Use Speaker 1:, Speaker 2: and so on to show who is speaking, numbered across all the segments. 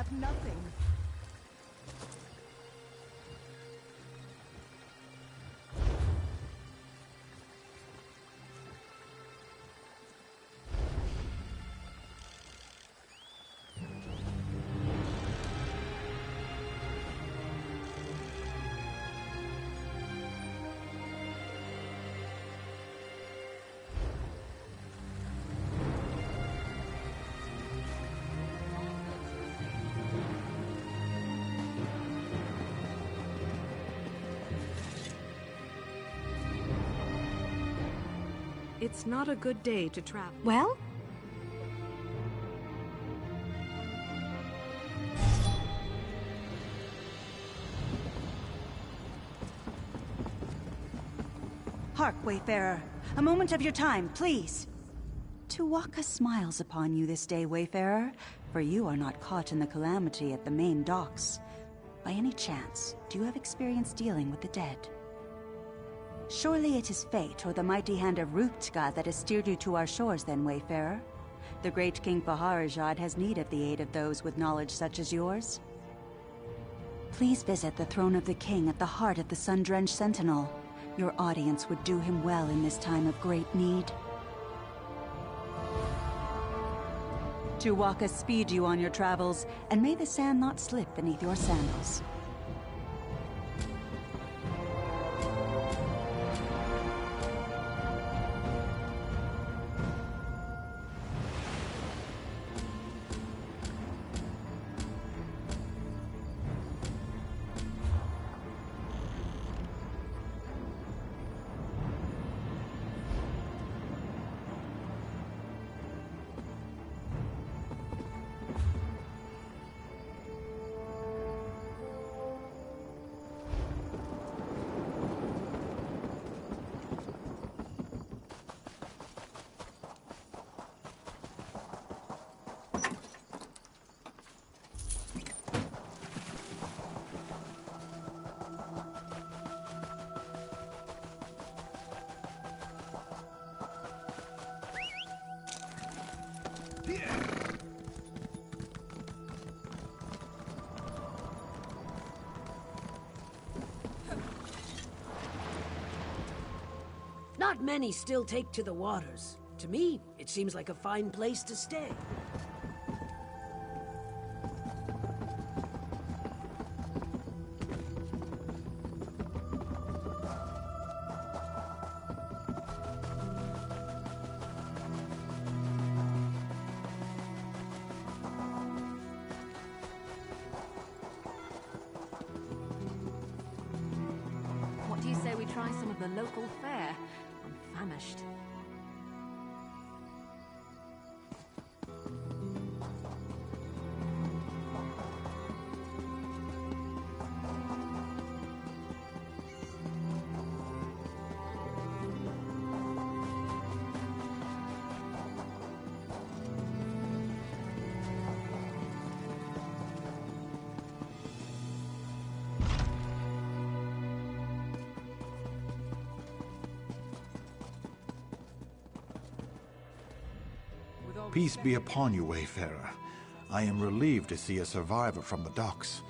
Speaker 1: got nothing.
Speaker 2: It's not a good day to travel.
Speaker 1: Well? Hark, Wayfarer. A moment of your time, please. Tuwaka smiles upon you this day, Wayfarer, for you are not caught in the calamity at the main docks. By any chance, do you have experience dealing with the dead? Surely it is fate or the mighty hand of Ruptka that has steered you to our shores then, Wayfarer. The great King Paharajad has need of the aid of those with knowledge such as yours. Please visit the throne of the king at the heart of the sun-drenched Sentinel. Your audience would do him well in this time of great need. Tuwaka speed you on your travels, and may the sand not slip beneath your sandals.
Speaker 3: Not many still take to the waters. To me, it seems like a fine place to stay.
Speaker 2: What do you say we try some of the local fare? I'm famished.
Speaker 4: Peace be upon you, Wayfarer. I am relieved to see a survivor from the docks.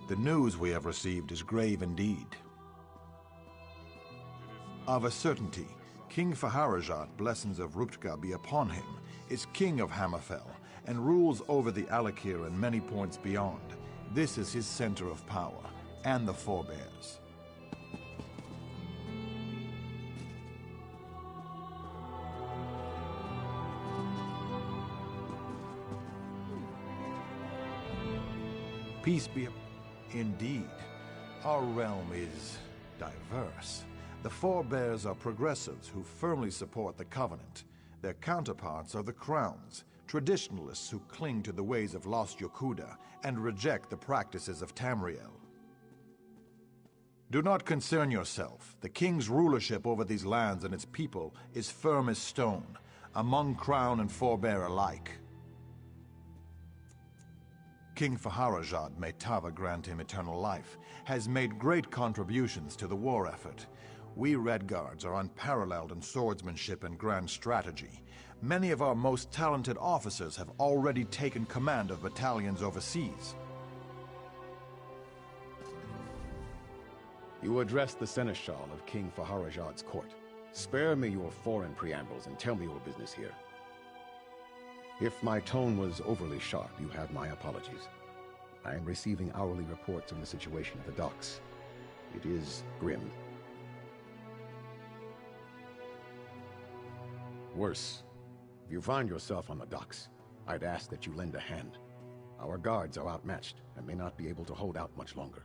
Speaker 4: The news we have received is grave indeed. Of a certainty, King Faharajat, blessings of Ruptka be upon him, is king of Hammerfell, and rules over the Alakir and many points beyond. This is his center of power, and the forebears. Peace be indeed. Our realm is diverse. The forebears are progressives who firmly support the Covenant. Their counterparts are the Crowns, traditionalists who cling to the ways of lost Yokuda and reject the practices of Tamriel. Do not concern yourself. The king's rulership over these lands and its people is firm as stone, among Crown and forebear alike. King Faharajad, may Tava grant him eternal life, has made great contributions to the war effort. We Redguards are unparalleled in swordsmanship and grand strategy. Many of our most talented officers have already taken command of battalions overseas.
Speaker 5: You address the Seneschal of King Faharajad's court. Spare me your foreign preambles and tell me your business here. If my tone was overly sharp, you have my apologies. I am receiving hourly reports of the situation at the docks. It is grim. Worse, if you find yourself on the docks, I'd ask that you lend a hand. Our guards are outmatched and may not be able to hold out much longer.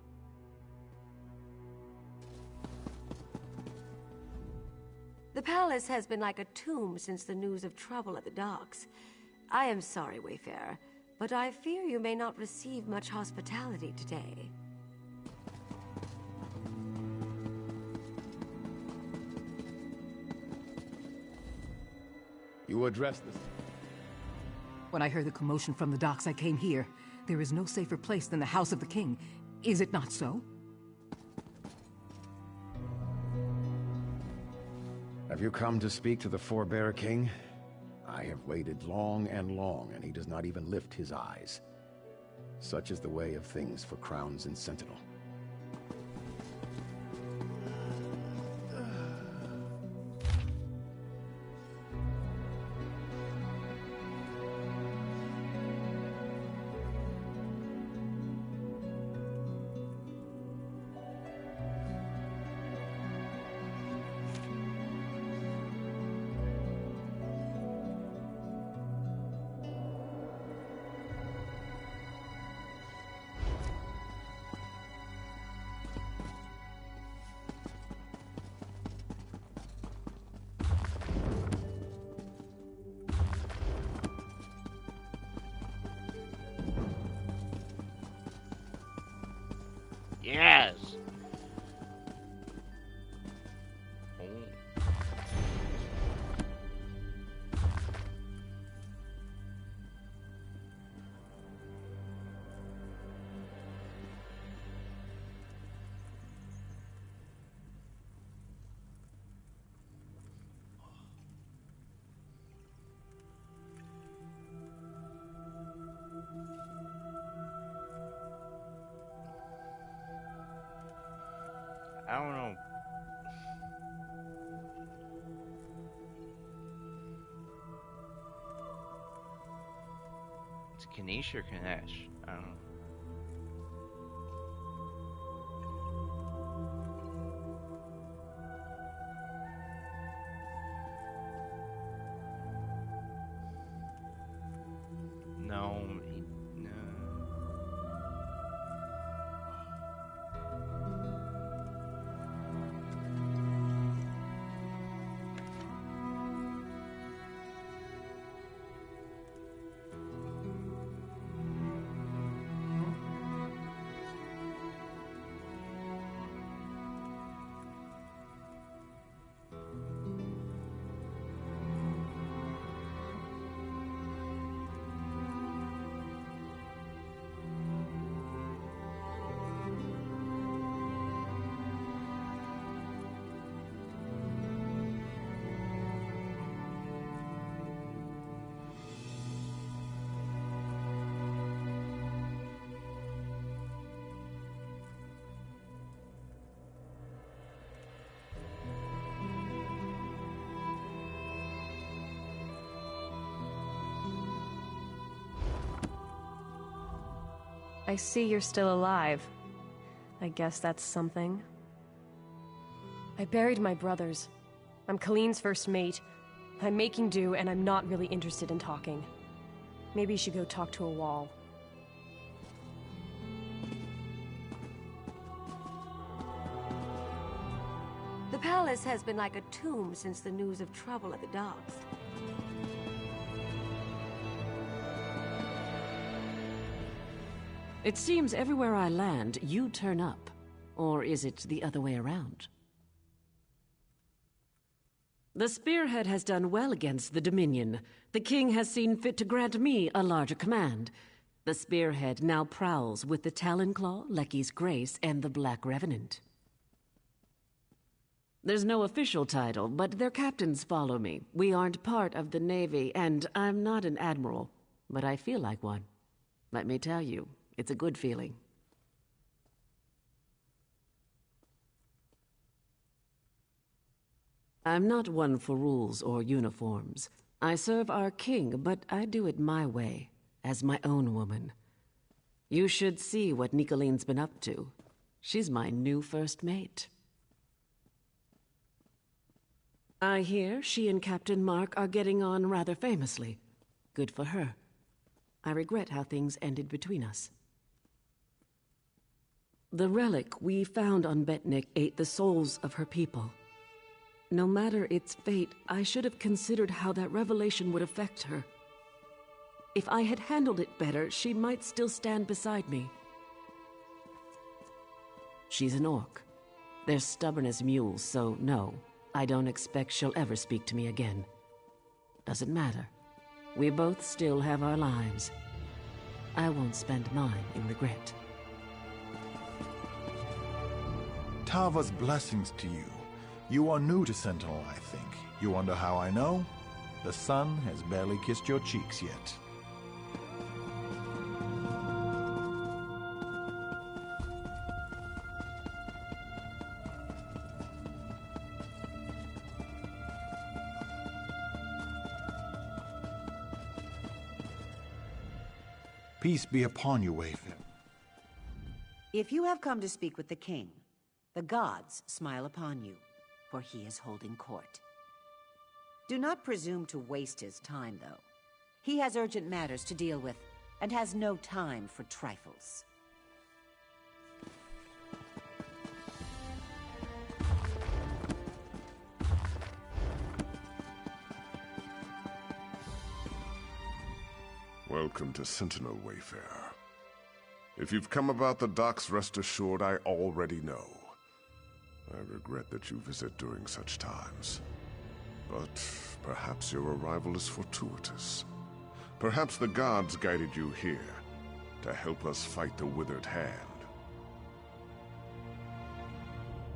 Speaker 6: The palace has been like a tomb since the news of trouble at the docks. I am sorry, Wayfarer, but I fear you may not receive much hospitality today.
Speaker 5: You address this.
Speaker 7: When I heard the commotion from the docks, I came here. There is no safer place than the house of the king. Is it not so?
Speaker 5: Have you come to speak to the Forebear King? I have waited long, and he does not even lift his eyes. Such is the way of things for crowns and sentinel.
Speaker 8: Yes! Oh. I don't know. It's Kanish or Kanesh? I don't know. No, no.
Speaker 9: I see you're still alive. I guess that's something. I buried my brothers. I'm Colleen's first mate. I'm making do, and I'm not really interested in talking. Maybe you should go talk to a wall.
Speaker 6: The palace has been like a tomb since the news of trouble at the docks.
Speaker 10: It seems everywhere I land, you turn up. Or is it the other way around? The Spearhead has done well against the Dominion. The King has seen fit to grant me a larger command. The Spearhead now prowls with the Talonclaw, Lecky's Grace, and the Black Revenant. There's no official title, but their captains follow me. We aren't part of the Navy, and I'm not an admiral, but I feel like one. Let me tell you, it's a good feeling. I'm not one for rules or uniforms. I serve our king, but I do it my way, as my own woman. You should see what Nicoline's been up to. She's my new first mate. I hear she and Captain Mark are getting on rather famously. Good for her. I regret how things ended between us. The relic we found on Betnik ate the souls of her people. No matter its fate, I should have considered how that revelation would affect her. If I had handled it better, she might still stand beside me. She's an orc. They're stubborn as mules, so no, I don't expect she'll ever speak to me again. Doesn't matter. We both still have our lives. I won't spend mine in regret.
Speaker 4: Tava's blessings to you. You are new to Sentinel, I think. You wonder how I know? The sun has barely kissed your cheeks yet. Peace be upon you, Wayfair.
Speaker 11: If you have come to speak with the king, the gods smile upon you, for he is holding court. Do not presume to waste his time, though. He has urgent matters to deal with, and has no time for trifles.
Speaker 12: Welcome to Sentinel, Wayfarer. If you've come about the docks, rest assured I already know. I regret that you visit during such times. But perhaps your arrival is fortuitous. Perhaps the gods guided you here to help us fight the Withered Hand.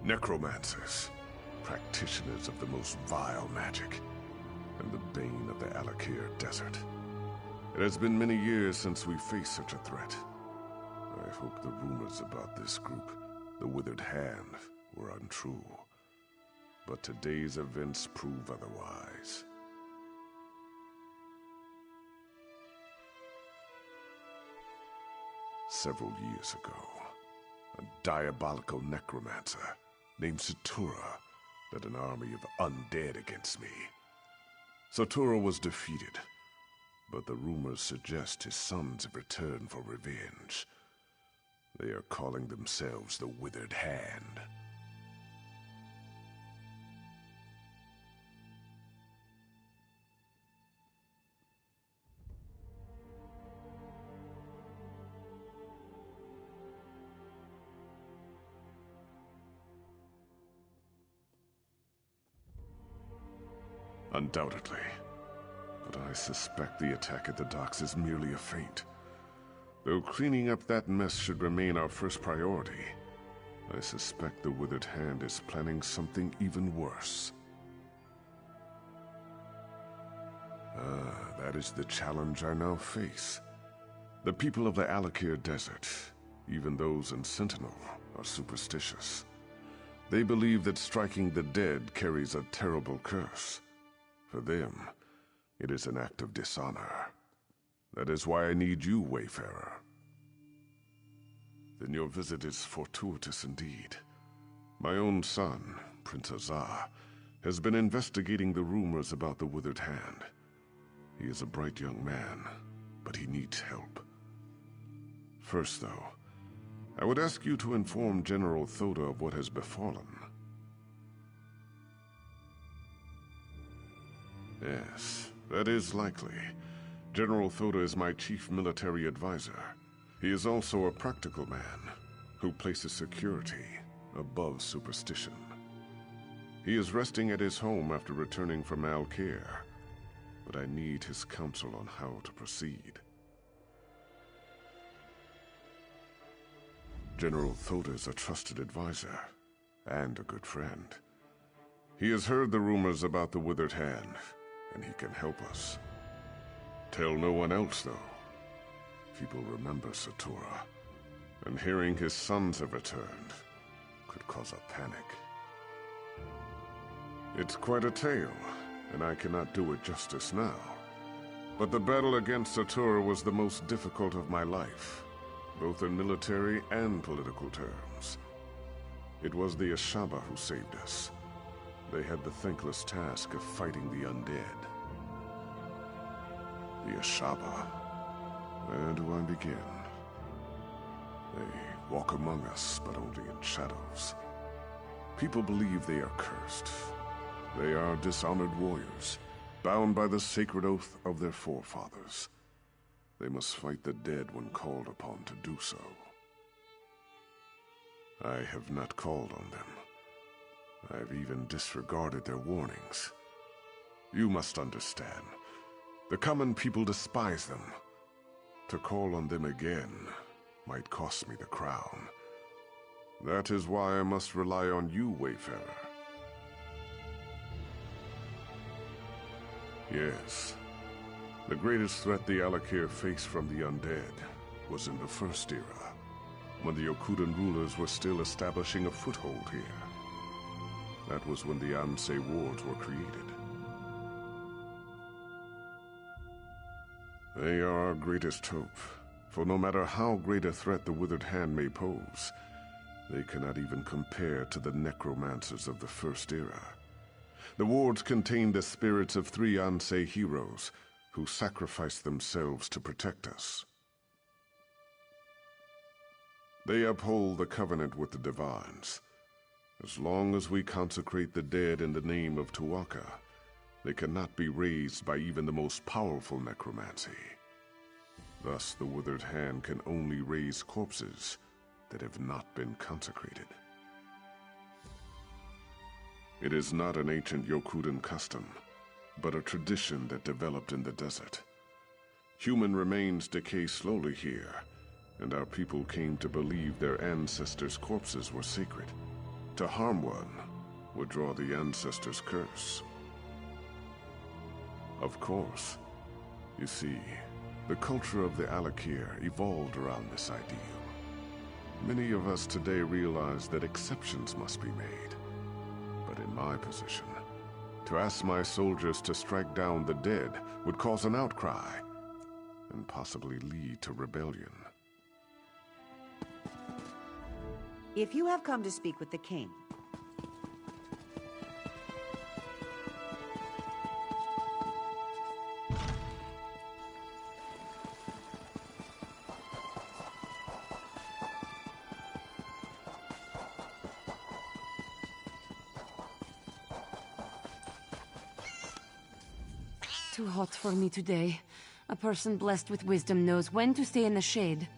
Speaker 12: Necromancers, practitioners of the most vile magic, and the bane of the Alakir Desert. It has been many years since we faced such a threat. I hope the rumors about this group, the Withered Hand, were untrue. But today's events prove otherwise. Several years ago, a diabolical necromancer named Satura led an army of undead against me. Satura was defeated, but the rumors suggest his sons have returned for revenge. They are calling themselves the Withered Hand. Undoubtedly. But I suspect the attack at the docks is merely a feint. Though cleaning up that mess should remain our first priority, I suspect the Withered Hand is planning something even worse. That is the challenge I now face. The people of the Alakir Desert, even those in Sentinel, are superstitious. They believe that striking the dead carries a terrible curse. For them, it is an act of dishonor. That is why I need you, Wayfarer. Then your visit is fortuitous indeed. My own son, Prince Azar, has been investigating the rumors about the Withered Hand. He is a bright young man, but he needs help. First, though, I would ask you to inform General Thoda of what has befallen. Yes, that is likely. General Thoda is my chief military advisor. He is also a practical man who places security above superstition. He is resting at his home after returning from Alkir, but I need his counsel on how to proceed. General Thoda is a trusted advisor and a good friend. He has heard the rumors about the Withered Hand, and he can help us. Tell no one else, though. People remember Satura, and hearing his sons have returned could cause a panic. It's quite a tale, and I cannot do it justice now. But the battle against Satura was the most difficult of my life, both in military and political terms. It was the Ashaba who saved us. They had the thankless task of fighting the undead. The Ashaba. Where do I begin? They walk among us, but only in shadows. People believe they are cursed. They are dishonored warriors, bound by the sacred oath of their forefathers. They must fight the dead when called upon to do so. I have not called on them. I've even disregarded their warnings. You must understand. The common people despise them. To call on them again might cost me the crown. That is why I must rely on you, Wayfarer. Yes. The greatest threat the Alakir faced from the undead was in the First Era, when the Okudan rulers were still establishing a foothold here. That was when the Ansei wards were created. They are our greatest hope, for no matter how great a threat the Withered Hand may pose, they cannot even compare to the necromancers of the First Era. The wards contain the spirits of 3 Ansei heroes who sacrificed themselves to protect us. They uphold the covenant with the Divines. As long as we consecrate the dead in the name of Tuaka, they cannot be raised by even the most powerful necromancy. Thus, the Withered Hand can only raise corpses that have not been consecrated. It is not an ancient Yokudan custom, but a tradition that developed in the desert. Human remains decay slowly here, and our people came to believe their ancestors' corpses were sacred. To harm one would draw the ancestors' curse. Of course. You see, the culture of the Alakir evolved around this ideal. Many of us today realize that exceptions must be made. But in my position, to ask my soldiers to strike down the dead would cause an outcry, and possibly lead to rebellion.
Speaker 11: If you have come to speak with the king,
Speaker 13: Too hot for me today. A person blessed with wisdom knows when to stay in the shade.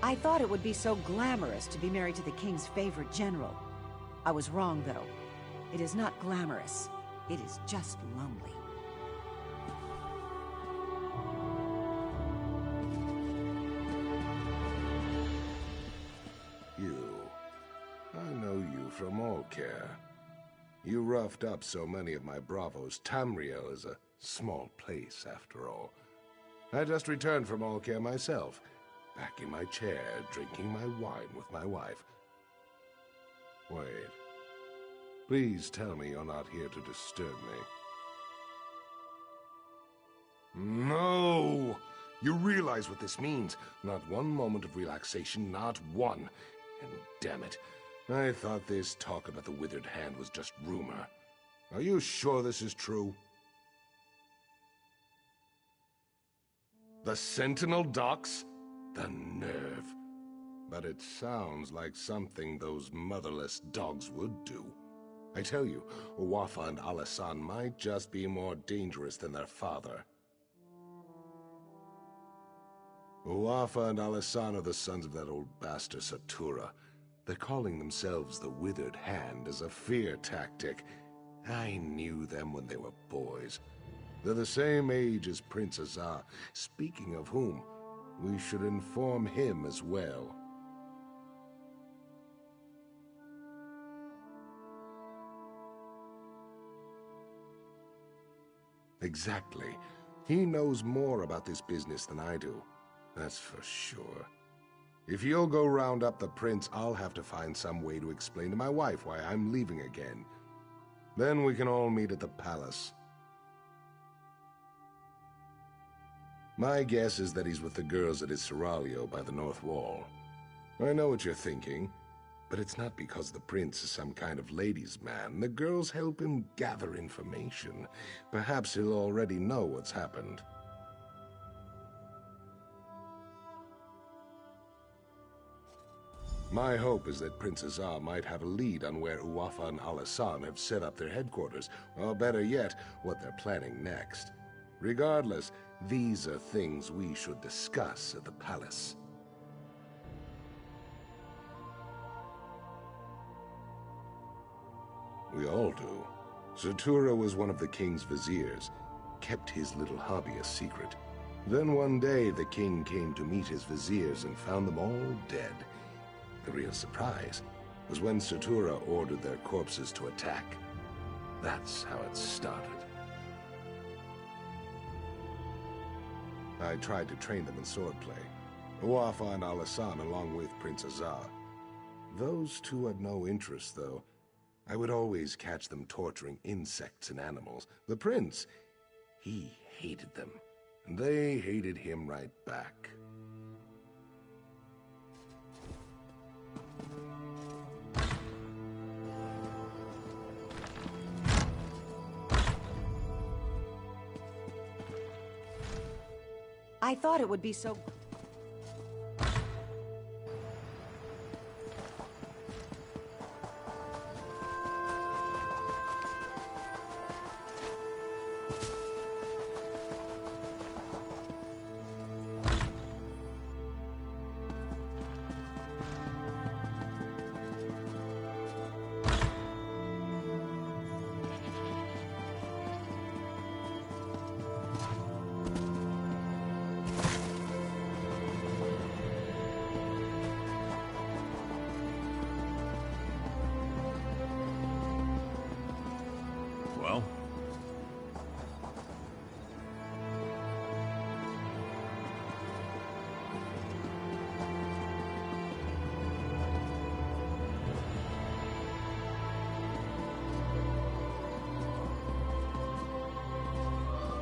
Speaker 13: I thought it would be so glamorous to be married to the king's favorite general. I was wrong, though. It is not glamorous. It is just lonely.
Speaker 12: from Borger. You roughed up so many of my bravos. Tamriel is a small place, after all. I just returned from Borger myself, back in my chair, drinking my wine with my wife. Wait. Please tell me you're not here to disturb me. No! You realize what this means. Not one moment of relaxation, not one. And damn it, I thought this talk about the withered hand was just rumor. Are you sure this is true? The Sentinel docks? The nerve. But it sounds like something those motherless dogs would do. I tell you, Uwafa and Alasan might just be more dangerous than their father. Uwafa and Alasan are the sons of that old bastard Satura. They're calling themselves the Withered Hand as a fear tactic. I knew them when they were boys. They're the same age as Prince Azar. Speaking of whom, we should inform him as well. Exactly. He knows more about this business than I do. That's for sure. If you'll go round up the prince, I'll have to find some way to explain to my wife why I'm leaving again. Then we can all meet at the palace. My guess is that he's with the girls at his seraglio by the north wall. I know what you're thinking, but it's not because the prince is some kind of ladies' man. The girls help him gather information. Perhaps he'll already know what's happened. My hope is that Prince Azar might have a lead on where Uwafa and Alasan have set up their headquarters, or better yet, what they're planning next. Regardless, these are things we should discuss at the palace. We all do. Satura was one of the king's viziers, kept his little hobby a secret. Then one day the king came to meet his viziers and found them all dead. The real surprise was when Satura ordered their corpses to attack. That's how it started. I tried to train them in swordplay. Uwafa and Alasan along with Prince Azar. Those two had no interest, though. I would always catch them torturing insects and animals. The prince, he hated them. And they hated him right back.
Speaker 13: I thought it would be so...
Speaker 14: Well?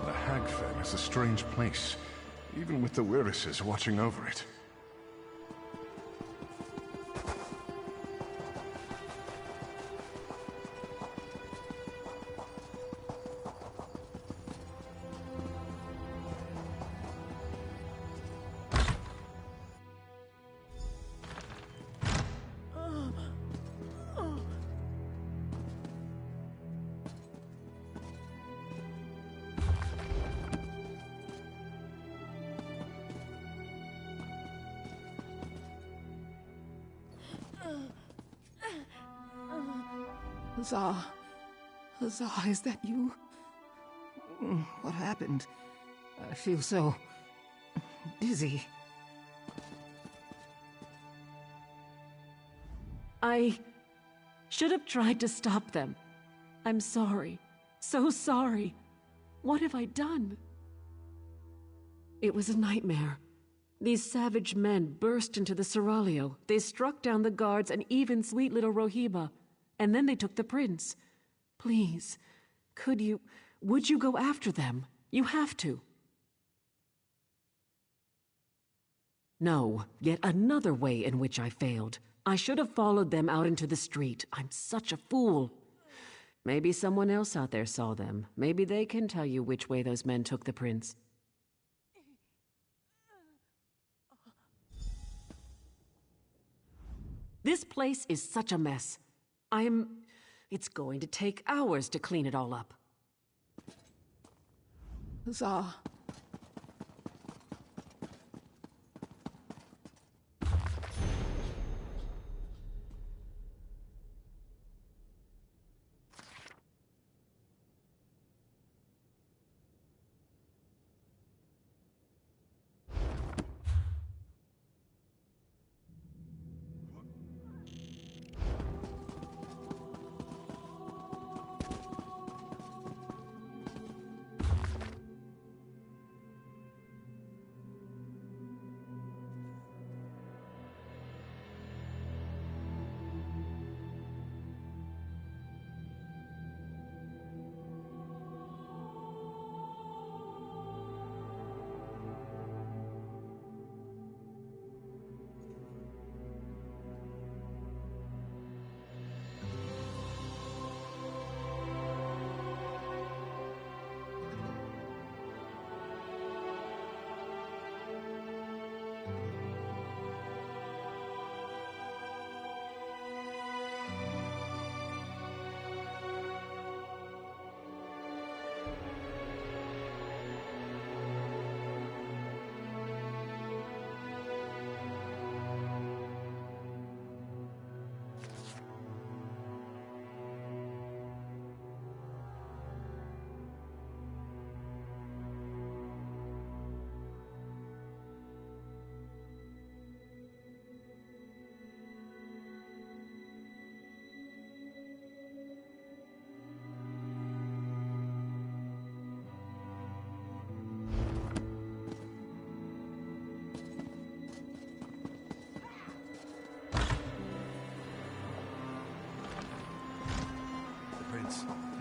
Speaker 14: The Hagfen is a strange place, even with the Wirises watching over it.
Speaker 7: Azar, is that you? What happened? I feel so... dizzy.
Speaker 10: Should have tried to stop them. I'm sorry. So sorry. What have I done? It was a nightmare. These savage men burst into the Seraglio. They struck down the guards and even sweet little Rohiba. And then they took the prince. Please, would you go after them? You have to. No, yet another way in which I failed. I should have followed them out into the street. I'm such a fool. Maybe someone else out there saw them. Maybe they can tell you which way those men took the prince. This place is such a mess. It's going to take hours to clean it all up.
Speaker 7: Huzzah.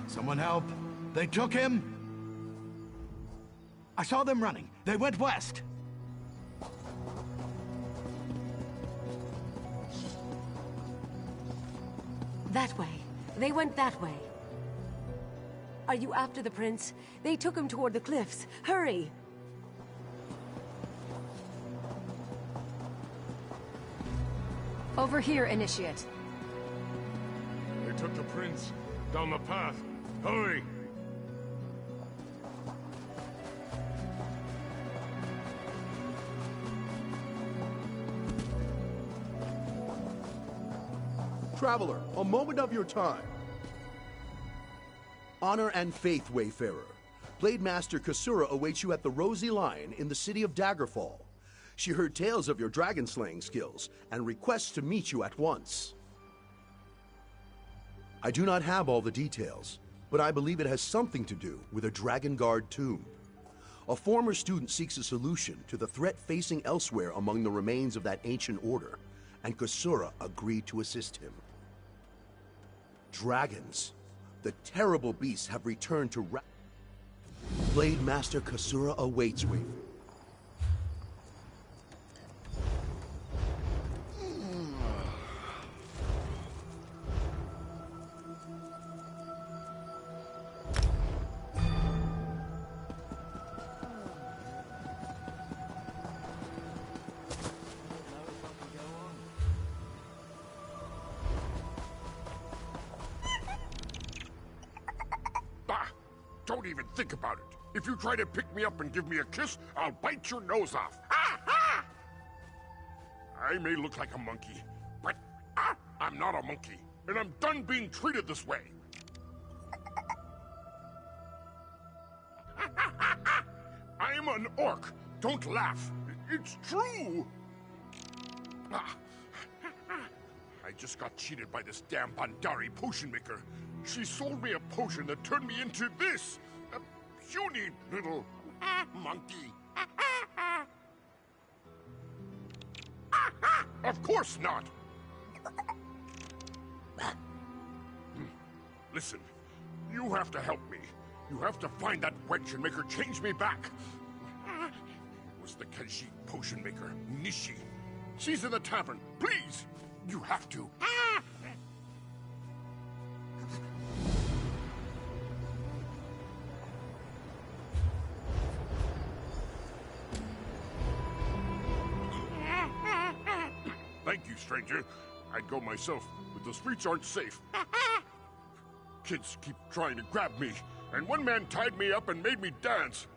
Speaker 15: Someone help! They took him! I saw them running. They went west.
Speaker 6: That way. They went that way. Are you after the prince? They took him toward the cliffs. Hurry!
Speaker 9: Over here, Initiate.
Speaker 14: They took the prince down the path. Hurry!
Speaker 16: Traveler, a moment of your time. Honor and faith, Wayfarer. Blade Master Kasura awaits you at the Rosy Lion in the city of Daggerfall. She heard tales of your dragon-slaying skills and requests to meet you at once. I do not have all the details, but I believe it has something to do with a Dragon Guard tomb. A former student seeks a solution to the threat facing elsewhere among the remains of that ancient order, and Kasura agreed to assist him. Dragons. The terrible beasts have returned to Blade Master Kasura awaits me.
Speaker 14: Don't even think about it. If you try to pick me up and give me a kiss, I'll bite your nose off. Ah, ah! I may look like a monkey, but I'm not a monkey, and I'm done being treated this way. I'm an orc. Don't laugh. It's true. I just got cheated by this damn Bandari potion maker. She sold me a potion that turned me into this. A puny little monkey. Of course not. Listen, you have to help me. You have to find that wench and make her change me back. It was the Kenshi potion maker, Nishi. She's in the tavern. Please! You have to. Thank you, stranger. I'd go myself, but the streets aren't safe. Kids keep trying to grab me, and one man tied me up and made me dance.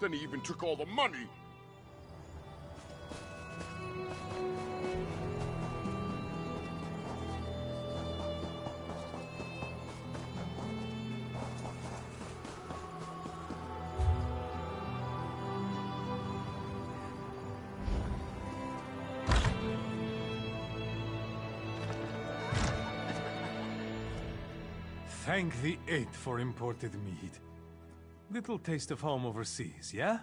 Speaker 14: Then he even took all the money.
Speaker 17: Thank the Eight for imported meat. Little taste of home overseas, yeah?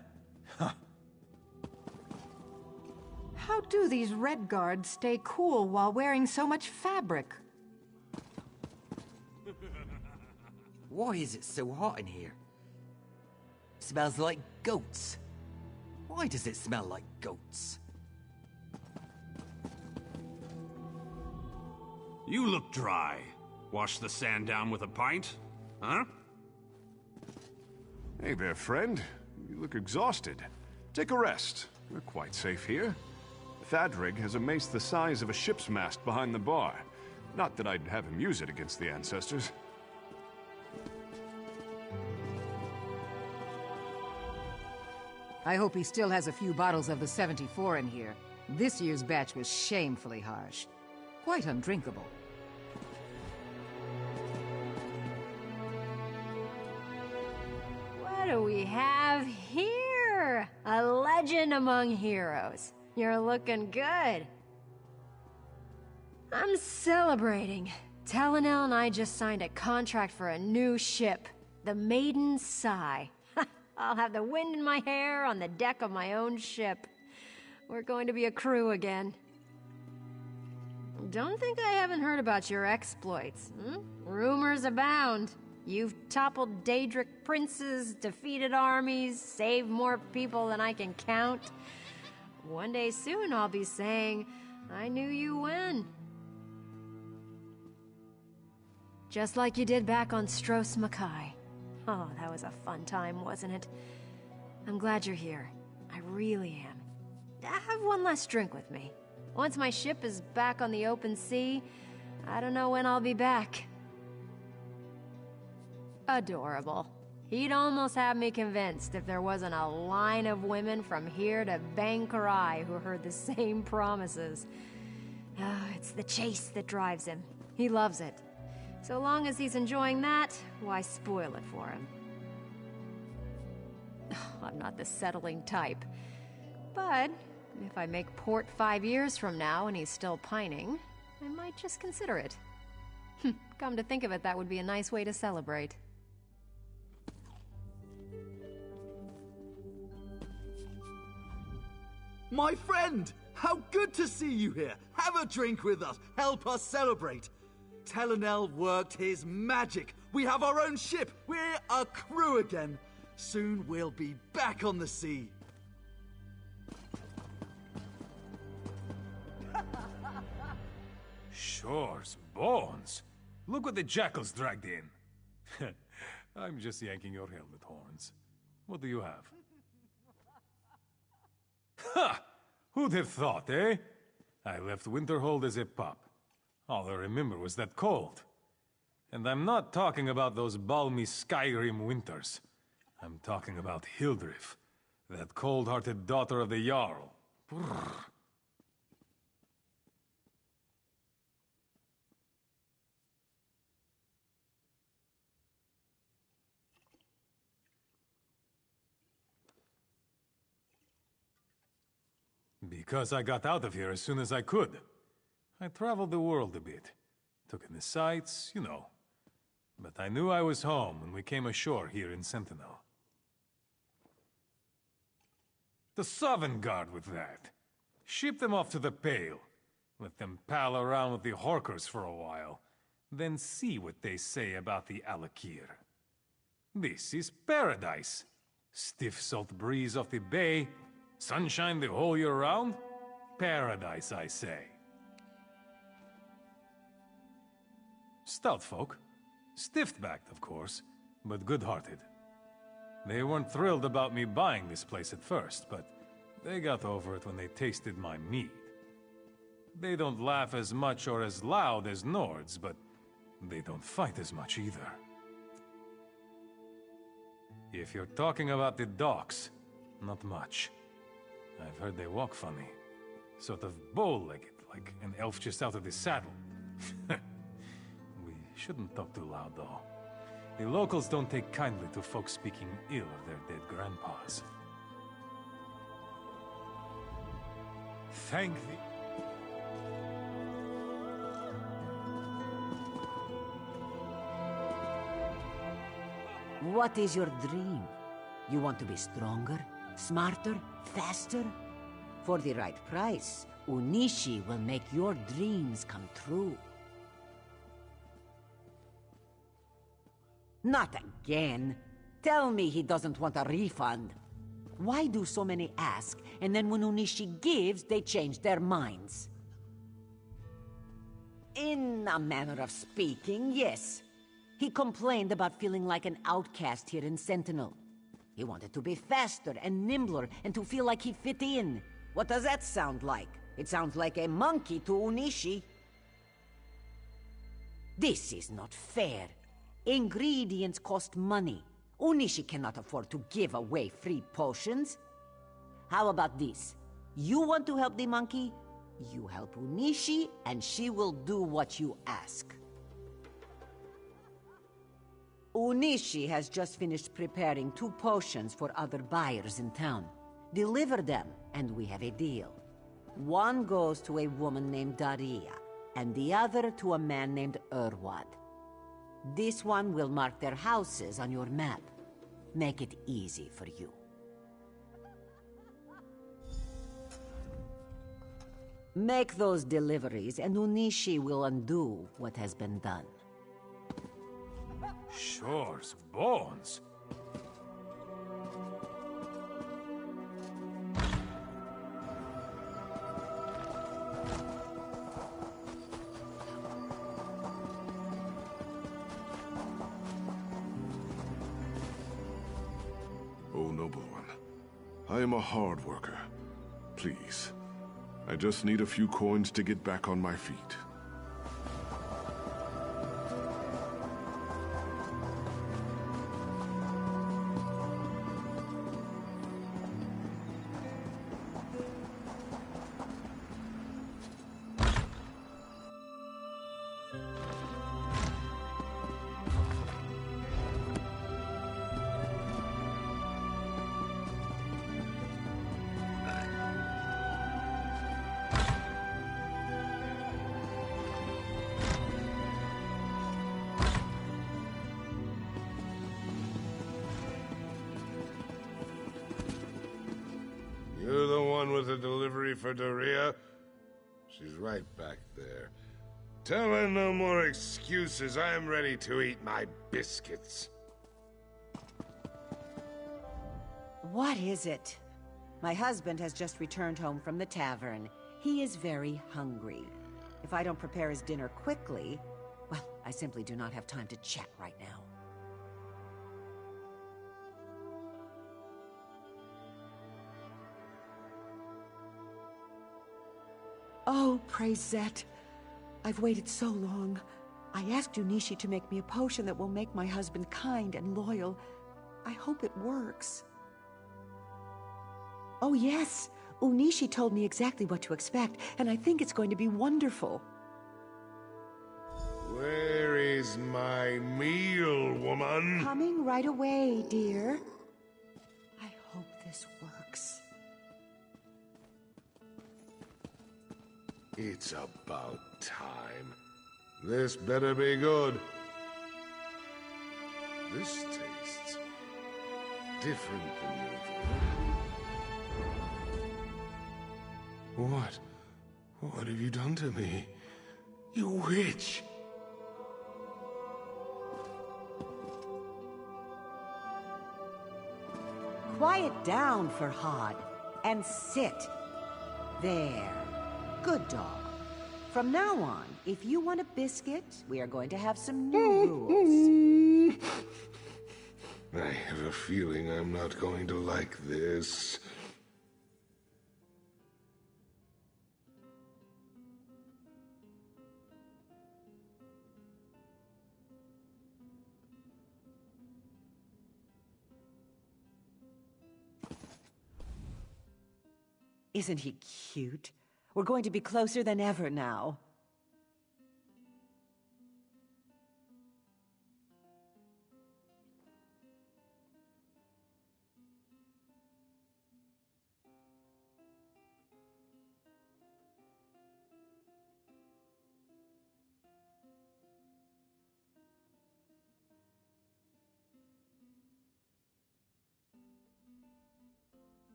Speaker 7: How do these Red Guards stay cool while wearing so much fabric?
Speaker 18: Why is it so hot in here? Smells like goats. Why does it smell like goats?
Speaker 19: You look dry. Wash the sand down with a pint? Huh?
Speaker 12: Hey there, friend. You look exhausted. Take a rest. We're quite safe here. Thadrig has a mace the size of a ship's mast behind the bar. Not that I'd have him use it against the ancestors.
Speaker 7: I hope he still has a few bottles of the 74 in here. This year's batch was shamefully harsh. Quite undrinkable.
Speaker 9: What do we have here? A legend among heroes. You're looking good. I'm celebrating. Talonel and I just signed a contract for a new ship, the Maiden Sigh. I'll have the wind in my hair on the deck of my own ship. We're going to be a crew again. Don't think I haven't heard about your exploits. Rumors abound. You've toppled Daedric princes, defeated armies, saved more people than I can count. One day soon I'll be saying, I knew you when. Just like you did back on Stros Mackay. Oh, that was a fun time, wasn't it? I'm glad you're here. I really am. Have one last drink with me. Once my ship is back on the open sea, I don't know when I'll be back. Adorable. He'd almost have me convinced if there wasn't a line of women from here to Bangkarai who heard the same promises. It's the chase that drives him. He loves it. So long as he's enjoying that, why spoil it for him? I'm not the settling type. But if I make port 5 years from now and he's still pining, I might just consider it. Come to think of it, that would be a nice way to celebrate.
Speaker 15: My friend! How good to see you here! Have a drink with us! Help us celebrate! Talonel worked his magic! We have our own ship! We're a crew again! Soon we'll be back on the sea!
Speaker 17: Shores, bones. Look what the jackals dragged in. I'm just yanking your helmet horns. What do you have? Ha! Who'd have thought, eh? I left Winterhold as a pup. All I remember was that cold. And I'm not talking about those balmy Skyrim winters. I'm talking about Hildrif, that cold-hearted daughter of the Jarl. Brrr. Because I got out of here as soon as I could. I traveled the world a bit. Took in the sights, you know. But I knew I was home when we came ashore here in Sentinel. The Sovngarde with that. Ship them off to the Pale. Let them pal around with the Horkers for a while. Then see what they say about the Alakir. This is paradise. Stiff salt breeze off the bay. Sunshine the whole year round. Paradise, I say. Stout folk. Stiff-backed, of course, but good-hearted. They weren't thrilled about me buying this place at first, but they got over it when they tasted my mead. They don't laugh as much or as loud as Nords, but they don't fight as much either. If you're talking about the docks, not much. I've heard they walk funny. Sort of bow-legged, like an elf just out of the saddle. We shouldn't talk too loud, though. The locals don't take kindly to folks speaking ill of their dead grandpas. Thank thee.
Speaker 11: What is your dream? You want to be stronger, smarter, faster? For the right price, Unishi will make your dreams come true. Not again. Tell me he doesn't want a refund. Why do so many ask, and then when Unishi gives, they change their minds? In a manner of speaking, yes. He complained about feeling like an outcast here in Sentinel. He wanted to be faster and nimbler and to feel like he fit in. What does that sound like? It sounds like a monkey to Unishi. This is not fair. Ingredients cost money. Unishi cannot afford to give away free potions. How about this? You want to help the monkey? You help Unishi, and she will do what you ask. Unishi has just finished preparing 2 potions for other buyers in town. Deliver them, and we have a deal. One goes to a woman named Daria, and the other to a man named Urwad. This one will mark their houses on your map. Make it easy for you. Make those deliveries, and Unishi will undo what has been done.
Speaker 17: Shore's bones.
Speaker 12: Oh, noble one. I am a hard worker. Please. I just need a few coins to get back on my feet.
Speaker 20: You're the one with the delivery for Daria? She's right back there. Tell her no more excuses. I am ready to eat my biscuits.
Speaker 11: What is it? My husband has just returned home from the tavern. He is very hungry. If I don't prepare his dinner quickly, well, I simply do not have time to chat right now. Oh, praise Zet. I've waited so long. I asked Unishi to make me a potion that will make my husband kind and loyal. I hope it works. Oh, yes. Unishi told me exactly what to expect, and I think it's going to be wonderful.
Speaker 20: Where is my meal, woman?
Speaker 11: Coming right away, dear. I hope this works.
Speaker 20: It's about time. This better be good. This tastes different than usual. What? What have you done to me? You witch!
Speaker 11: Quiet down, Farhad, and sit. There. Good dog. From now on, if you want a biscuit, we are going to have some new rules.
Speaker 20: I have a feeling I'm not going to like this.
Speaker 11: Isn't he cute? We're going to be closer than ever now.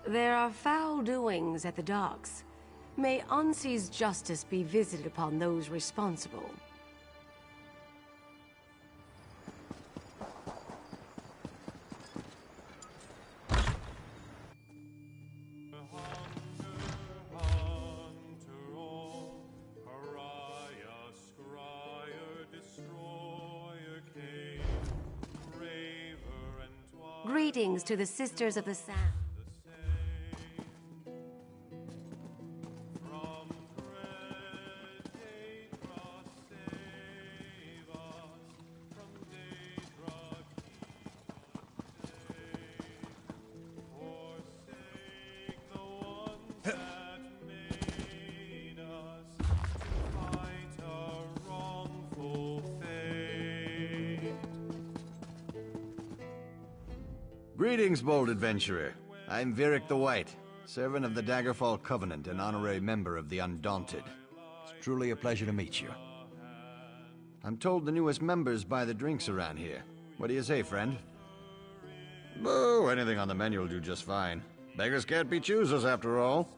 Speaker 6: There are foul doings at the docks. May Ansi's justice be visited upon those responsible. Greetings to the Sisters of the Sound.
Speaker 21: Greetings, bold adventurer. I'm Virik the White, servant of the Daggerfall Covenant and honorary member of the Undaunted. It's truly a pleasure to meet you. I'm told the newest members buy the drinks around here. What do you say, friend? Boo, anything on the menu will do just fine. Beggars can't be choosers, after all.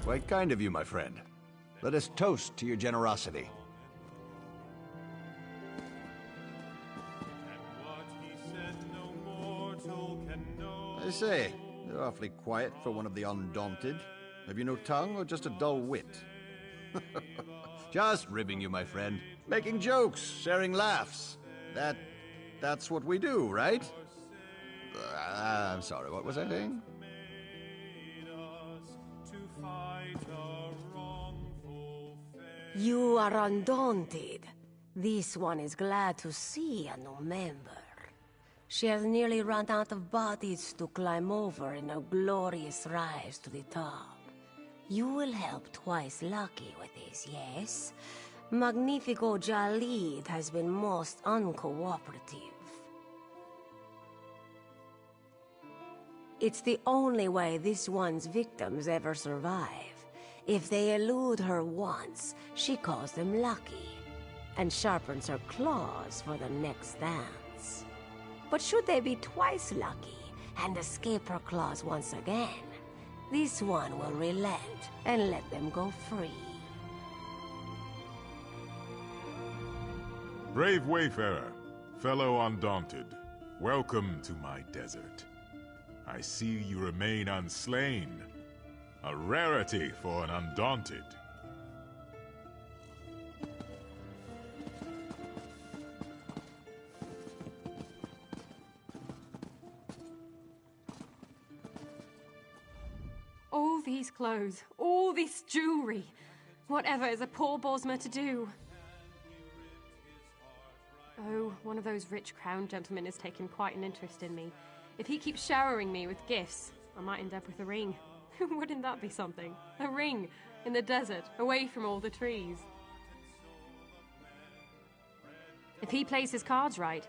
Speaker 21: Quite kind of you, my friend. Let us toast to your generosity. I say, you're awfully quiet for one of the Undaunted. Have you no tongue or just a dull wit? Just ribbing you, my friend. Making jokes, sharing laughs. That's what we do, right? I'm sorry, what was I saying?
Speaker 6: You are Undaunted. This one is glad to see a new member. She has nearly run out of bodies to climb over in a glorious rise to the top. You will help Twice Lucky with this, yes? Magnifico Jalid has been most uncooperative. It's the only way this one's victims ever survive. If they elude her once, she calls them lucky, and sharpens her claws for the next dance. But should they be twice lucky and escape her claws once again, this one will relent and let them go free.
Speaker 22: Brave Wayfarer, fellow Undaunted, welcome to my desert.
Speaker 1: I see you remain unslain. A rarity for an undaunted.
Speaker 9: All these clothes, all this jewelry. Whatever is a poor Bosmer to do? Oh, one of those rich crown gentlemen has taken quite an interest in me. If he keeps showering me with gifts, I might end up with a ring. Wouldn't that be something? A ring in the desert, away from all the trees. If he plays his cards right,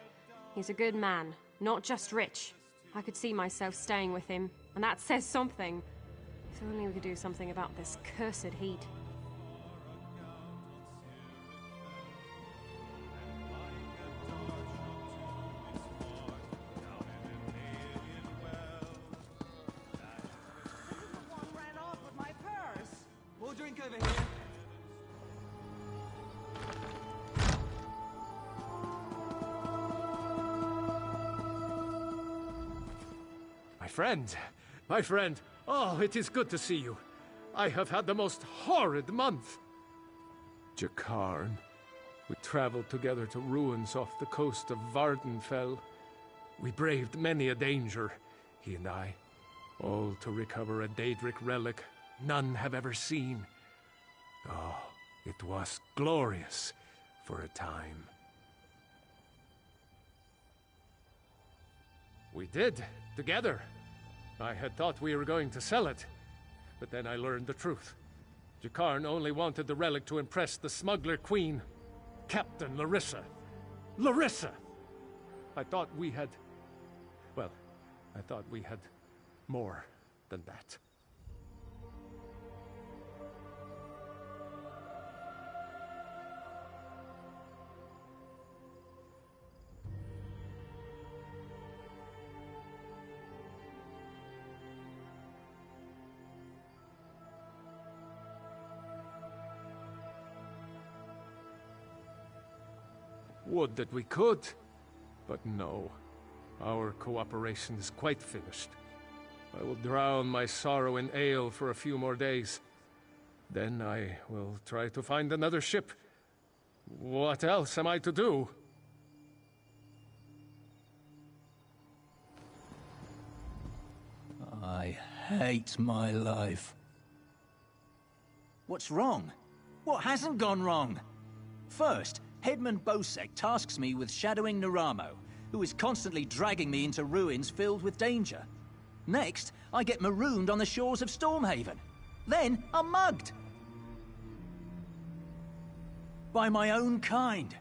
Speaker 9: he's a good man, not just rich. I could see myself staying with him, and that says something. If only we could do something about this cursed heat.
Speaker 15: More drink over here.
Speaker 22: My friend, oh, it is good to see you. I have had the most horrid month. Jakarn. We traveled together to ruins off the coast of Vardenfell. We braved many a danger, he and I, all to recover a Daedric relic none have ever seen. Oh, it was glorious for a time. We did, together. I had thought we were going to sell it, but then I learned the truth. Jakarn only wanted the relic to impress the smuggler queen, Captain Larissa. Larissa! I thought we had more than that. Would that we could, but no. Our cooperation is quite finished. I will drown my sorrow in ale for a few more days. Then I will try to find another ship. What else am I to do?
Speaker 23: I hate my life.
Speaker 18: What's wrong? What hasn't gone wrong? First, Headman Bosek tasks me with shadowing Naramo, who is constantly dragging me into ruins filled with danger. Next, I get marooned on the shores of Stormhaven. Then, I'm mugged. By my own kind,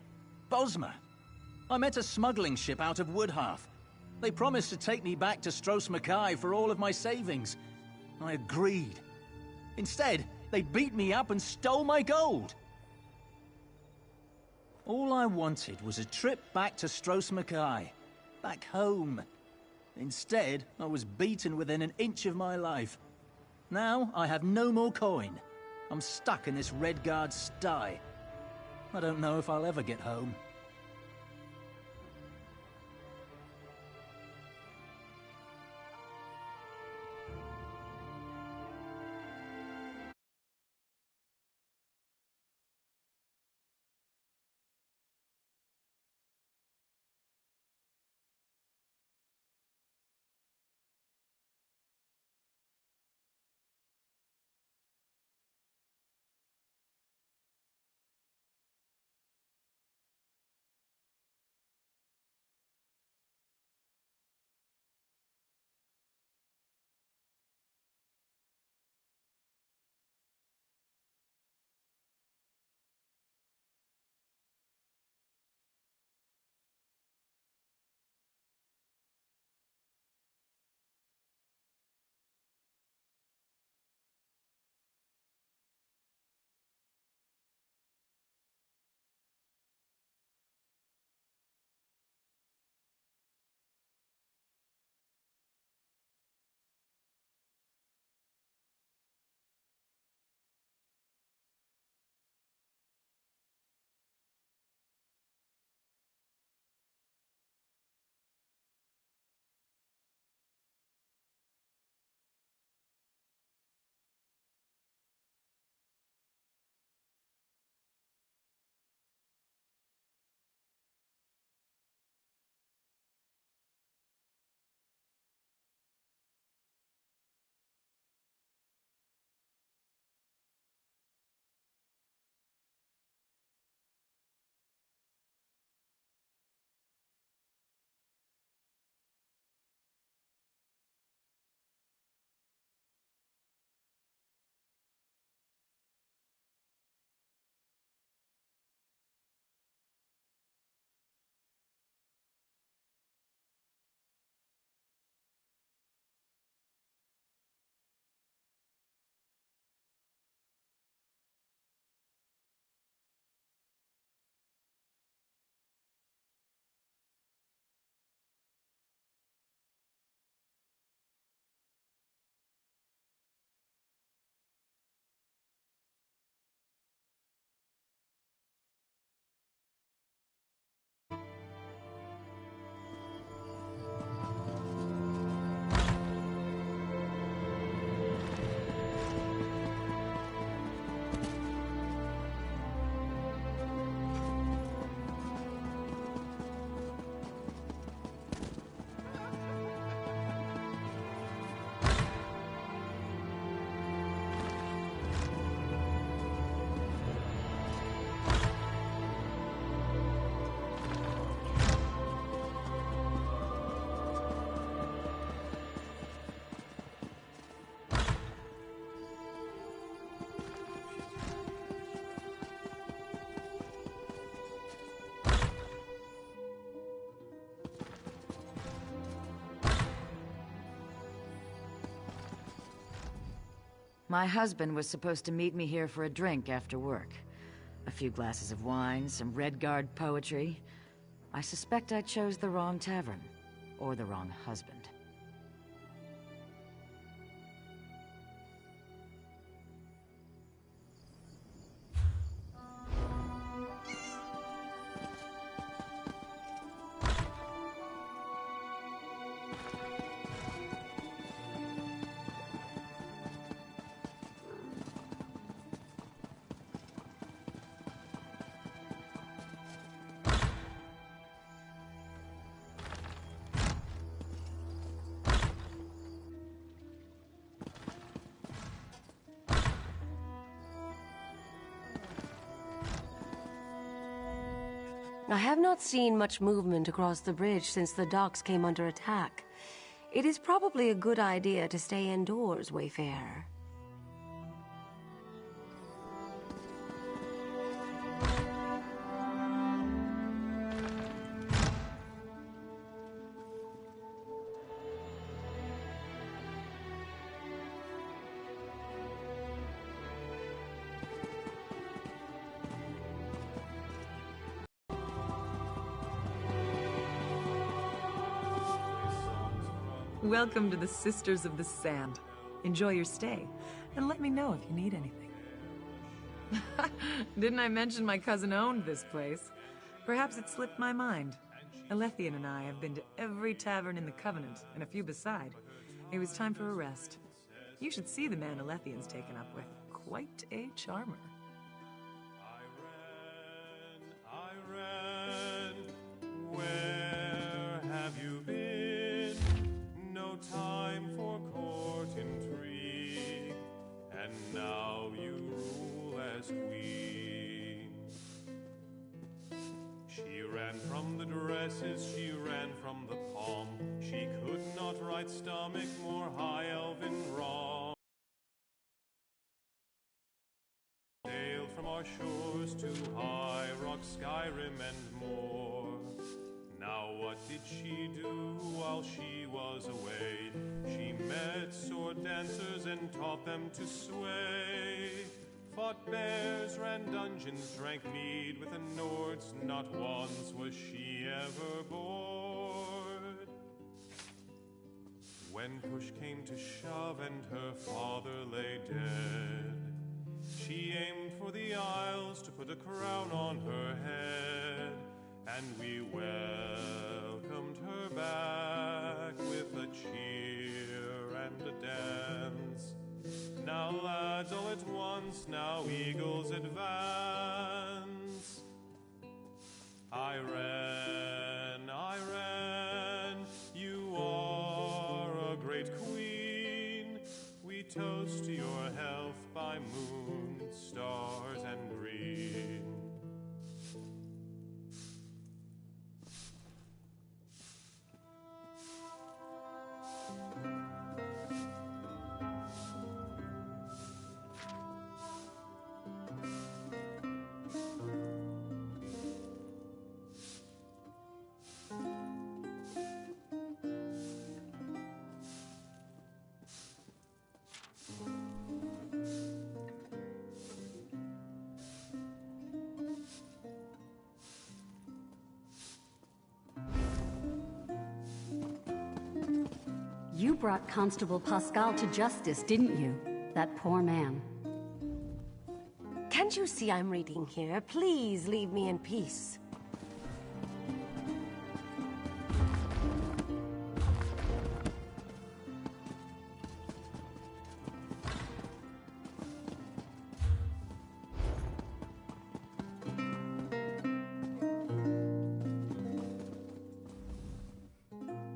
Speaker 18: Bosmer. I met a smuggling ship out of Woodhalf. They promised to take me back to Stros Mackay for all of my savings. I agreed. Instead, they beat me up and stole my gold. All I wanted was a trip back to Stros Mackay, back home. Instead, I was beaten within an inch of my life. Now, I have no more coin. I'm stuck in this Redguard sty. I don't know if I'll ever get home.
Speaker 2: My husband was supposed to meet me here for a drink after work. A few glasses of wine, some Redguard poetry. I suspect I chose the wrong tavern. Or the wrong husband.
Speaker 6: I have not seen much movement across the bridge since the docks came under attack. It is probably a good idea to stay indoors, Wayfarer.
Speaker 3: Welcome to the Sisters of the Sand. Enjoy your stay, and let me know if you need anything. Didn't I mention my cousin owned this place? Perhaps it slipped my mind. Alethian and I have been to every tavern in the Covenant, and a few beside. It was time for a rest. You should see the man Alethian's taken up with. Quite a charmer.
Speaker 5: I ran, where have you been? No time for court intrigue, and now you rule as queen. She ran from the dresses, she ran from the palm. She could not right stomach more high elven wrong. Sailed from our shores to high rock Skyrim and more. Now what did she do while she was away? She met sword dancers and taught them to sway. Fought bears, ran dungeons, drank mead with the Nords. Not once was she ever bored. When push came to shove and her father lay dead, she aimed for the Isles to put a crown on her head. And we welcomed her back with a cheer and a dance. Now lads all at once, now eagles advance. I ran, you are a great queen. We toast to your health by moon, stars, and green.
Speaker 10: You brought Constable Pascal to justice, didn't you? That poor man.
Speaker 6: Can't you see I'm reading here? Please leave me in peace.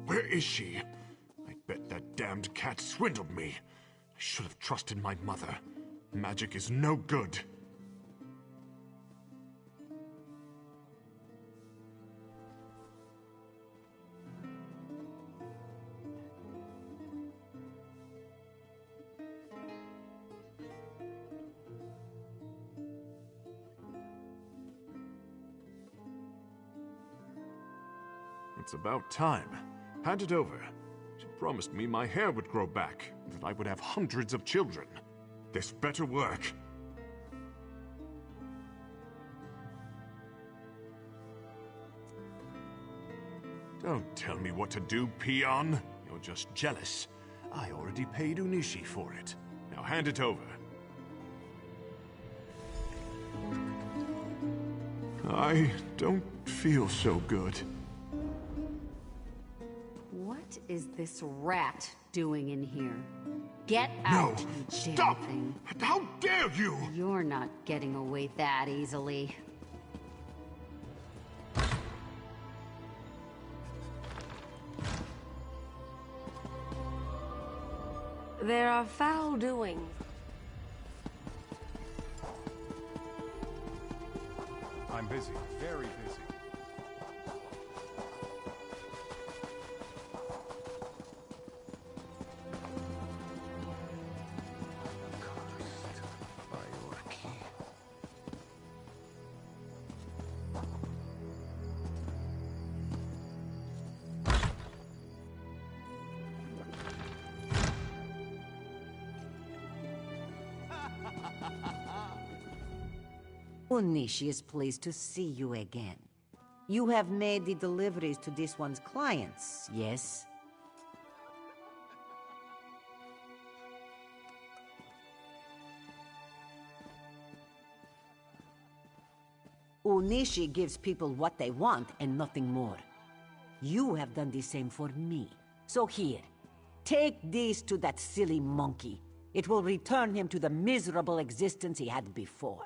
Speaker 14: Where is she? I bet that damned cat swindled me. I should have trusted my mother. Magic is no good. It's about time. Hand it over. She promised me my hair would grow back, that I would have hundreds of children. This better work. Don't tell me what to do, peon. You're just jealous. I already paid Unishi for it. Now hand it over. I don't feel so good.
Speaker 4: What is this rat doing in here? Get out,
Speaker 14: No!
Speaker 4: you
Speaker 14: Stop!
Speaker 4: damn thing.
Speaker 14: How dare you!
Speaker 4: You're not getting away that easily.
Speaker 6: There are foul doings.
Speaker 17: I'm busy, very busy.
Speaker 11: Unishi is pleased to see you again. You have made the deliveries to this one's clients, yes? Unishi gives people what they want and nothing more. You have done the same for me. So here, take this to that silly monkey. It will return him to the miserable existence he had before.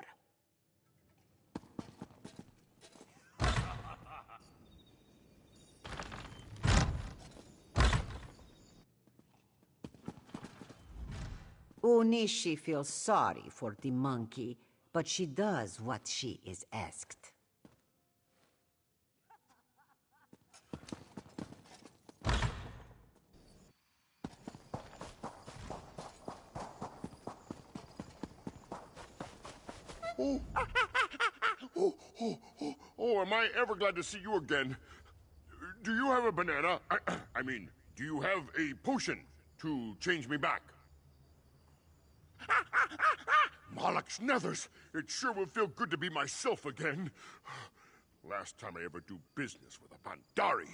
Speaker 11: Unishi feels sorry for the monkey, but she does what she is asked.
Speaker 14: Oh, am I ever glad to see you again. Do you have a banana? I mean, do you have a potion to change me back? Malak's nethers! It sure will feel good to be myself again. Last time I ever do business with a Bandari.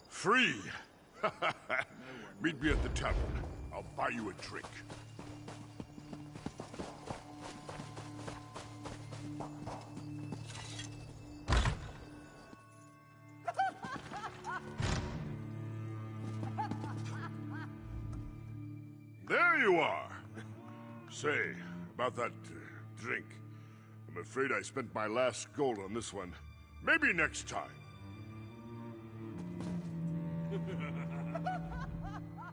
Speaker 14: Free! Meet me at the tavern. I'll buy you a drink. There you are! Say, about that drink. I'm afraid I spent my last gold on this one. Maybe next time.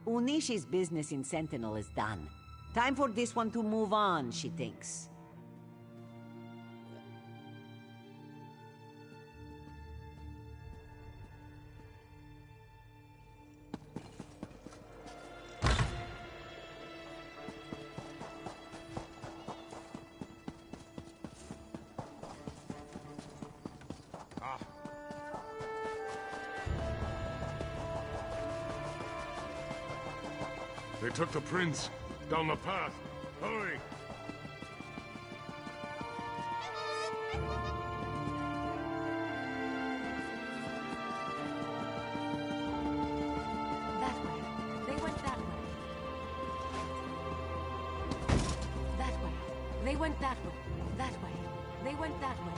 Speaker 11: Unishi's business in Sentinel is done. Time for this one to move on, she thinks.
Speaker 14: They took the prince down the path. Hurry!
Speaker 6: That way. They went that way. That way. They went that way. That way. They went that way.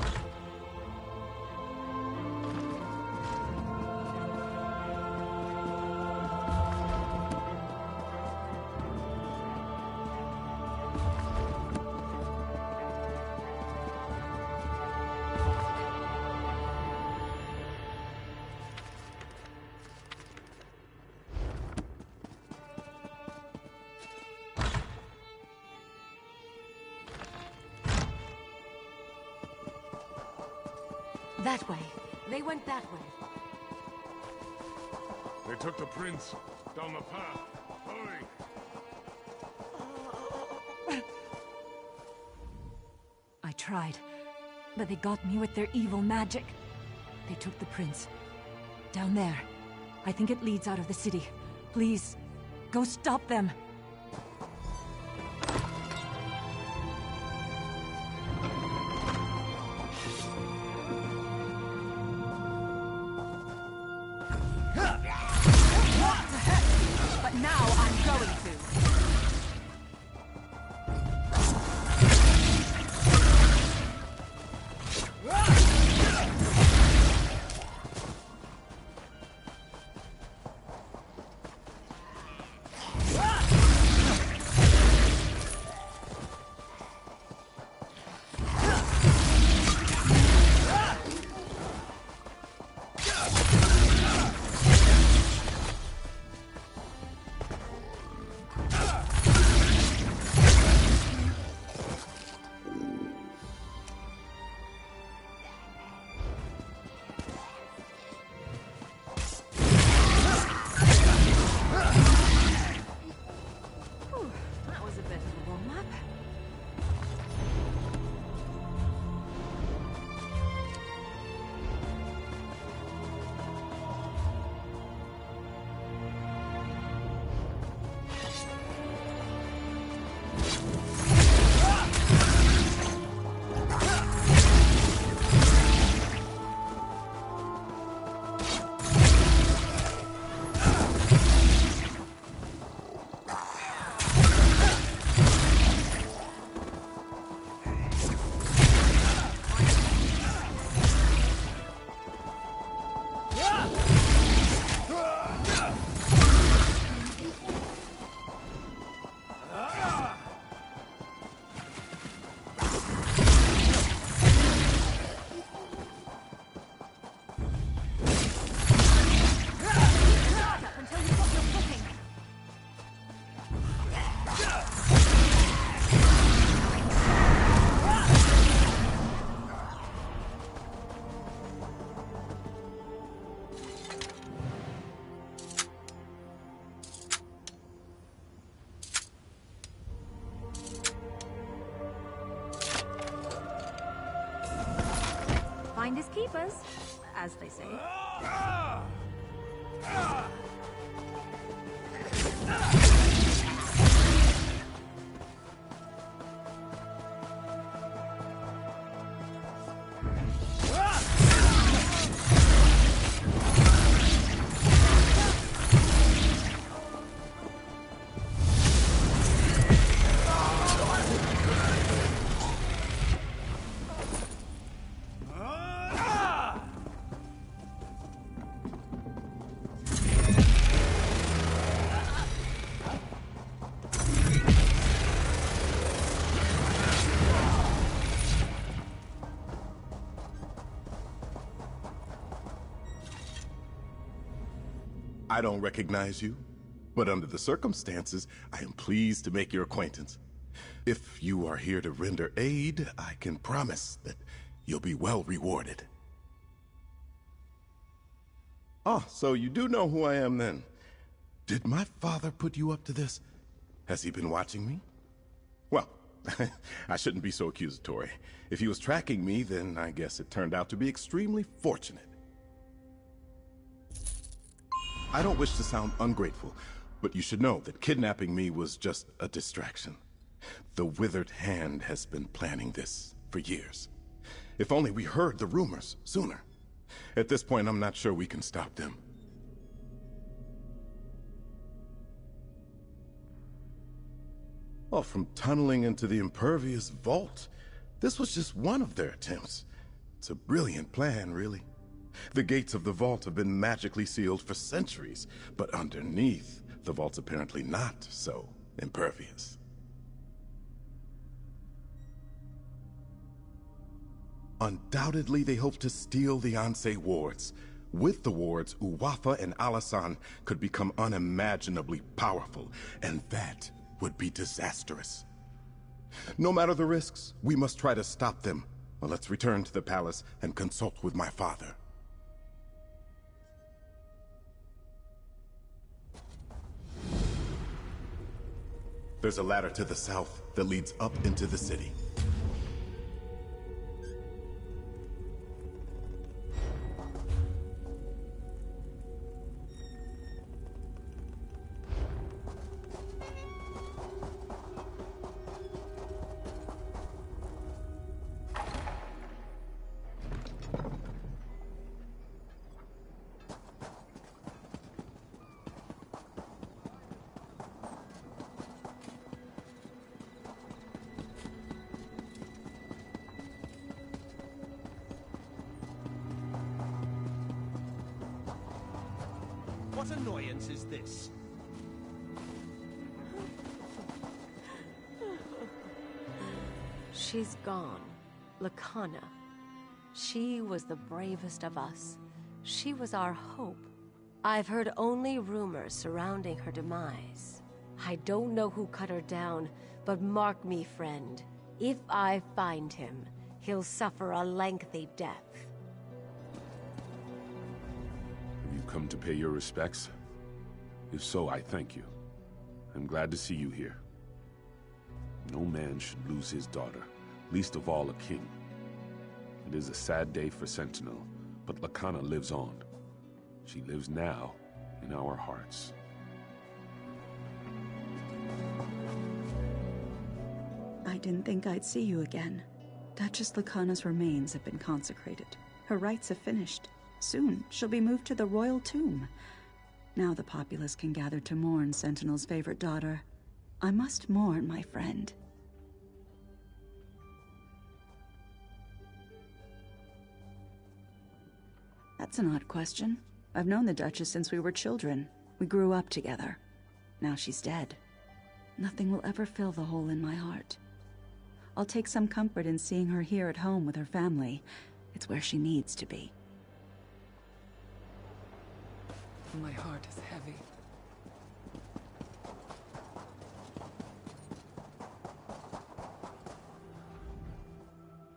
Speaker 6: That way. They went that way.
Speaker 14: They took the prince down the path. Hurry!
Speaker 8: I tried, but they got me with their evil magic. They took the prince. Down there. I think it leads out of the city. Please, go stop them.
Speaker 13: But now I'm going to.
Speaker 8: Finders keepers, as they say.
Speaker 12: I don't recognize you, but under the circumstances, I am pleased to make your acquaintance. If you are here to render aid, I can promise that you'll be well rewarded. Oh, so you do know who I am then. Did my father put you up to this? Has he been watching me? Well, I shouldn't be so accusatory. If he was tracking me, then I guess it turned out to be extremely fortunate. I don't wish to sound ungrateful, but you should know that kidnapping me was just a distraction. The Withered Hand has been planning this for years. If only we heard the rumors sooner. At this point, I'm not sure we can stop them. Well, from tunneling into the impervious vault, this was just one of their attempts. It's a brilliant plan, really. The gates of the vault have been magically sealed for centuries, but underneath, the vault's apparently not so impervious. Undoubtedly, they hope to steal the Ansei wards. With the wards, Uwafa and Alasan could become unimaginably powerful, and that would be disastrous. No matter the risks, we must try to stop them. Well, let's return to the palace and consult with my father. There's a ladder to the south that leads up into the city.
Speaker 7: What annoyance is this?
Speaker 6: She's gone. Lakana. She was the bravest of us. She was our hope. I've heard only rumors surrounding her demise. I don't know who cut her down, but mark me, friend. If I find him, he'll suffer a lengthy death.
Speaker 16: Have you come to pay your respects? If so, I thank you. I'm glad to see you here. No man should lose his daughter, least of all a king. It is a sad day for Sentinel, but Lakana lives on. She lives now in our hearts.
Speaker 19: I didn't think I'd see you again. Duchess Lakana's remains have been consecrated. Her rites have finished. Soon, she'll be moved to the royal tomb. Now the populace can gather to mourn Sentinel's favorite daughter. I must mourn, my friend. That's an odd question. I've known the Duchess since we were children. We grew up together. Now she's dead. Nothing will ever fill the hole in my heart. I'll take some comfort in seeing her here at home with her family. It's where she needs to be.
Speaker 3: My heart is heavy.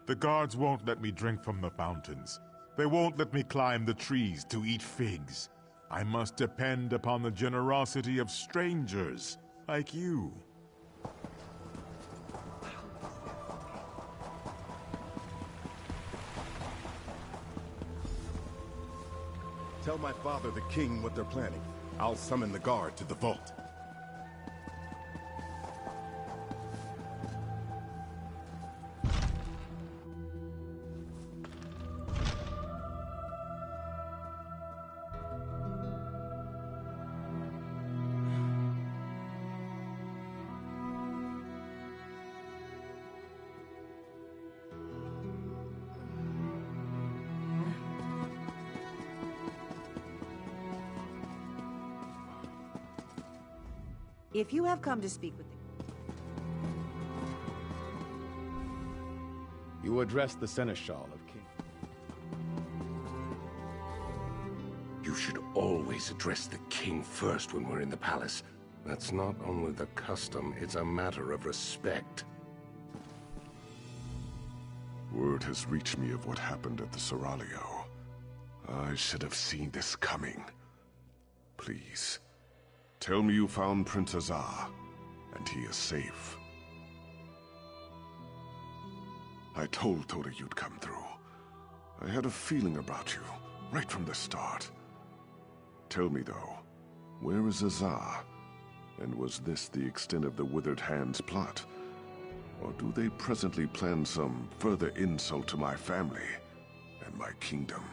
Speaker 1: The guards won't let me drink from the fountains. They won't let me climb the trees to eat figs. I must depend upon the generosity of strangers like you.
Speaker 24: Tell my father, the king, what they're planning. I'll summon the guard to the vault.
Speaker 11: If you have come to speak with the...
Speaker 24: You address the Seneschal of King.
Speaker 14: You should always address the king first when we're in the palace. That's not only the custom, it's a matter of respect.
Speaker 12: Word has reached me of what happened at the Seraglio. I should have seen this coming. Please, tell me you found Prince Azar, and he is safe. I told Toda you'd come through. I had a feeling about you, right from the start. Tell me though, where is Azar? And was this the extent of the Withered Hand's plot? Or do they presently plan some further insult to my family and my kingdom?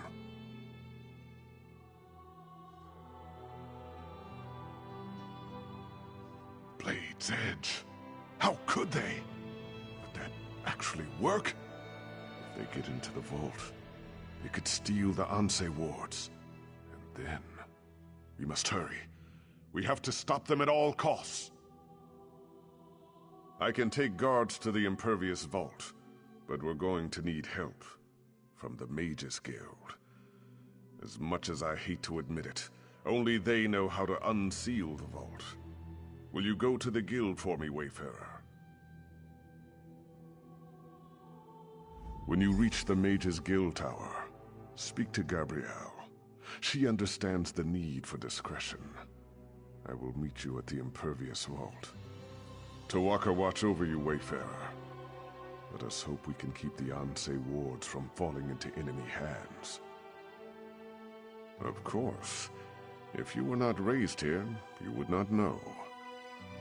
Speaker 12: Blade's Edge. How could they? Would that actually work? If they get into the vault, they could steal the Anse wards. And then... we must hurry. We have to stop them at all costs. I can take guards to the Impervious Vault, but we're going to need help from the Mages Guild. As much as I hate to admit it, only they know how to unseal the vault. Will you go to the guild for me, Wayfarer? When you reach the Mages Guild Tower, speak to Gabrielle. She understands the need for discretion. I will meet you at the Impervious Vault. Tawaka watch over you, Wayfarer. Let us hope we can keep the Anse wards from falling into enemy hands. Of course. If you were not raised here, you would not know.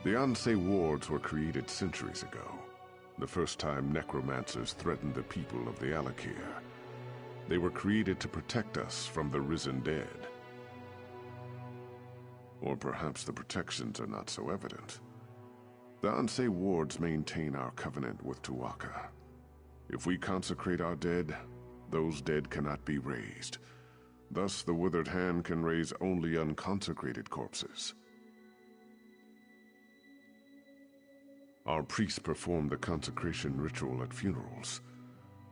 Speaker 12: The Anse wards were created centuries ago, the first time necromancers threatened the people of the Alakir. They were created to protect us from the risen dead. Or perhaps the protections are not so evident. The Anse wards maintain our covenant with Tuwaka. If we consecrate our dead, those dead cannot be raised. Thus, the Withered Hand can raise only unconsecrated corpses. Our priests perform the consecration ritual at funerals.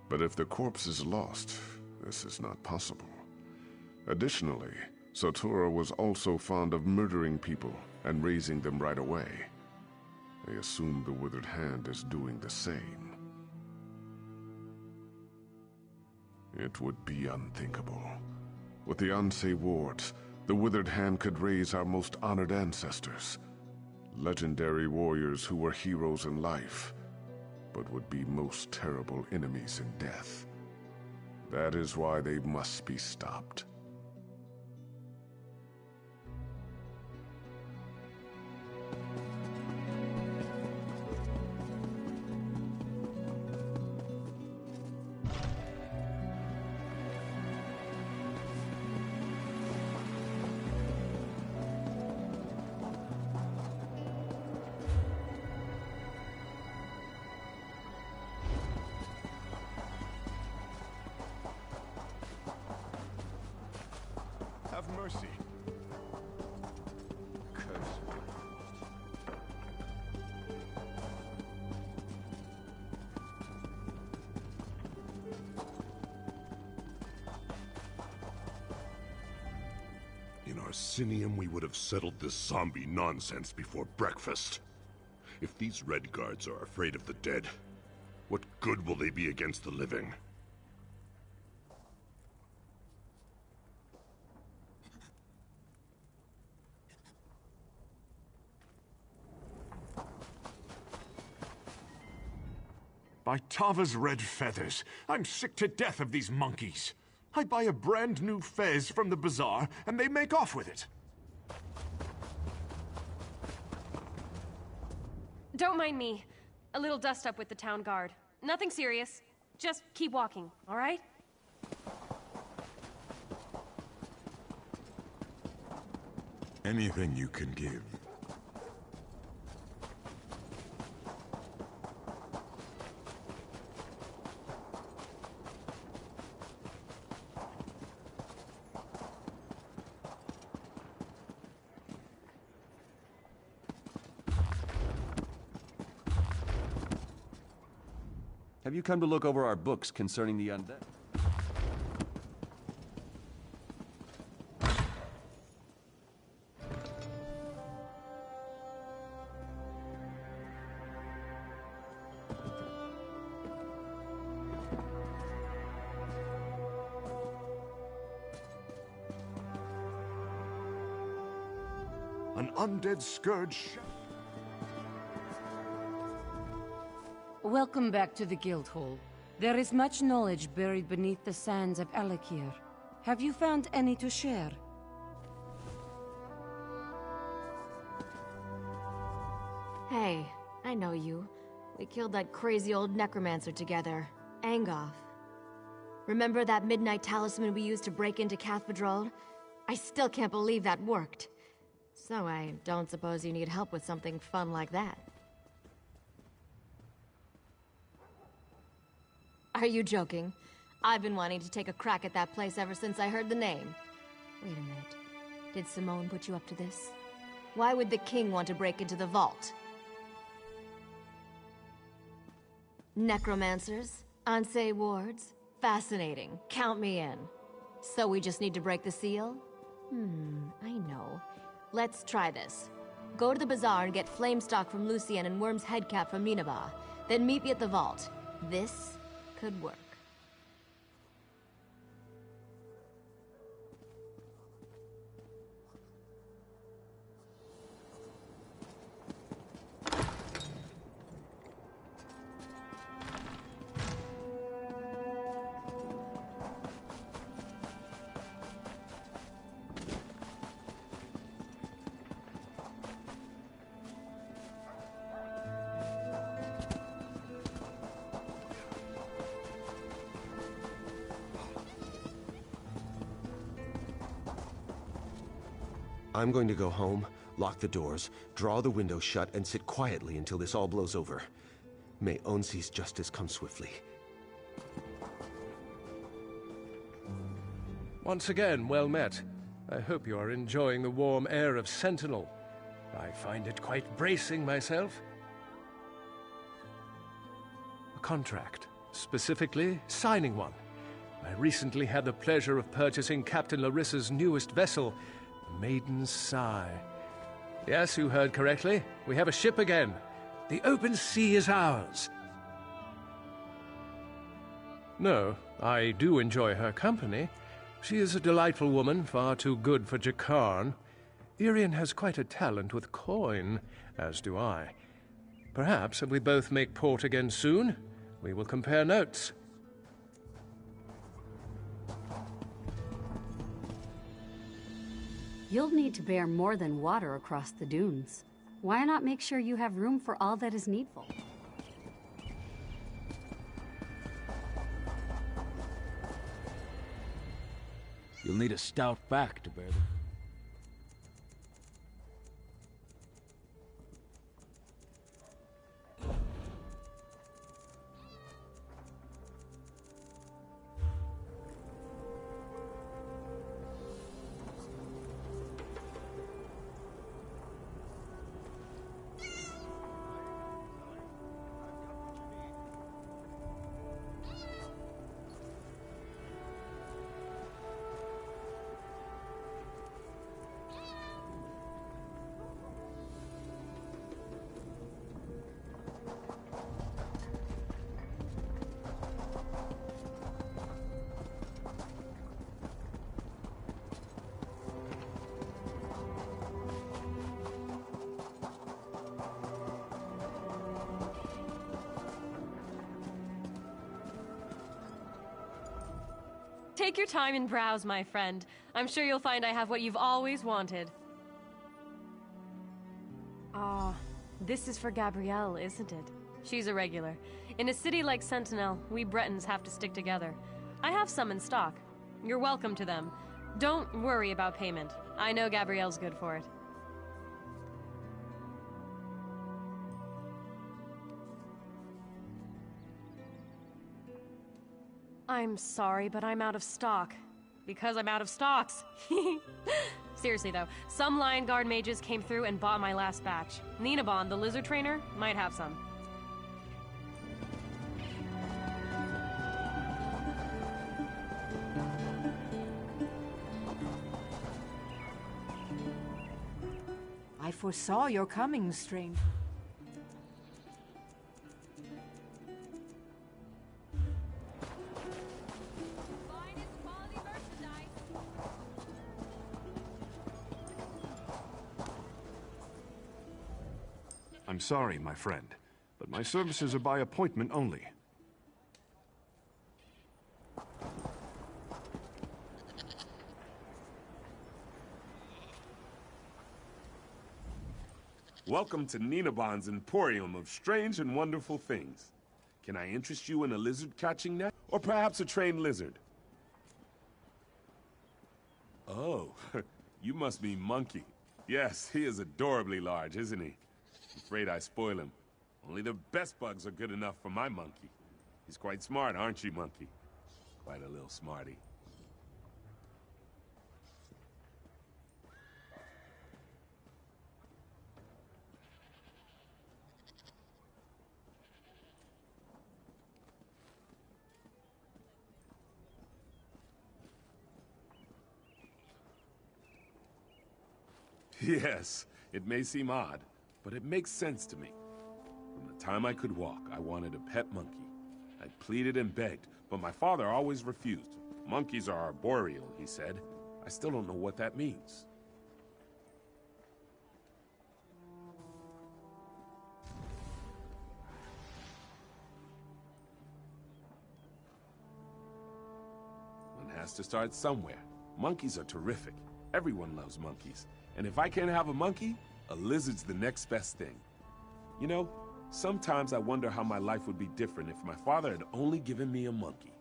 Speaker 12: But if the corpse is lost, this is not possible. Additionally, Satura was also fond of murdering people and raising them right away. They assume the Withered Hand is doing the same. It would be unthinkable. With the Ansei wards, the Withered Hand could raise our most honored ancestors. Legendary warriors who were heroes in life, but would be most terrible enemies in death. That is why they must be stopped.
Speaker 1: Have mercy. Curse.
Speaker 14: In Arsinium, we would have settled this zombie nonsense before breakfast. If these Red Guards are afraid of the dead, what good will they be against the living?
Speaker 1: By Tava's red feathers, I'm sick to death of these monkeys. I buy a brand new fez from the bazaar, and they make off with it.
Speaker 7: Don't mind me. A little dust-up with the town guard. Nothing serious. Just keep walking, all right?
Speaker 1: Anything you can give.
Speaker 9: Have you come to look over our books concerning the undead?
Speaker 1: An undead scourge.
Speaker 20: Welcome back to the Guildhall. There is much knowledge buried beneath the sands of Alakir. Have you found any to share?
Speaker 21: Hey, I know you. We killed that crazy old necromancer together, Angoth. Remember that midnight talisman we used to break into Cathedral? I still can't believe that worked. So I don't suppose you need help with something fun like that. Are you joking? I've been wanting to take a crack at that place ever since I heard the name. Wait a minute. Did Simone put you up to this? Why would the king want to break into the vault? Necromancers? Ansei wards? Fascinating. Count me in. So we just need to break the seal? I know. Let's try this. Go to the bazaar and get Flamestock from Lucien and Worm's headcap from Nineveh. Then meet me at the vault. This could work.
Speaker 25: I'm going to go home, lock the doors, draw the windows shut, and sit quietly until this all blows over. May Onsi's justice come swiftly.
Speaker 2: Once again, well met. I hope you are enjoying the warm air of Sentinel. I find it quite bracing myself. A contract. Specifically, signing one. I recently had the pleasure of purchasing Captain Larissa's newest vessel, the Maiden's Sigh. Yes, you heard correctly. We have a ship again. The open sea is ours. No, I do enjoy her company. She is a delightful woman, far too good for Jakarn. Irian has quite a talent with coin, as do I. Perhaps if we both make port again soon, we will compare notes.
Speaker 4: You'll need to bear more than water across the dunes. Why not make sure you have room for all that is needful?
Speaker 15: You'll need a stout back to bear them.
Speaker 7: Take your time and browse, my friend. I'm sure you'll find I have what you've always wanted. Ah, this is for Gabrielle, isn't it? She's a regular. In a city like Sentinel, we Bretons have to stick together. I have some in stock. You're welcome to them. Don't worry about payment. I know Gabrielle's good for it. I'm sorry, but I'm out of stock. Because I'm out of stocks. Seriously though, some Lion Guard mages came through and bought my last batch. Ninabon, the lizard trainer, might have some.
Speaker 13: I foresaw your coming, stranger.
Speaker 12: I'm sorry, my friend, but my services are by appointment only.
Speaker 16: Welcome to Ninabon's Emporium of strange and wonderful things. Can I interest you in a lizard catching net? Or perhaps a trained lizard? Oh, you must be Monkey. Yes, he is adorably large, isn't he? I'm afraid I spoil him. Only the best bugs are good enough for my monkey. He's quite smart, aren't you, Monkey? Quite a little smarty. Yes, it may seem odd, but it makes sense to me. From the time I could walk, I wanted a pet monkey. I pleaded and begged, but my father always refused. Monkeys are arboreal, he said. I still don't know what that means. One has to start somewhere. Monkeys are terrific. Everyone loves monkeys. And if I can't have a monkey, a lizard's the next best thing. You know, sometimes I wonder how my life would be different if my father had only given me a monkey.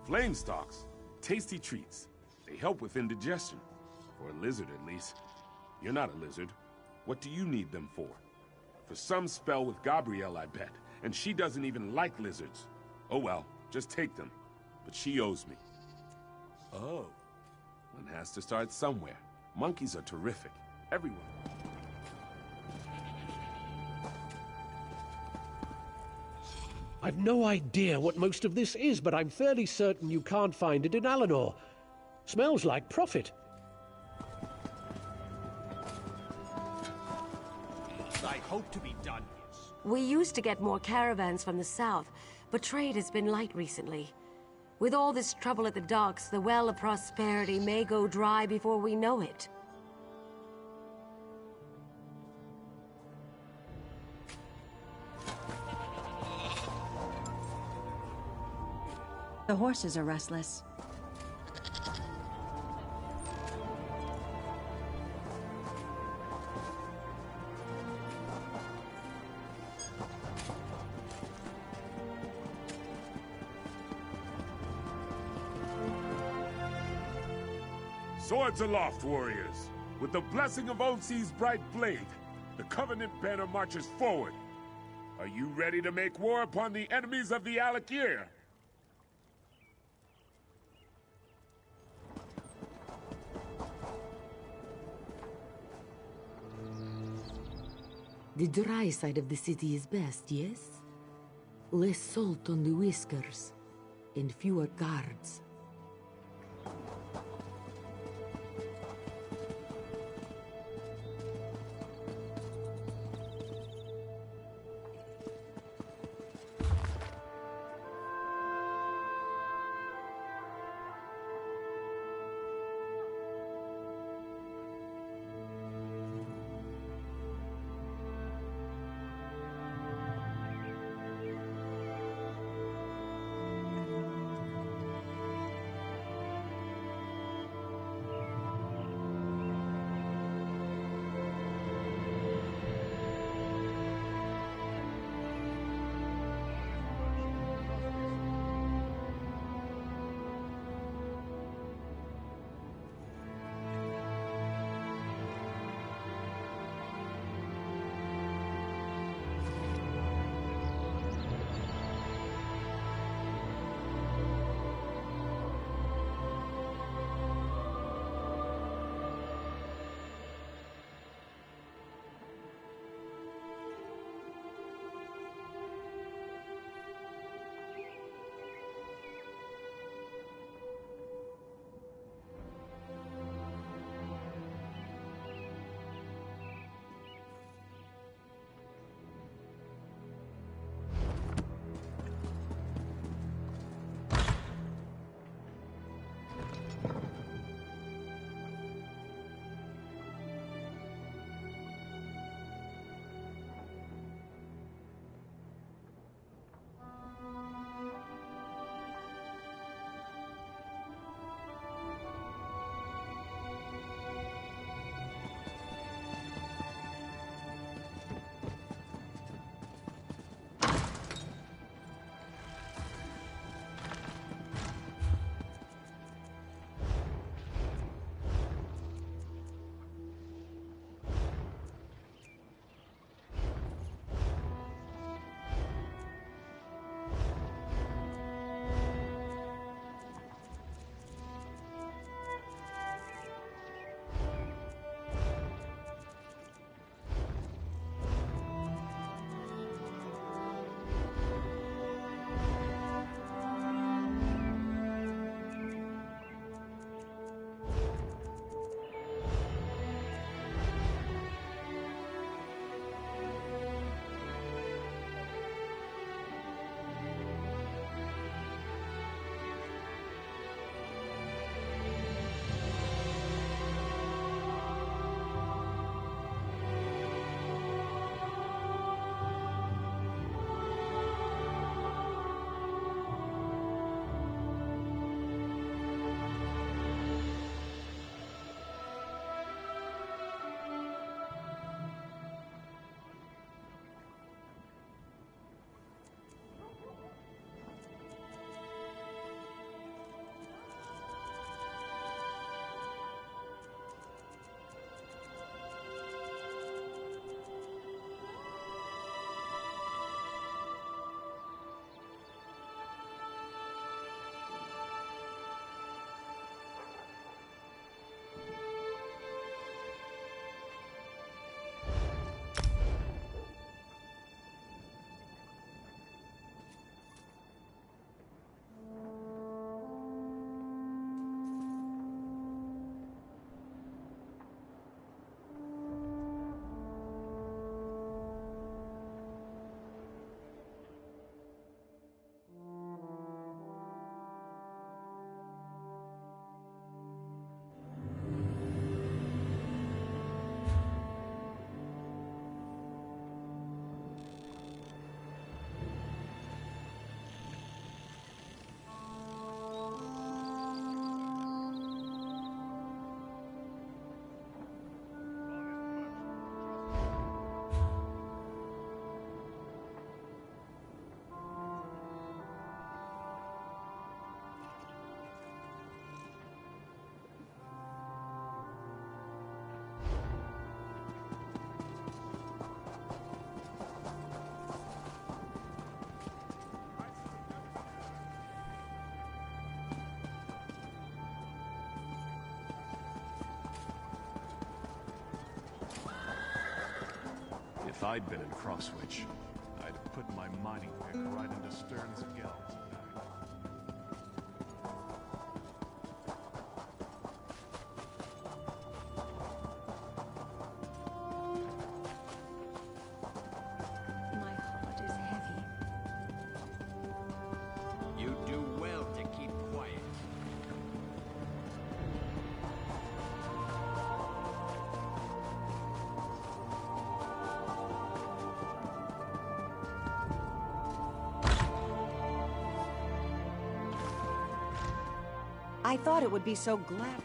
Speaker 16: Flame stalks, tasty treats. They help with indigestion. For a lizard, at least. You're not a lizard. What do you need them for? For some spell with Gabrielle, I bet. And she doesn't even like lizards. Oh well, Just take them. But she owes me.
Speaker 15: Oh.
Speaker 16: One has to start somewhere. Monkeys are terrific. Everyone.
Speaker 5: I've no idea what most of this is, but I'm fairly certain you can't find it in Alinor. Smells like profit.
Speaker 10: I hope to be done, yes.
Speaker 6: We used to get more caravans from the south, but trade has been light recently. With all this trouble at the docks, the well of prosperity may go dry before we know it.
Speaker 19: The horses are restless.
Speaker 12: Swords aloft, warriors! With the blessing of Olse's bright blade, the Covenant banner marches forward. Are you ready to make war upon the enemies of the Alakir?
Speaker 18: The dry side of the city is best, yes? Less salt on the whiskers, and fewer guards.
Speaker 10: If I'd been in Crosswitch, I'd have put my mining pick right into Stern's gills.
Speaker 6: My heart is heavy.
Speaker 15: You do well to keep quiet.
Speaker 11: I thought it would be so glad.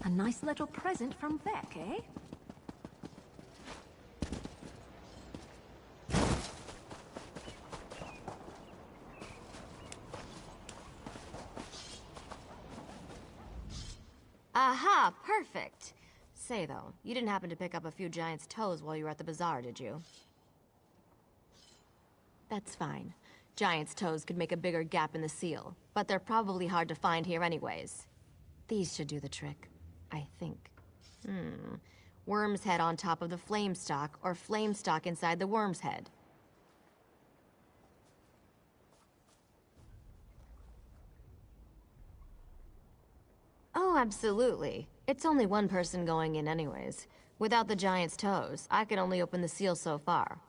Speaker 13: A nice little present from Beck, eh?
Speaker 21: Aha, perfect. Say, though, you didn't happen to pick up a few giant's toes while you were at the bazaar, did you? That's fine. Giant's toes could make a bigger gap in the seal, but they're probably hard to find here anyways. These should do the trick, I think. Worm's head on top of the flame stalk, or flame stalk inside the worm's head. Oh, absolutely. It's only one person going in anyways. Without the giant's toes, I can only open the seal so far.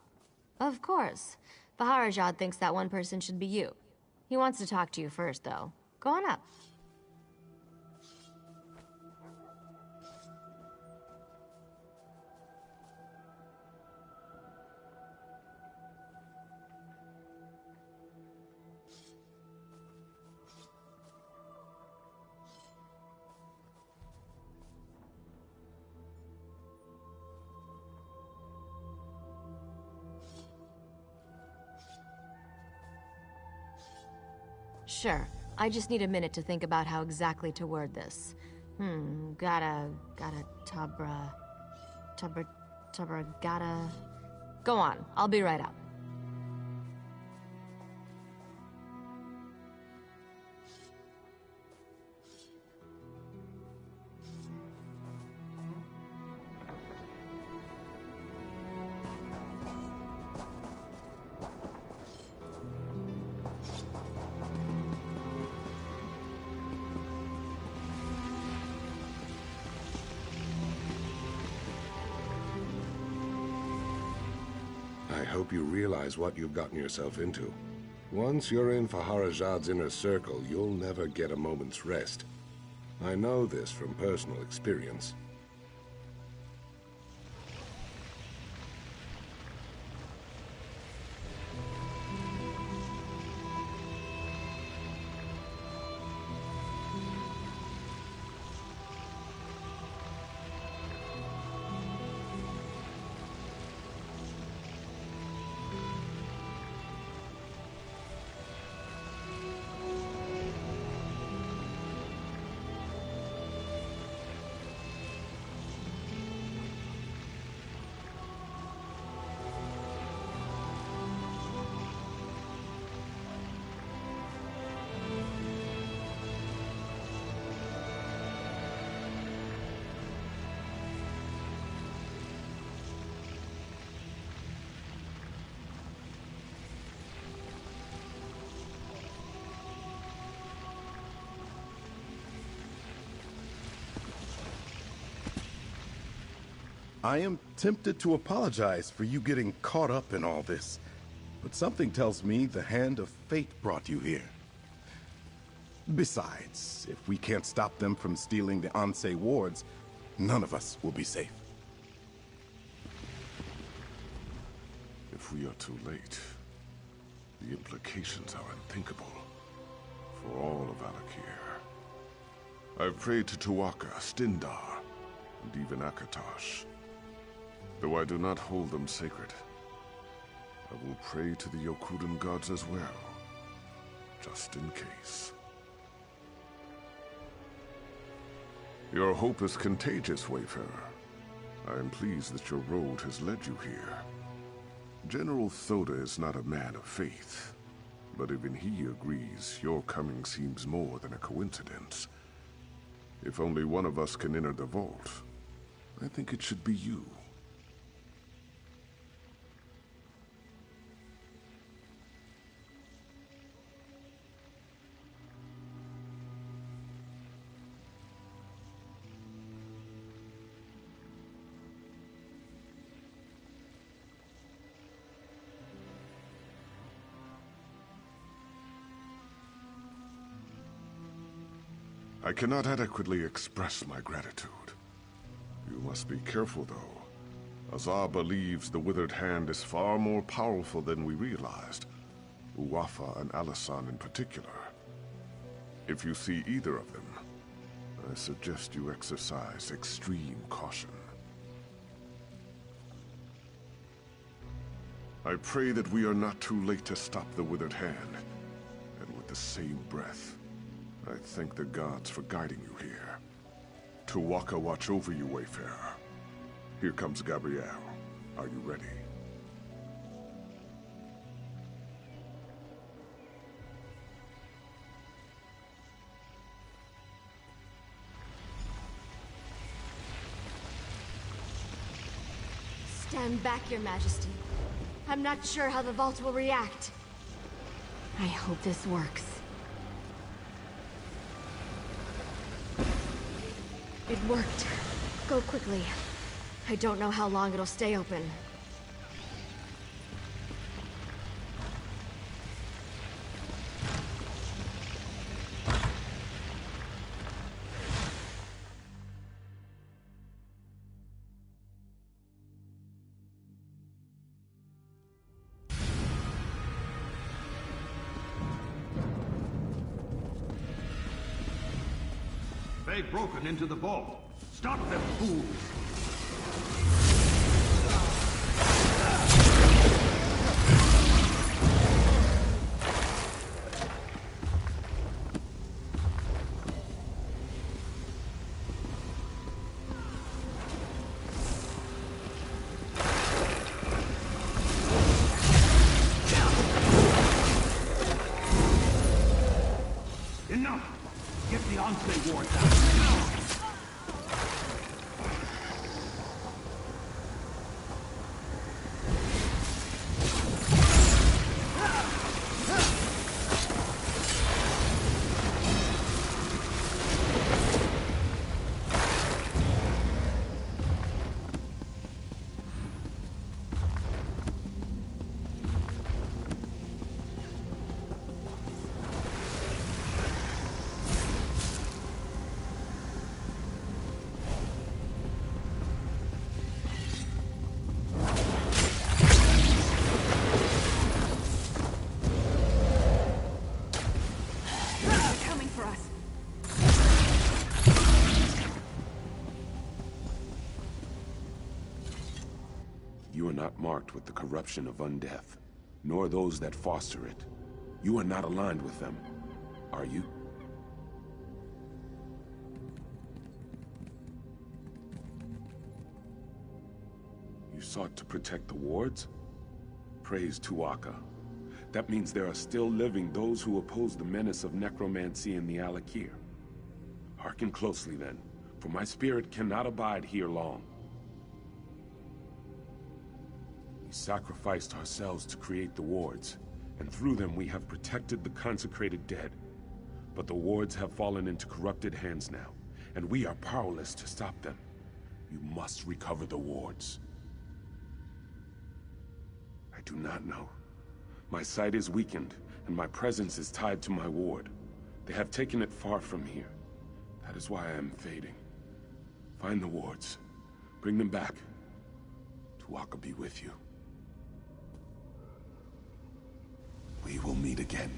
Speaker 21: Of course. Baharajad thinks that one person should be you. He wants to talk to you first, though. Go on up. Sure. I just need a minute to think about how exactly to word this. Gotta, gotta... Go on, I'll be right up.
Speaker 12: I hope you realize what you've gotten yourself into. Once you're in Faharajad's inner circle, you'll never get a moment's rest. I know this from personal experience.
Speaker 24: I am tempted to apologize for you getting caught up in all this, but something tells me the hand of fate brought you here. Besides, if we can't stop them from stealing the Ansei wards, none of us will be safe.
Speaker 12: If we are too late, the implications are unthinkable for all of Alakir. I've prayed to Tuaka, Stindar, and even Akatosh. Though I do not hold them sacred, I will pray to the Yokudan gods as well, just in case. Your hope is contagious, Wayfarer. I am pleased that your road has led you here. General Thoda is not a man of faith, but even he agrees your coming seems more than a coincidence. If only one of us can enter the vault, I think it should be you. I cannot adequately express my gratitude. You must be careful, though. Azar believes the Withered Hand is far more powerful than we realized. Uwafa and Alisan in particular. If you see either of them, I suggest you exercise extreme caution. I pray that we are not too late to stop the Withered Hand. And with the same breath, I thank the gods for guiding you here. Tuwaka watch over you, Wayfarer. Here comes Gabrielle. Are you ready?
Speaker 21: Stand back, Your Majesty. I'm not sure how the vault will react. I hope this works. It worked. Go quickly. I don't know how long it'll stay open.
Speaker 10: They've broken into the vault. Stop them, fools! Enough! Get the Enclave wards out!
Speaker 16: You are not marked with the corruption of undeath, nor those that foster it. You are not aligned with them, are you? You sought to protect the wards? Praise Tuwaka. That means there are still living those who oppose the menace of necromancy in the Alakir. Hearken closely then, for my spirit cannot abide here long. We sacrificed ourselves to create the wards, and through them we have protected the consecrated dead. But the wards have fallen into corrupted hands now, and we are powerless to stop them. You must recover the wards. I do not know. My sight is weakened, and my presence is tied to my ward. They have taken it far from here. That is why I am fading. Find the wards. Bring them back. Tuwaka be with you. We will meet again.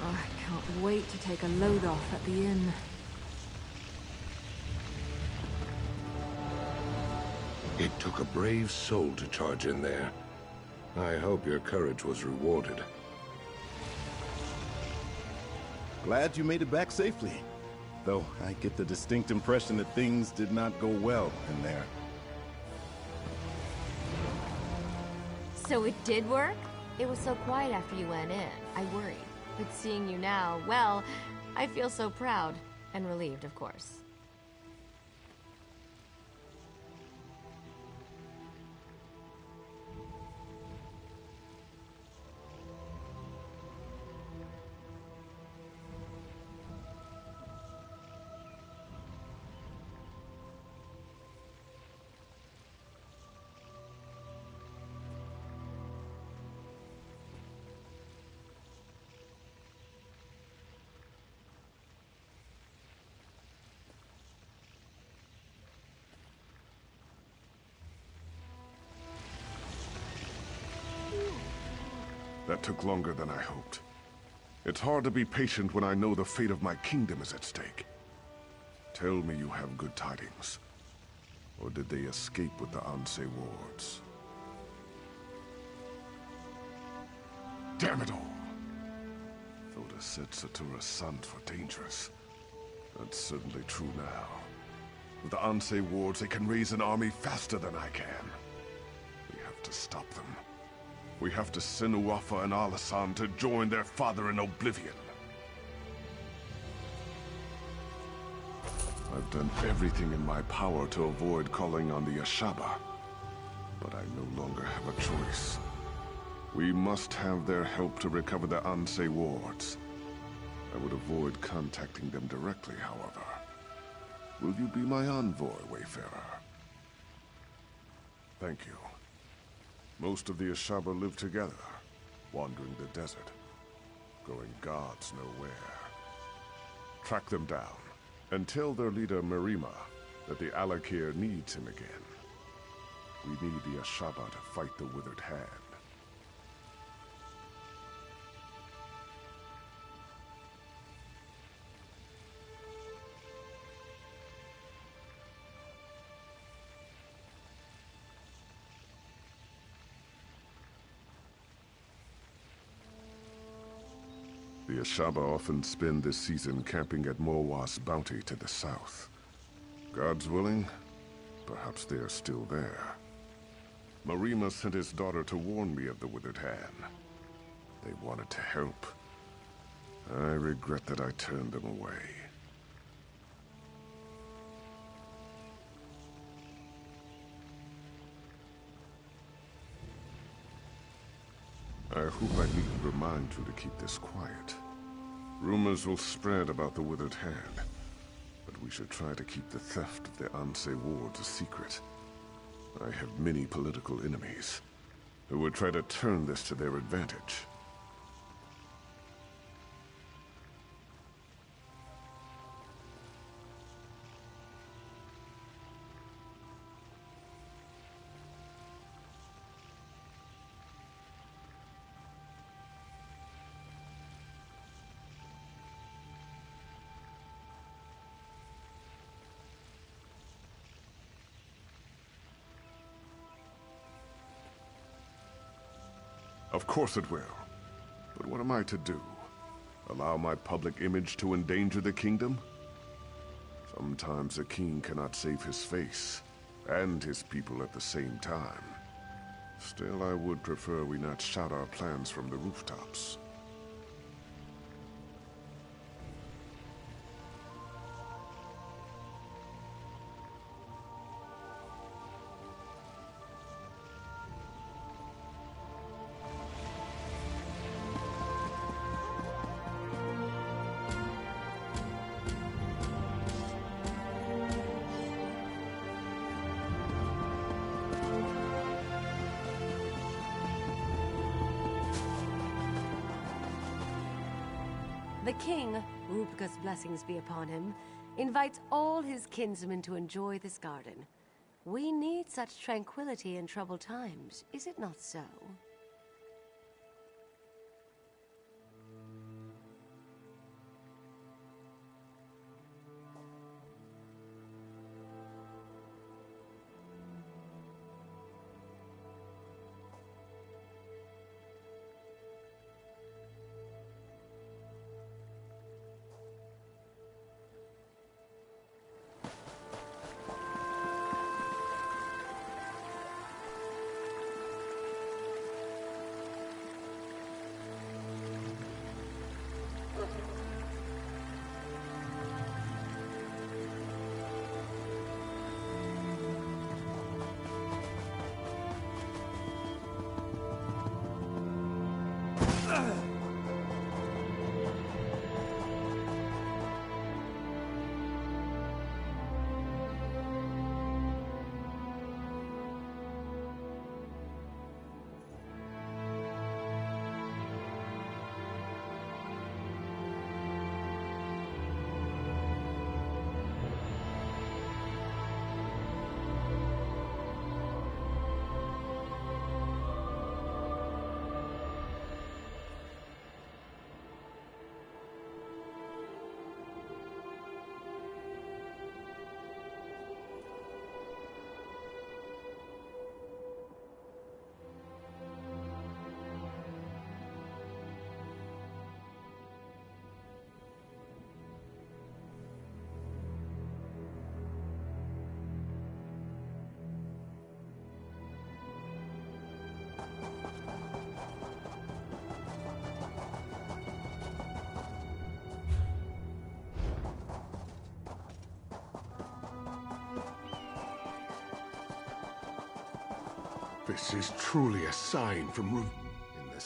Speaker 21: I can't wait to take a load off at the inn.
Speaker 12: It took a brave soul to charge in there. I hope your courage was rewarded.
Speaker 24: Glad you made it back safely. Though I get the distinct impression that things did not go well in there.
Speaker 21: So it did work? It was so quiet after you went in. I worried. But seeing you now, well, I feel so proud. And relieved, of course.
Speaker 12: That took longer than I hoped. It's hard to be patient when I know the fate of my kingdom is at stake. Tell me you have good tidings. Or did they escape with the Anse wards? Damn it all! Thoda said Satura's sons were dangerous. That's certainly true now. With the Anse wards, they can raise an army faster than I can. We have to stop them. We have to send Uafa and Alasan to join their father in oblivion. I've done everything in my power to avoid calling on the Ashaba. But I no longer have a choice. We must have their help to recover the Anse wards. I would avoid contacting them directly, however. Will you be my envoy, Wayfarer? Thank you. Most of the Ashaba live together, wandering the desert, going gods know where. Track them down, and tell their leader Marima that the Alakir needs him again. We need the Ashaba to fight the Withered Hand. The Ashaba often spend this season camping at Morwa's bounty to the south. God's willing, perhaps they are still there. Marima sent his daughter to warn me of the Withered Hand. They wanted to help. I regret that I turned them away. I hope I needn't remind you to keep this quiet. Rumors will spread about the Withered Hand, but we should try to keep the theft of the Anse wards a secret. I have many political enemies who would try to turn this to their advantage. Of course it will. But what am I to do? Allow my public image to endanger the kingdom? Sometimes a king cannot save his face and his people at the same time. Still, I would prefer we not shout our plans from the rooftops.
Speaker 6: The king, Rupika's blessings be upon him, invites all his kinsmen to enjoy this garden. We need such tranquility in troubled times, is it not so?
Speaker 14: This is truly a sign from in the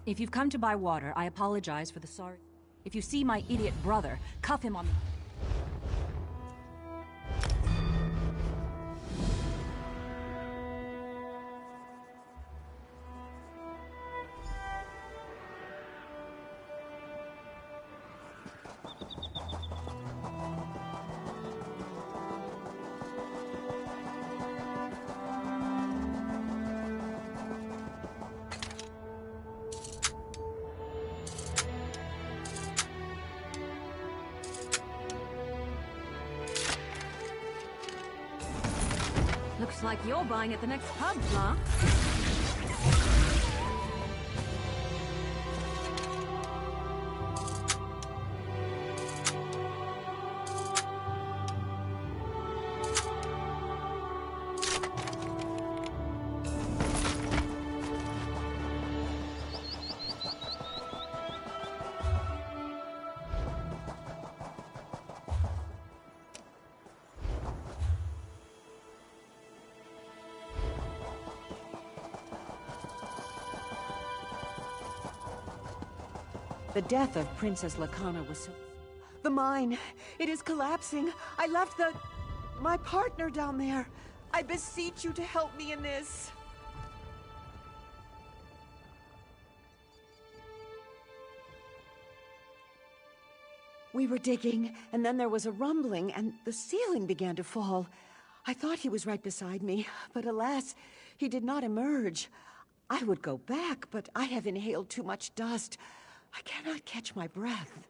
Speaker 13: If you've come to buy water, I apologize for the sorry. If you see my idiot brother, cuff him on the... Looks like you're buying at the next pub, Fla.
Speaker 11: The death of Princess Lacana was so... The mine! It is collapsing! I left my partner down there! I beseech you to help me in this! We were digging, and then there was a rumbling, and the ceiling began to fall. I thought he was right beside me, but alas, he did not emerge. I would go back, but I have inhaled too much dust. I cannot catch my breath.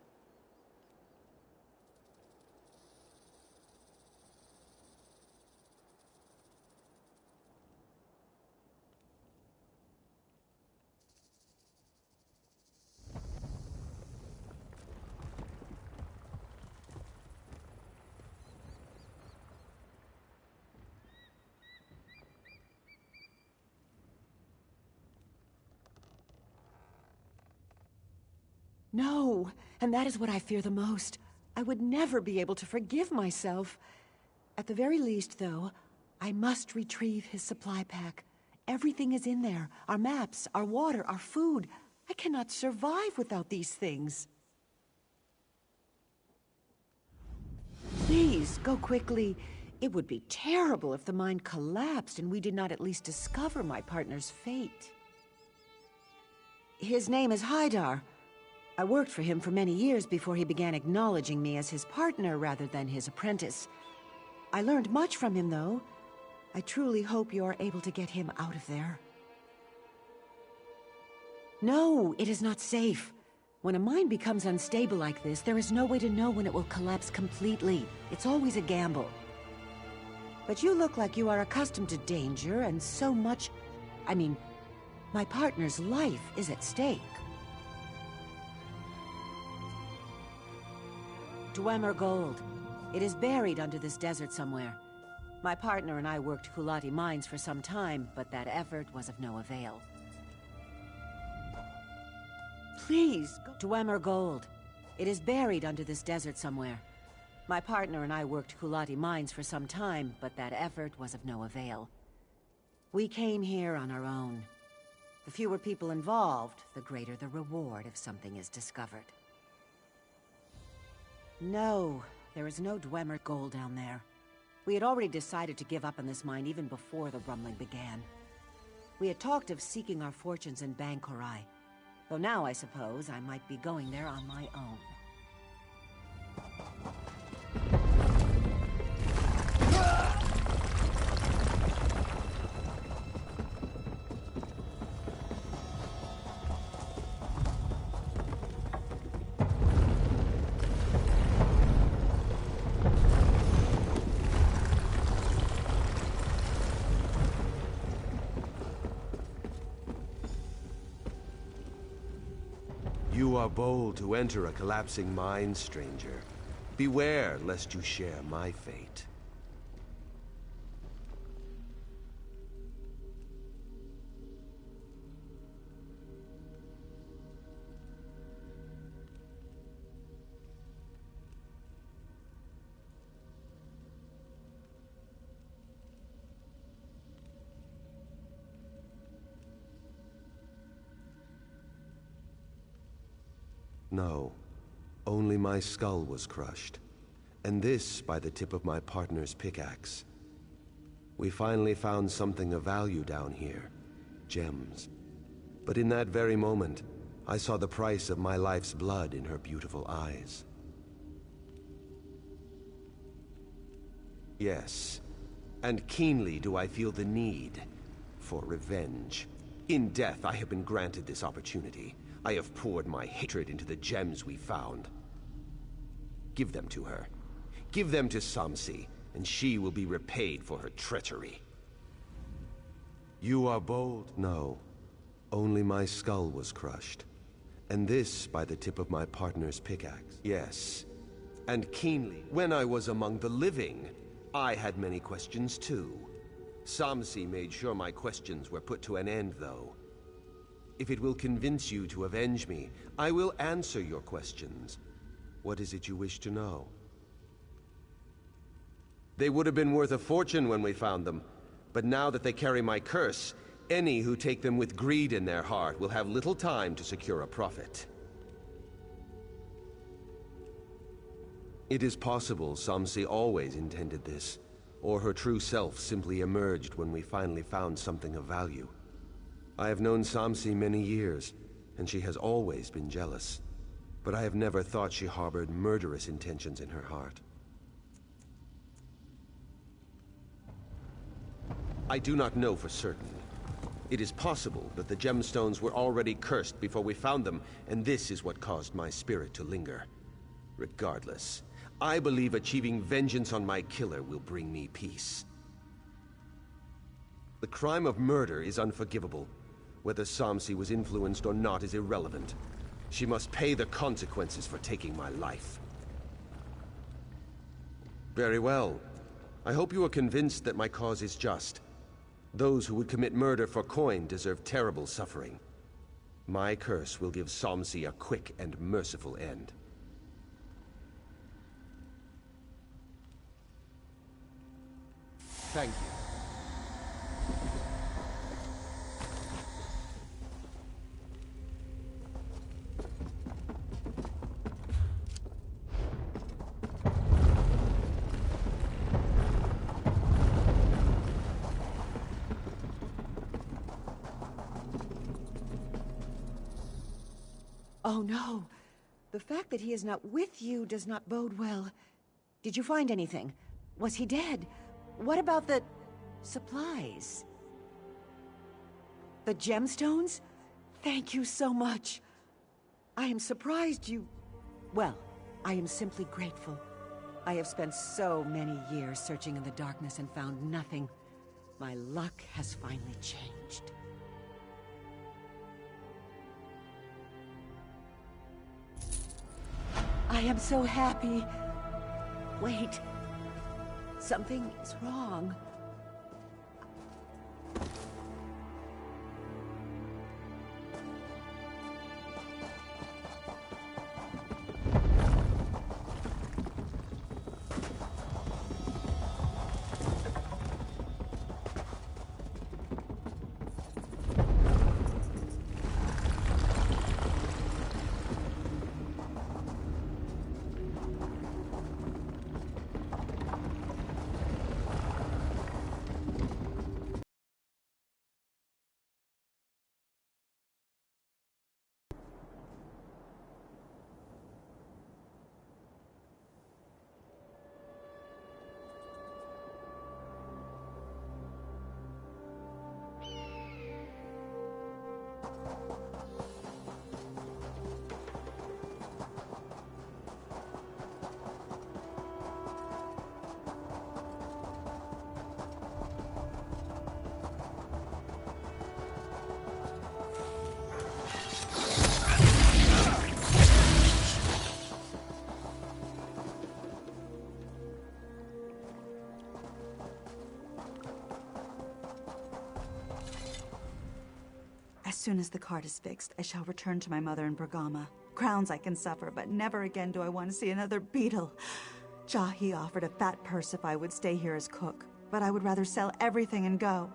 Speaker 11: No, and that is what I fear the most. I would never be able to forgive myself. At the very least, though, I must retrieve his supply pack. Everything is in there. Our maps, our water, our food. I cannot survive without these things. Please, go quickly. It would be terrible if the mine collapsed and we did not at least discover my partner's fate. His name is Haidar. I worked for him for many years before he began acknowledging me as his partner rather than his apprentice. I learned much from him, though. I truly hope you are able to get him out of there. No, it is not safe. When a mine becomes unstable like this, there is no way to know when it will collapse completely. It's always a gamble. But you look like you are accustomed to danger and so much... I mean, my partner's life is at stake. Dwemer gold. It is buried under this desert somewhere. My partner and I worked Kulati mines for some time, but that effort was of no avail. Please, Dwemer gold. It is buried under this desert somewhere. My partner and I worked Kulati mines for some time, but that effort was of no avail. We came here on our own. The fewer people involved, the greater the reward if something is discovered. No, there is no Dwemer gold down there. We had already decided to give up on this mine even before the rumbling began. We had talked of seeking our fortunes in Bangkorai, though now I suppose I might be going there on my own.
Speaker 25: You are bold to enter a collapsing mine, stranger. Beware lest you share my fate. No. Only my skull was crushed. And this by the tip of my partner's pickaxe. We finally found something of value down here. Gems. But in that very moment, I saw the price of my life's blood in her beautiful eyes. Yes, and keenly do I feel the need for revenge. In death, I have been granted this opportunity. I have poured my hatred into the gems we found. Give them to her. Give them to Samsi, and she will be repaid for her treachery. You are bold. No, only my skull was crushed. And this by the tip of my partner's pickaxe. Yes, and keenly. When I was among the living, I had many questions too. Samsi made sure my questions were put to an end, though. If it will convince you to avenge me, I will answer your questions. What is it you wish to know? They would have been worth a fortune when we found them, but now that they carry my curse, any who take them with greed in their heart will have little time to secure a profit. It is possible Samsi always intended this, or her true self simply emerged when we finally found something of value. I have known Samsi many years, and she has always been jealous, but I have never thought she harbored murderous intentions in her heart. I do not know for certain. It is possible that the gemstones were already cursed before we found them, and this is what caused my spirit to linger. Regardless, I believe achieving vengeance on my killer will bring me peace. The crime of murder is unforgivable. Whether Samsi was influenced or not is irrelevant. She must pay the consequences for taking my life. Very well. I hope you are convinced that my cause is just. Those who would commit murder for coin deserve terrible suffering. My curse will give Samsi a quick and merciful end. Thank you.
Speaker 11: Oh no! The fact that he is not with you does not bode well. Did you find anything? Was he dead? What about the supplies? The gemstones? Thank you so much. I am surprised you... Well, I am simply grateful. I have spent so many years searching in the darkness and found nothing. My luck has finally changed. I am so happy. Wait. Something is wrong.
Speaker 19: As soon as the cart is fixed, I shall return to my mother in Bergama. Crowns I can suffer, but never again do I want to see another beetle. Jahi offered a fat purse if I would stay here as cook, but I would rather sell everything and go.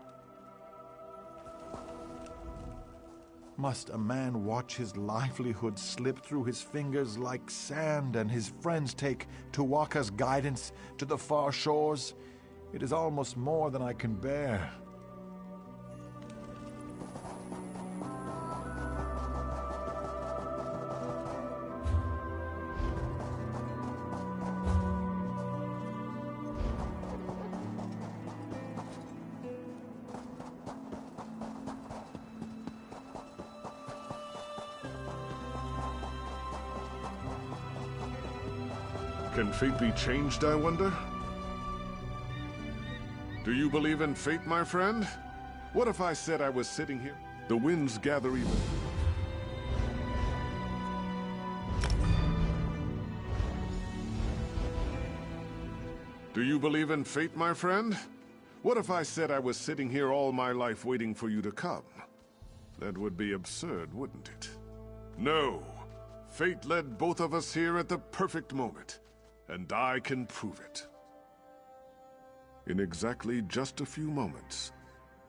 Speaker 3: Must a man watch his livelihood slip through his fingers like sand and his friends take Tuwaka's guidance to the far shores? It is almost more than I can bear.
Speaker 12: Can fate be changed, I wonder? Do you believe in fate, my friend? What if I said I was sitting here? The winds gather even... Do you believe in fate, my friend? What if I said I was sitting here all my life waiting for you to come? That would be absurd, wouldn't it? No. Fate led both of us here at the perfect moment. And I can prove it. In exactly just a few moments,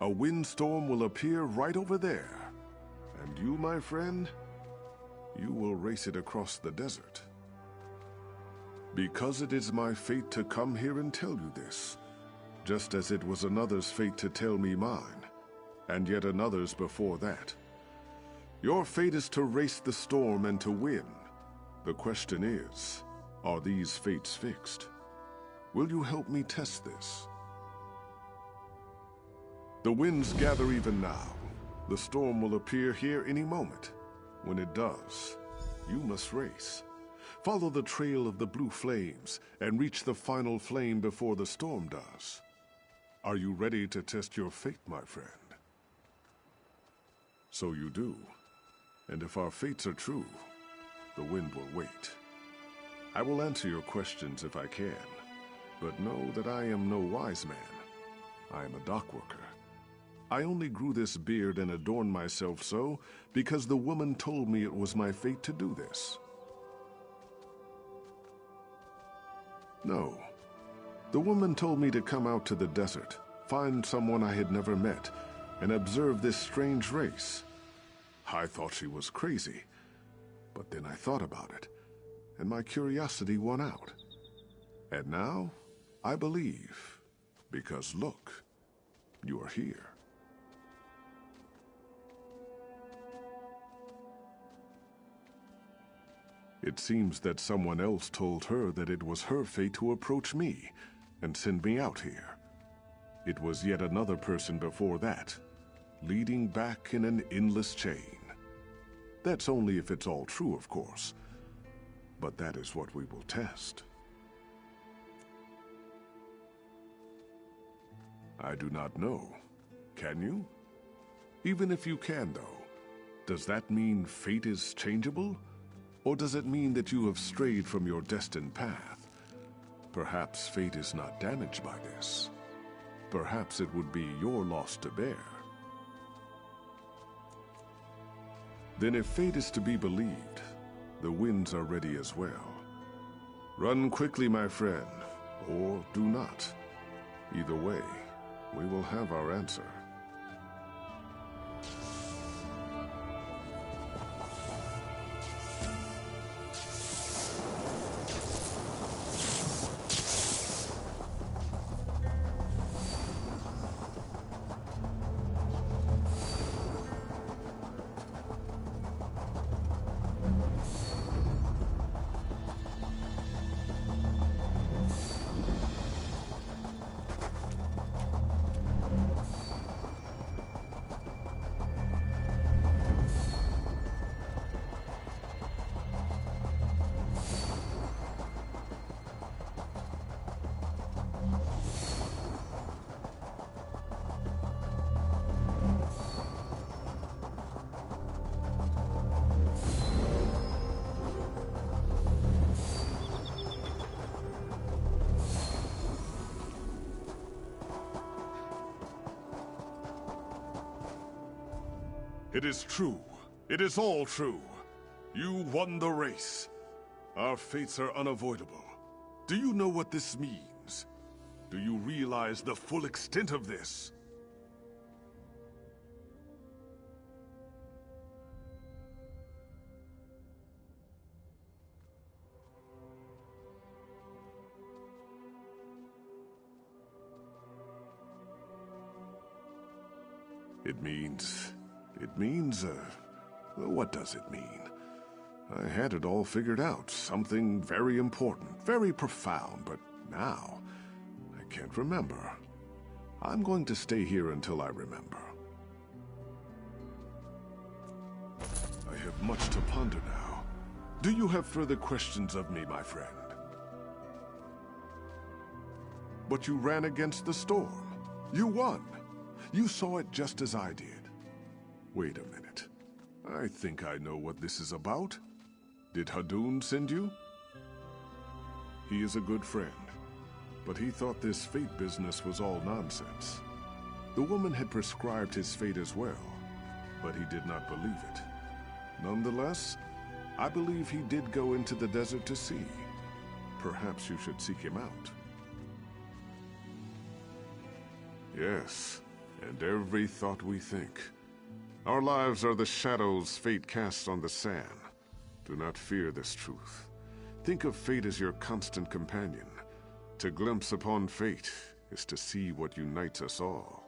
Speaker 12: a windstorm will appear right over there. And you, my friend, you will race it across the desert. Because it is my fate to come here and tell you this, just as it was another's fate to tell me mine, and yet another's before that. Your fate is to race the storm and to win. The question is, are these fates fixed? Will you help me test this? The winds gather even now. The storm will appear here any moment. When it does, you must race. Follow the trail of the blue flames and reach the final flame before the storm does. Are you ready to test your fate, my friend? So you do. And if our fates are true, the wind will wait. I will answer your questions if I can, but know that I am no wise man. I am a dock worker. I only grew this beard and adorned myself so because the woman told me it was my fate to do this. No. The woman told me to come out to the desert, find someone I had never met, and observe this strange race. I thought she was crazy, but then I thought about it, and my curiosity won out. And now, I believe, because look, you are here. It seems that someone else told her that it was her fate to approach me and send me out here. It was yet another person before that, leading back in an endless chain. That's only if it's all true, of course. But that is what we will test. I do not know. Can you? Even if you can, though, does that mean fate is changeable? Or does it mean that you have strayed from your destined path? Perhaps fate is not damaged by this. Perhaps it would be your loss to bear. Then if fate is to be believed, the winds are ready as well. Run quickly, my friend, or do not. Either way, we will have our answer. It is true. It is all true. You won the race. Our fates are unavoidable. Do you know what this means? Do you realize the full extent of this? It means... what does it mean? I had it all figured out. Something very important, very profound, but now I can't remember. I'm going to stay here until I remember. I have much to ponder now. Do you have further questions of me, my friend? But you ran against the storm. You won. You saw it just as I did. Wait a minute. I think I know what this is about. Did Hadun send you? He is a good friend, but he thought this fate business was all nonsense. The woman had prescribed his fate as well, but he did not believe it. Nonetheless, I believe he did go into the desert to see. Perhaps you should seek him out. Yes, and every thought we think. Our lives are the shadows fate casts on the sand. Do not fear this truth. Think of fate as your constant companion. To glimpse upon fate is to see what unites us all.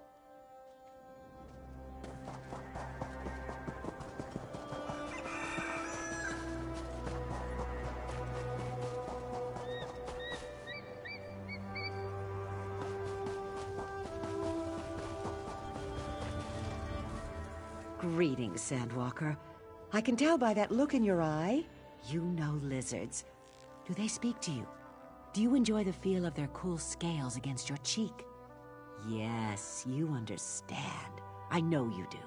Speaker 11: Greetings, Sandwalker. I can tell by that look in your eye, you know lizards. Do they speak to you? Do you enjoy the feel of their cool scales against your cheek? Yes, you understand. I know you do.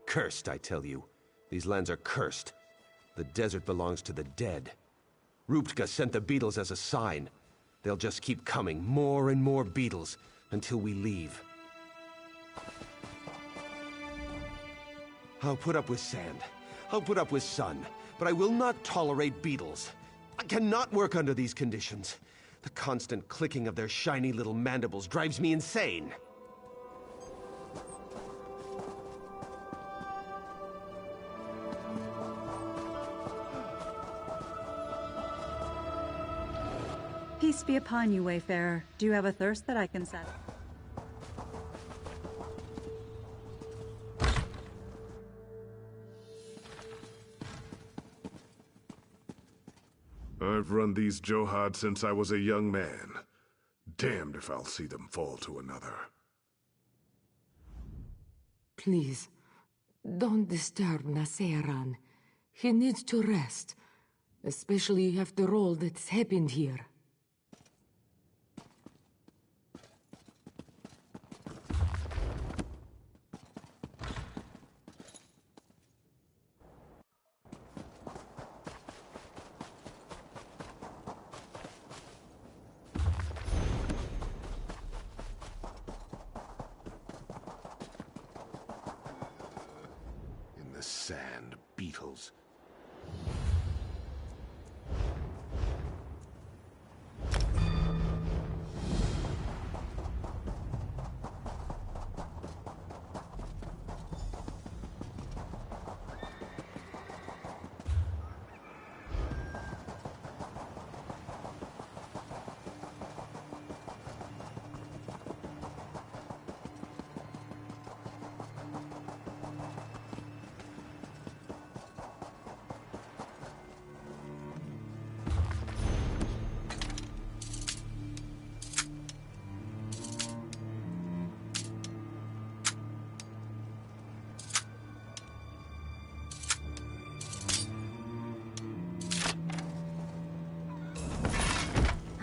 Speaker 25: Cursed, I tell you. These lands are cursed. The desert belongs to the dead. Ruptka sent the beetles as a sign. They'll just keep coming, more and more beetles, until we leave. I'll put up with sand. I'll put up with sun. But I will not tolerate beetles. I cannot work under these conditions. The constant clicking of their shiny little mandibles drives me insane.
Speaker 19: Peace be upon you, Wayfarer. Do you have a thirst that I can satisfy?
Speaker 12: I've run these Johad since I was a young man. Damned if I'll see them fall to another.
Speaker 18: Please, don't disturb Naseeran. He needs to rest, especially after all that's happened here.
Speaker 12: Sand beetles.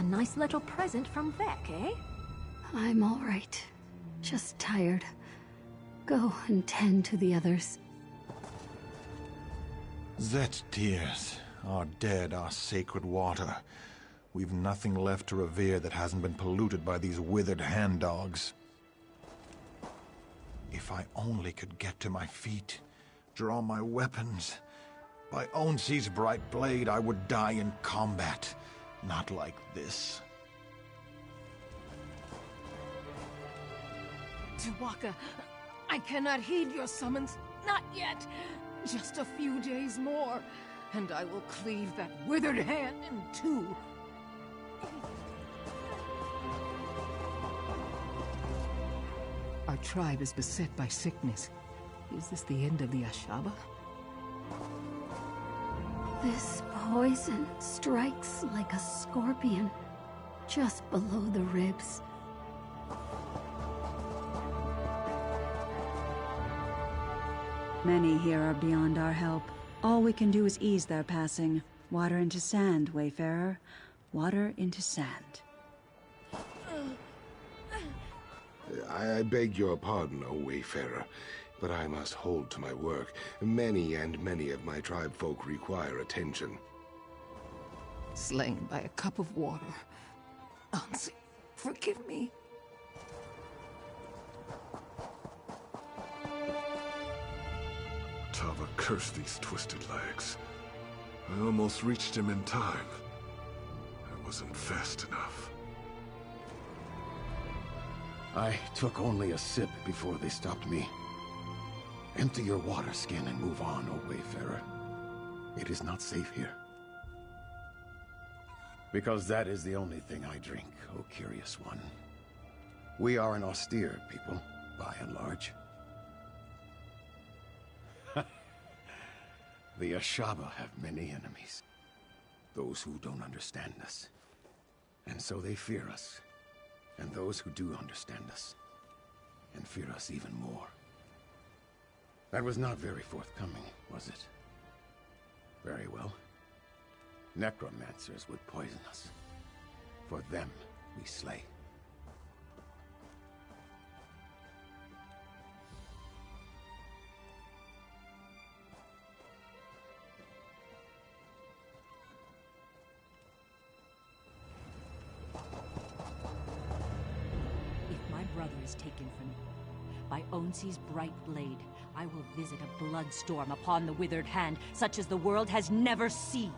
Speaker 21: Nice little present from Vec, eh?
Speaker 4: I'm all right. Just tired. Go and tend to the others.
Speaker 3: Zet tears. Our dead, our sacred water. We've nothing left to revere that hasn't been polluted by these withered hand-dogs. If I only could get to my feet, draw my weapons. By Onsi's bright blade, I would die in combat. Not like this.
Speaker 8: Tuwaka, I cannot heed your summons. Not yet. Just a few days more.
Speaker 13: and I will cleave that withered hand in two. Our tribe is beset by sickness. Is this the end of the Ashaba?
Speaker 4: This poison strikes like a scorpion, just below the ribs.
Speaker 19: Many here are beyond our help. All we can do is ease their passing. Water into sand, Wayfarer. Water into sand.
Speaker 12: I beg your pardon, O Wayfarer, but I must hold to my work. Many of my tribe folk require attention.
Speaker 13: Slain by a cup of water. Ansi, forgive me.
Speaker 12: Tava, curse these twisted legs. I almost reached him in time. I wasn't fast enough.
Speaker 8: I took only a sip before they stopped me. Empty your water skin and move on, O Wayfarer. It is not safe here. Because that is the only thing I drink, O curious one. We are an austere people, by and large. The Ashaba have many enemies. Those who don't understand us. And so they fear us. And those who do understand us. And fear us even more. That was not very forthcoming, was it? Very well. Necromancers would poison us. For them, we slay.
Speaker 13: Taken from me. By Onsi's bright blade, I will visit a bloodstorm upon the withered hand, such as the world has never seen.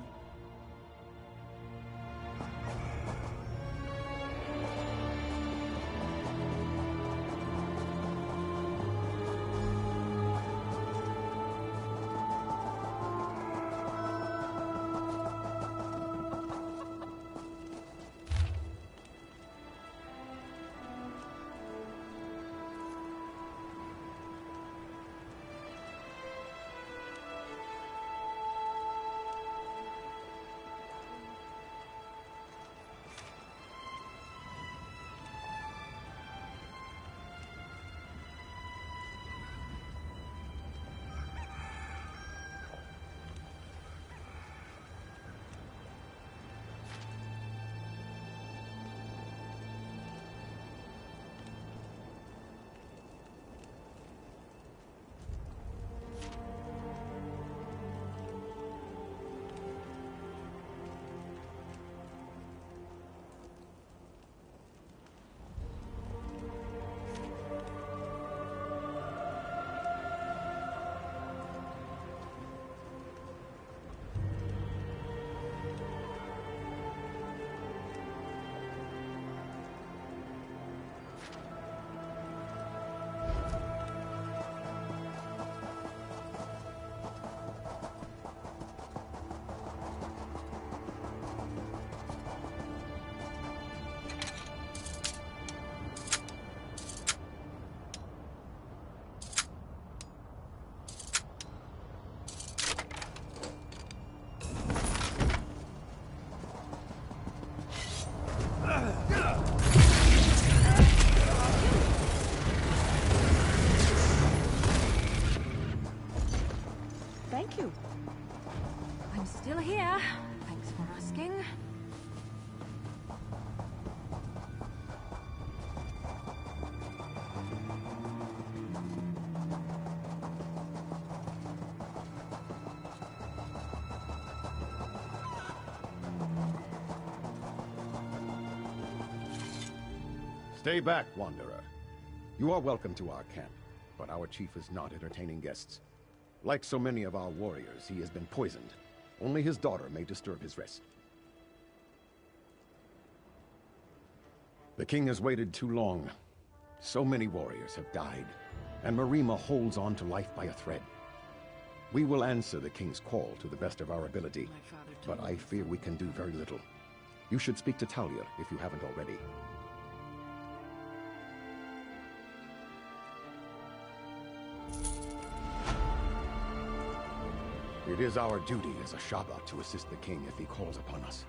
Speaker 13: Thank you. I'm still here. Thanks for asking.
Speaker 8: Stay back, Wanderer. You are welcome to our camp, but our chief is not entertaining guests. Like so many of our warriors, he has been poisoned. Only his daughter may disturb his rest. The king has waited too long. So many warriors have died, and Marima holds on to life by a thread. We will answer the king's call to the best of our ability, but I fear we can do very little. You should speak to Talia if you haven't already. It is our duty as a Shaba to assist the king if he calls upon us.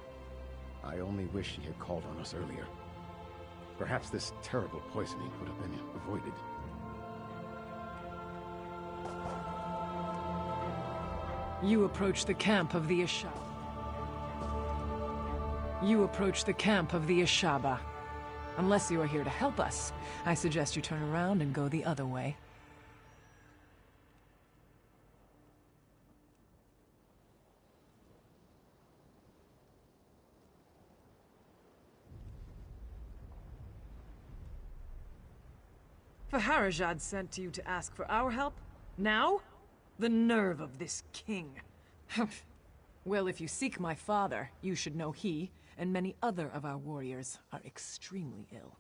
Speaker 8: I only wish he had called on us earlier. Perhaps this terrible poisoning could have been avoided.
Speaker 1: You approach the camp of the Ashaba. You approach the camp of the Ashaba. Unless you are here to help us, I suggest you turn around and go the other way. Faharajad sent you to ask for our help? Now? The nerve of this king. Well, if you seek my father, you should know he and many other of our warriors are extremely ill.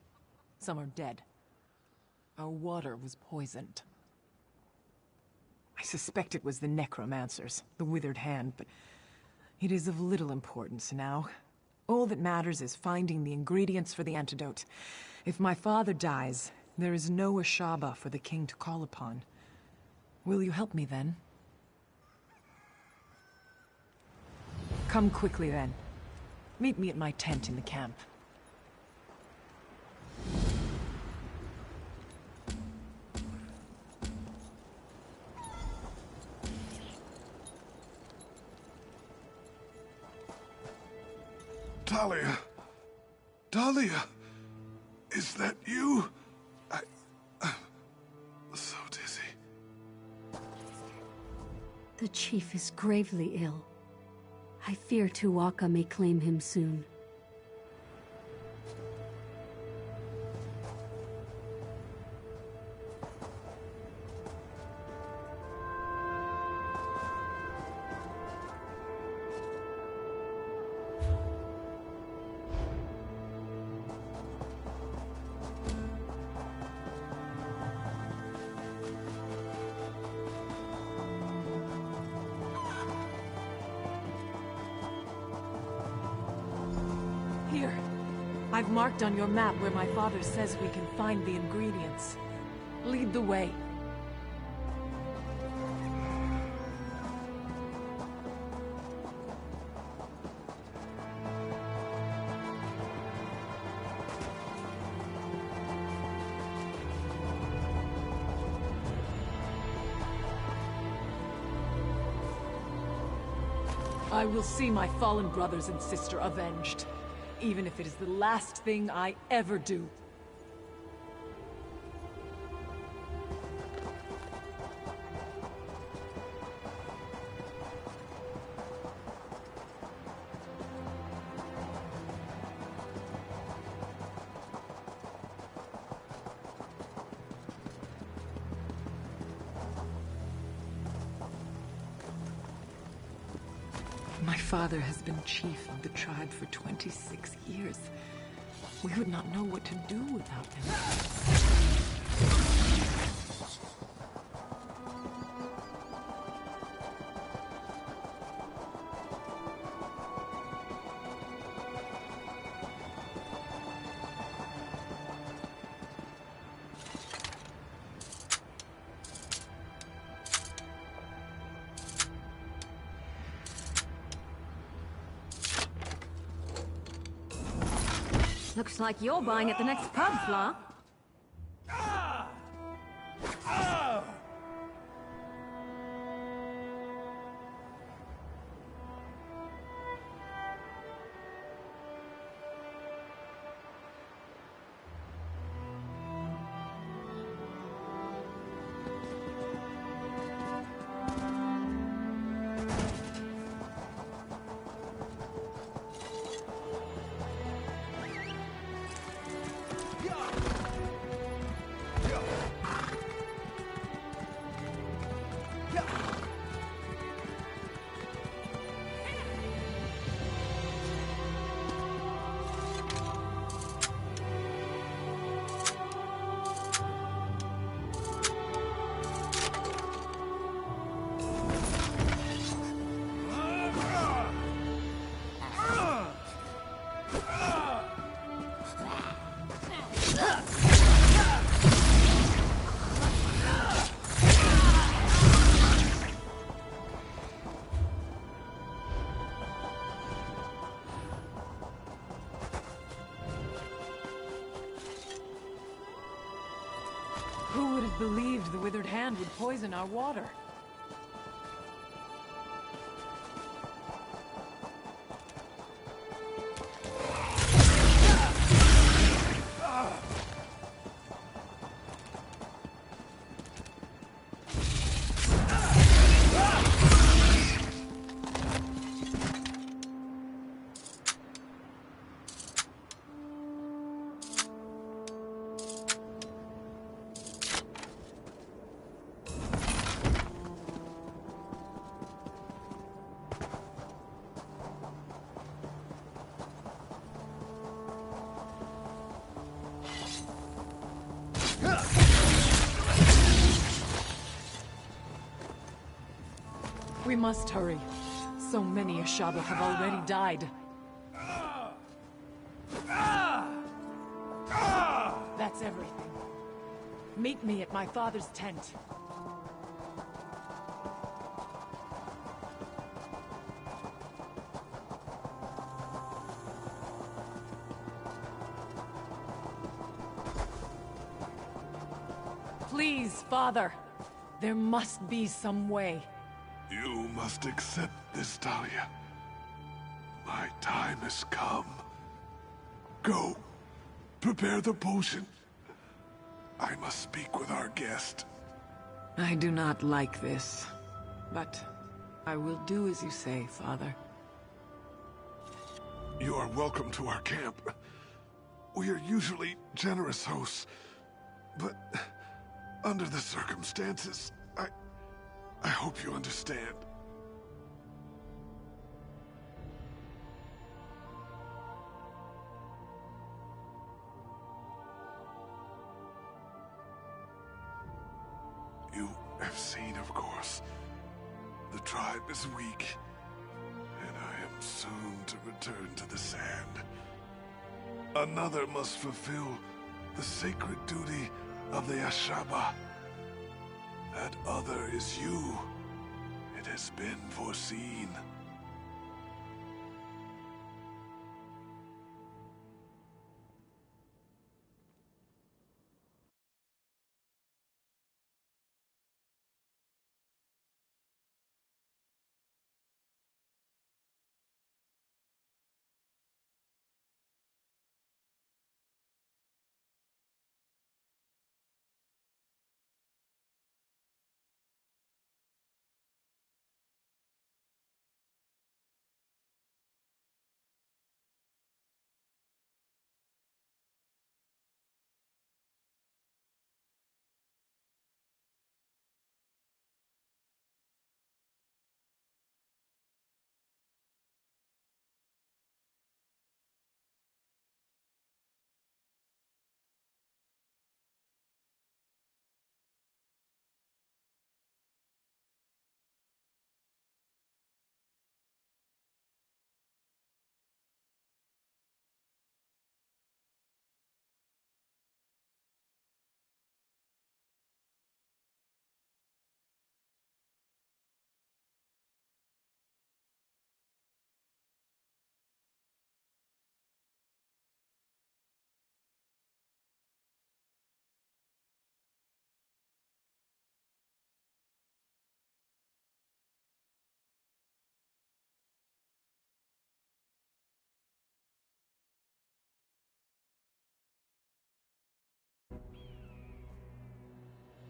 Speaker 1: Some are dead. Our water was poisoned. I suspect it was the necromancers, the withered hand, but it is of little importance now. All that matters is finding the ingredients for the antidote. If my father dies, there is no Ashaba for the king to call upon. Will you help me then? Come quickly then. Meet me at my tent in the camp.
Speaker 12: Talia! Talia! Is that you? I'm so dizzy.
Speaker 4: The chief is gravely ill. I fear Tuwaka may claim him soon.
Speaker 1: Here. I've marked on your map where my father says we can find the ingredients. Lead the way. I will see my fallen brothers and sister avenged, even if it is the last thing I ever do. My father has been chief of the tribe for 26 years. We would not know what to do without him.
Speaker 13: Looks like you're buying at the next pub, Fla.
Speaker 1: have believed the withered hand would poison our water. We must hurry. So many Ashaba have already died. That's everything. Meet me at my father's tent. Please, Father. There must be some way.
Speaker 12: You must accept this, Talia. My time has come. Go. Prepare the potion. I must speak with our guest.
Speaker 1: I do not like this, but I will do as you say, Father.
Speaker 12: You are welcome to our camp. We are usually generous hosts, but under the circumstances, I hope you understand. You have seen, of course, the tribe is weak, and I am soon to return to the sand. Another must fulfill the sacred duty of the Ashaba. That other is you. It has been foreseen.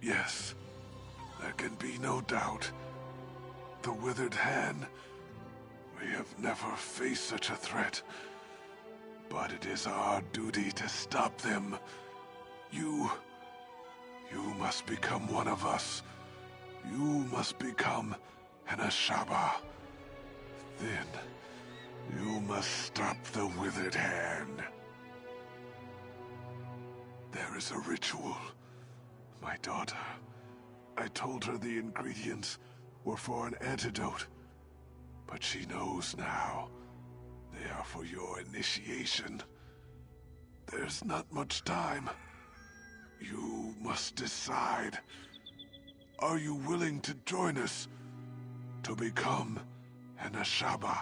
Speaker 12: Yes, there can be no doubt. The Withered Hand, we have never faced such a threat. But it is our duty to stop them. You must become one of us. You must become an Ashaba. Then, you must stop the Withered Hand. There is a ritual. My daughter, I told her the ingredients were for an antidote, but she knows now. They are for your initiation. There's not much time. You must decide. Are you willing to join us to become an Ashaba?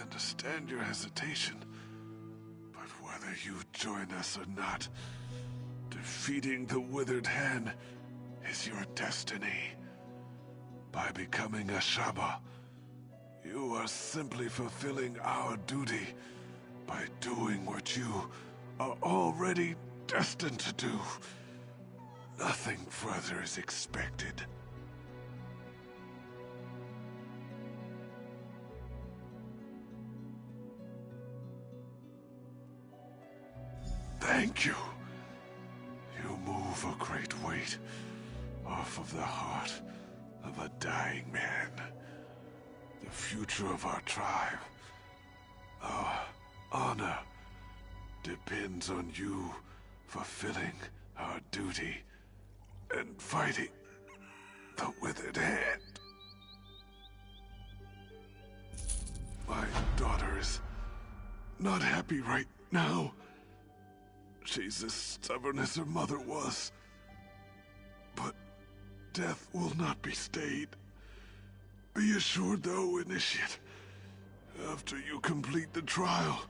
Speaker 12: understand your hesitation, but whether you join us or not, defeating the Withered Hand is your destiny. By becoming a Shaba, you are simply fulfilling our duty by doing what you are already destined to do. Nothing further is expected. Thank you. You move a great weight off of the heart of a dying man. The future of our tribe, our honor, depends on you fulfilling our duty and fighting the Withered Hand. My daughter is not happy right now. She's as stubborn as her mother was. But death will not be stayed. Be assured, though, Initiate, after you complete the trial,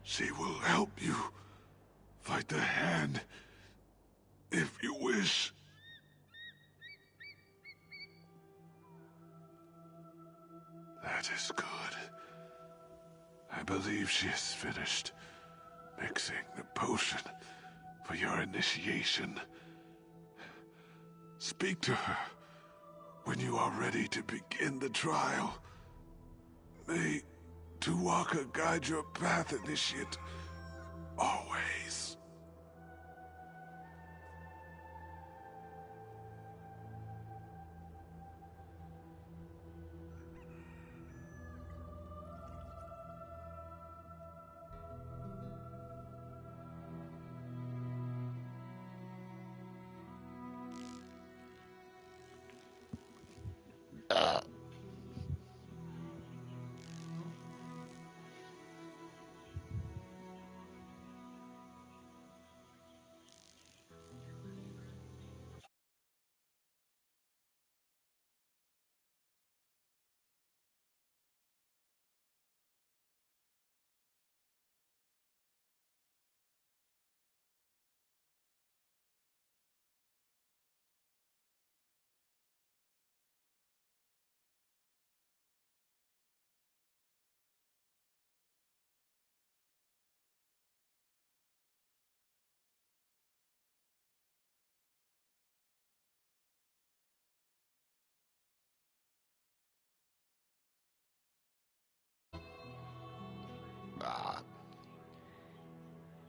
Speaker 12: she will help you fight the Hand, if you wish. That is good. I believe she is finished mixing the potion for your initiation. Speak to her when you are ready to begin the trial. May Tuwaka guide your path, Initiate, always.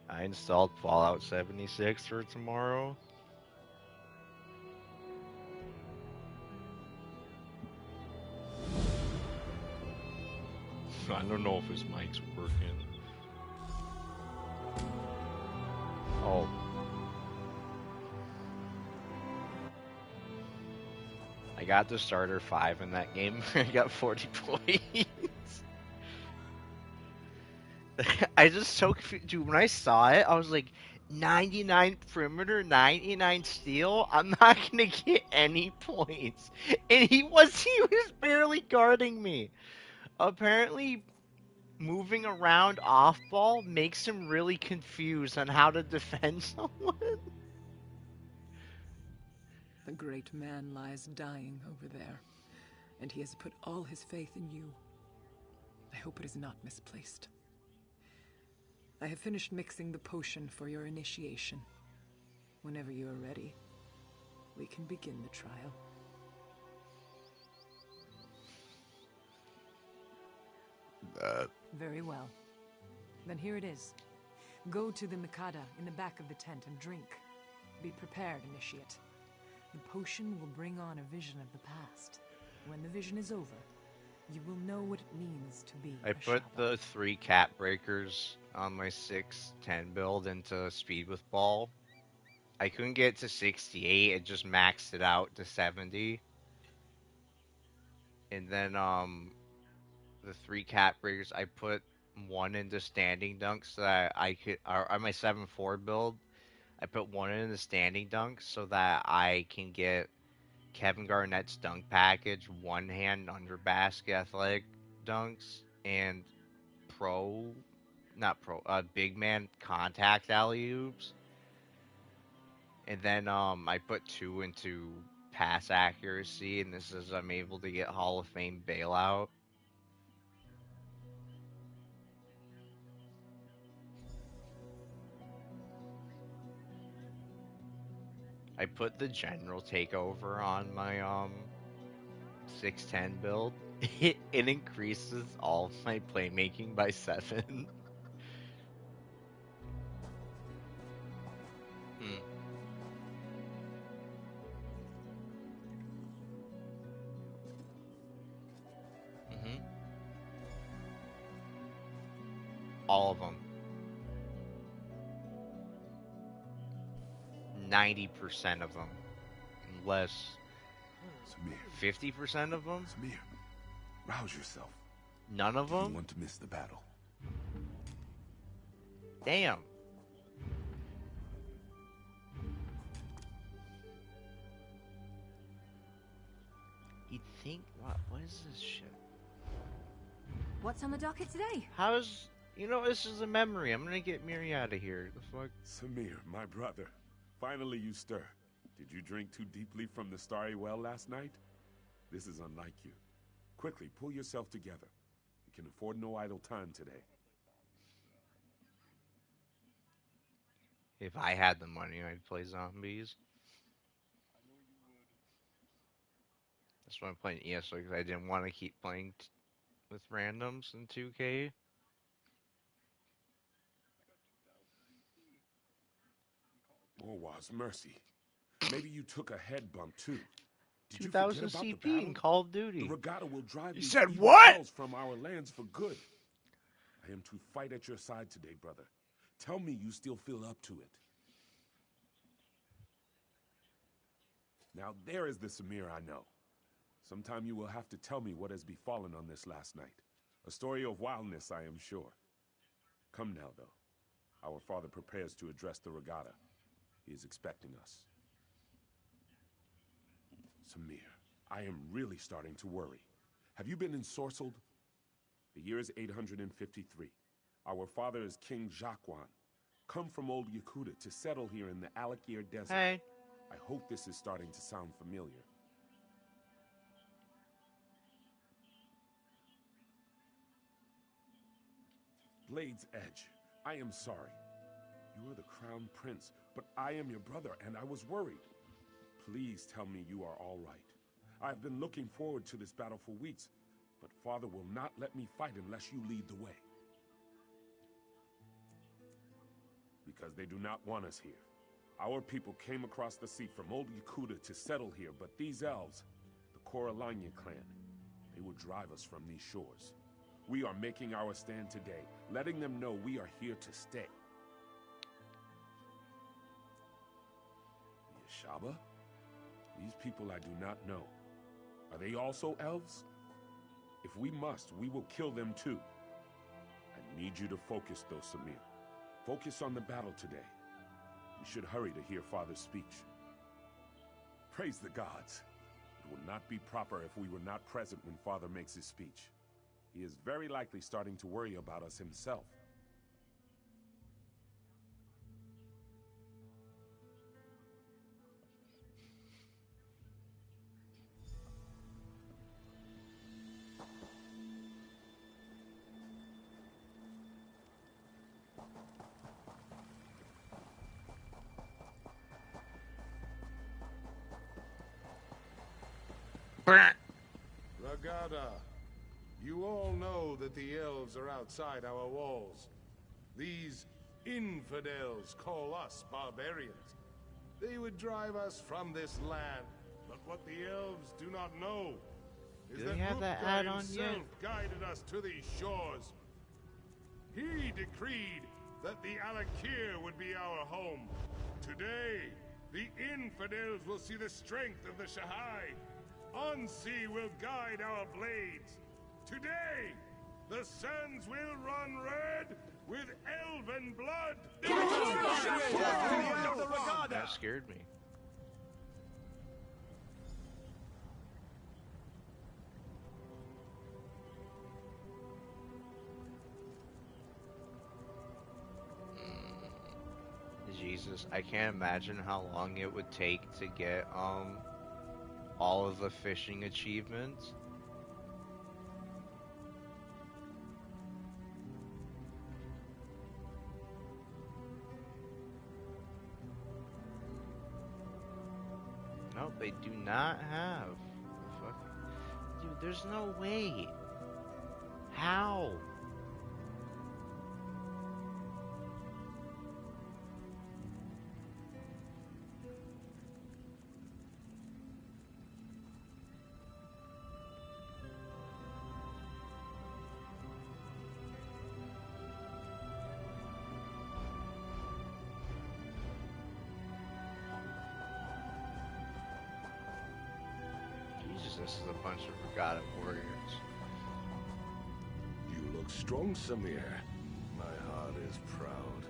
Speaker 9: I installed Fallout 76 for tomorrow. I don't know if his mic's working. Oh. I got the starter 5 in that game. I got 40 points. I just so confused. Dude, when I saw it, I was like, 99 perimeter, 99 steel? I'm not gonna get any points. And he was barely guarding me. Apparently, moving around off ball makes him really confused on how to defend someone.
Speaker 1: The great man lies dying over there, and he has put all his faith in you. I hope it is not misplaced. I have finished mixing the potion for your initiation. Whenever you are ready, we can begin the trial. Very well. Then here it is. Go to the Mikada in the back of the tent and drink. Be prepared, Initiate. The potion will bring on a vision of the past. When the vision is over, you will know what it means to be
Speaker 9: I put the 3 cat breakers on my 6-10 build into speed with ball. I couldn't get it to 68, it just maxed it out to 70. And then the 3 cat breakers, I put 1 into standing dunk so that I could, or on my 7-4 build, I put 1 in the standing dunk so that I can get Kevin Garnett's dunk package, 1-hand under basket athletic dunks. and big man contact alley-oops. And then I put 2 into pass accuracy, and this is I'm able to get Hall of Fame bailout. I put the general takeover on my 610 build. It increases all of my playmaking by 7. All of them. 90% of them. Unless 50% of them?
Speaker 12: Samir, rouse yourself.
Speaker 9: None of them?
Speaker 12: You want to miss the battle.
Speaker 9: Damn. You'd think, what is this shit?
Speaker 13: What's on the docket today?
Speaker 9: How's, this is a memory. I'm gonna get Miri out of here. The fuck?
Speaker 12: Samir, my brother. Finally you stir. Did you drink too deeply from the starry well last night? This is unlike you. Quickly, pull yourself together. We can afford no idle time today.
Speaker 9: If I had the money, I'd play zombies. That's why I'm playing ESO, because I didn't want to keep playing with randoms in 2K.
Speaker 12: Morwaz, mercy. Maybe you took a head bump too. Did
Speaker 9: 2000 CP in Call of Duty.
Speaker 12: The regatta will drive
Speaker 9: You
Speaker 12: these
Speaker 9: said
Speaker 12: evil
Speaker 9: what?
Speaker 12: elves from our lands for good. I am to fight at your side today, brother. Tell me you still feel up to it. Now there is the Samir I know. Sometime you will have to tell me what has befallen on this last night. A story of wildness, I am sure. Come now, though. Our father prepares to address the regatta. He is expecting us. Samir, I am really starting to worry. Have you been ensorcelled? The year is 853. Our father is King Jacquan, come from old Yakuta to settle here in the Alakir Desert.
Speaker 9: Hey.
Speaker 12: I hope this is starting to sound familiar. Blade's Edge, I am sorry. You are the crown prince, but I am your brother, and I was worried. Please tell me you are all right. I've been looking forward to this battle for weeks, but Father will not let me fight unless you lead the way. Because they do not want us here. Our people came across the sea from old Yakuta to settle here, but these elves, the Coralanya clan, they will drive us from these shores. We are making our stand today, letting them know we are here to stay. Yashaba? These people I do not know. Are they also elves? If we must, we will kill them too. I need you to focus though, Samir. Focus on the battle today. We should hurry to hear Father's speech. Praise the gods. It would not be proper if we were not present when Father makes his speech. He is very likely starting to worry about us himself.
Speaker 2: Regatta, you all know that the elves are outside our walls. These infidels call us barbarians. They would drive us from this land, but what the elves do not know is that Rupka himself guided us to these shores. He decreed that the Alakir would be our home. Today, the infidels will see the strength of the Shahai. Unsea will guide our blades. Today, the sands will run red with elven blood.
Speaker 9: That scared me. Jesus, I can't imagine how long it would take to get all of the fishing achievements. No, they do not have. Dude, there's no way. How? Jesus, this is a bunch of forgotten warriors.
Speaker 2: You look strong, Samir. My heart is proud.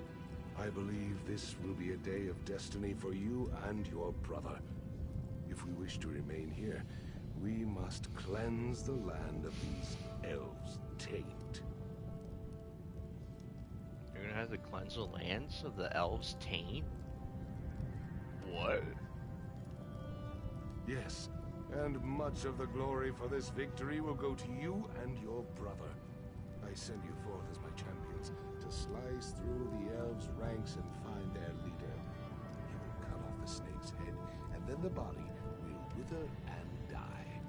Speaker 2: I believe this will be a day of destiny for you and your brother. If we wish to remain here, we must cleanse the land of these elves' taint.
Speaker 9: You're gonna have to cleanse the lands of the elves' taint? What?
Speaker 2: Yes, and much of the glory for this victory will go to you and your brother. I send you forth as my champions to slice through the elves' ranks and find their leader. You will cut off the snake's head, and then the body will wither and die.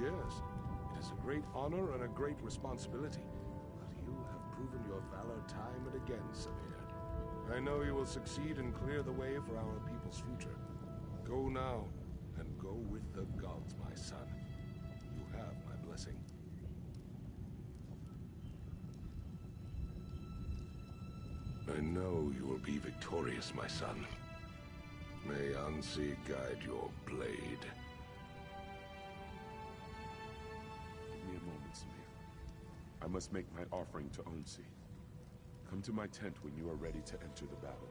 Speaker 2: Yes, it is a great honor and a great responsibility. You have proven your valor time and again, Samir. I know you will succeed and clear the way for our people's future. Go now, and go with the gods, my son. You have my blessing. I know you will be victorious, my son. May Ansi guide your blade.
Speaker 16: Give me a moment, Samir. I must make my offering to Onsi. Come to my tent when you are ready to enter the battle.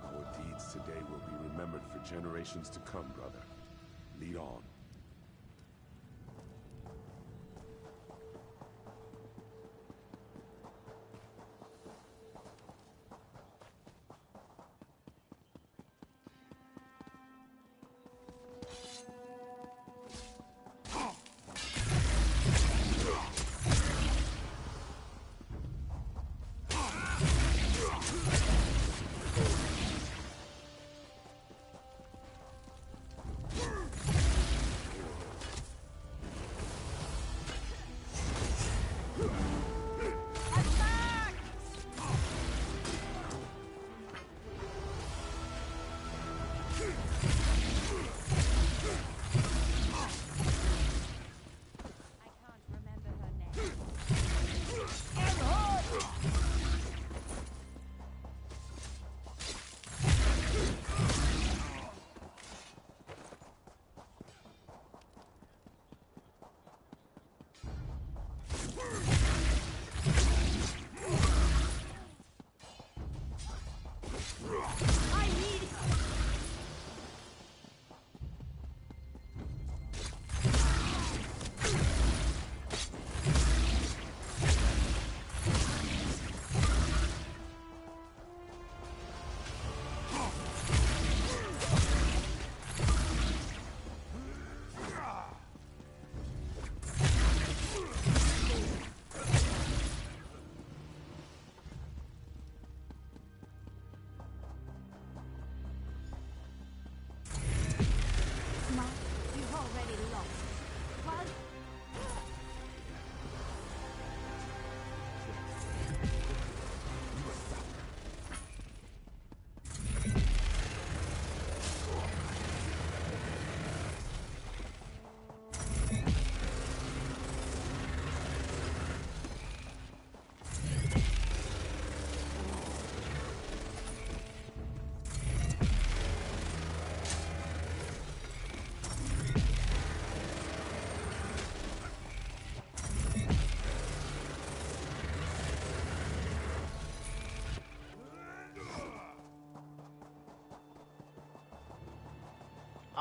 Speaker 16: Our deeds today will be remembered for generations to come, brother. Lead on.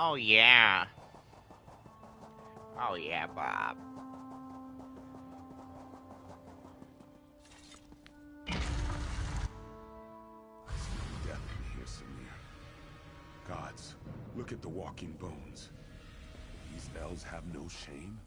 Speaker 9: Oh yeah. Oh yeah, Bob.
Speaker 16: Death in here, Samir. Gods, look at the walking bones. These elves have no shame?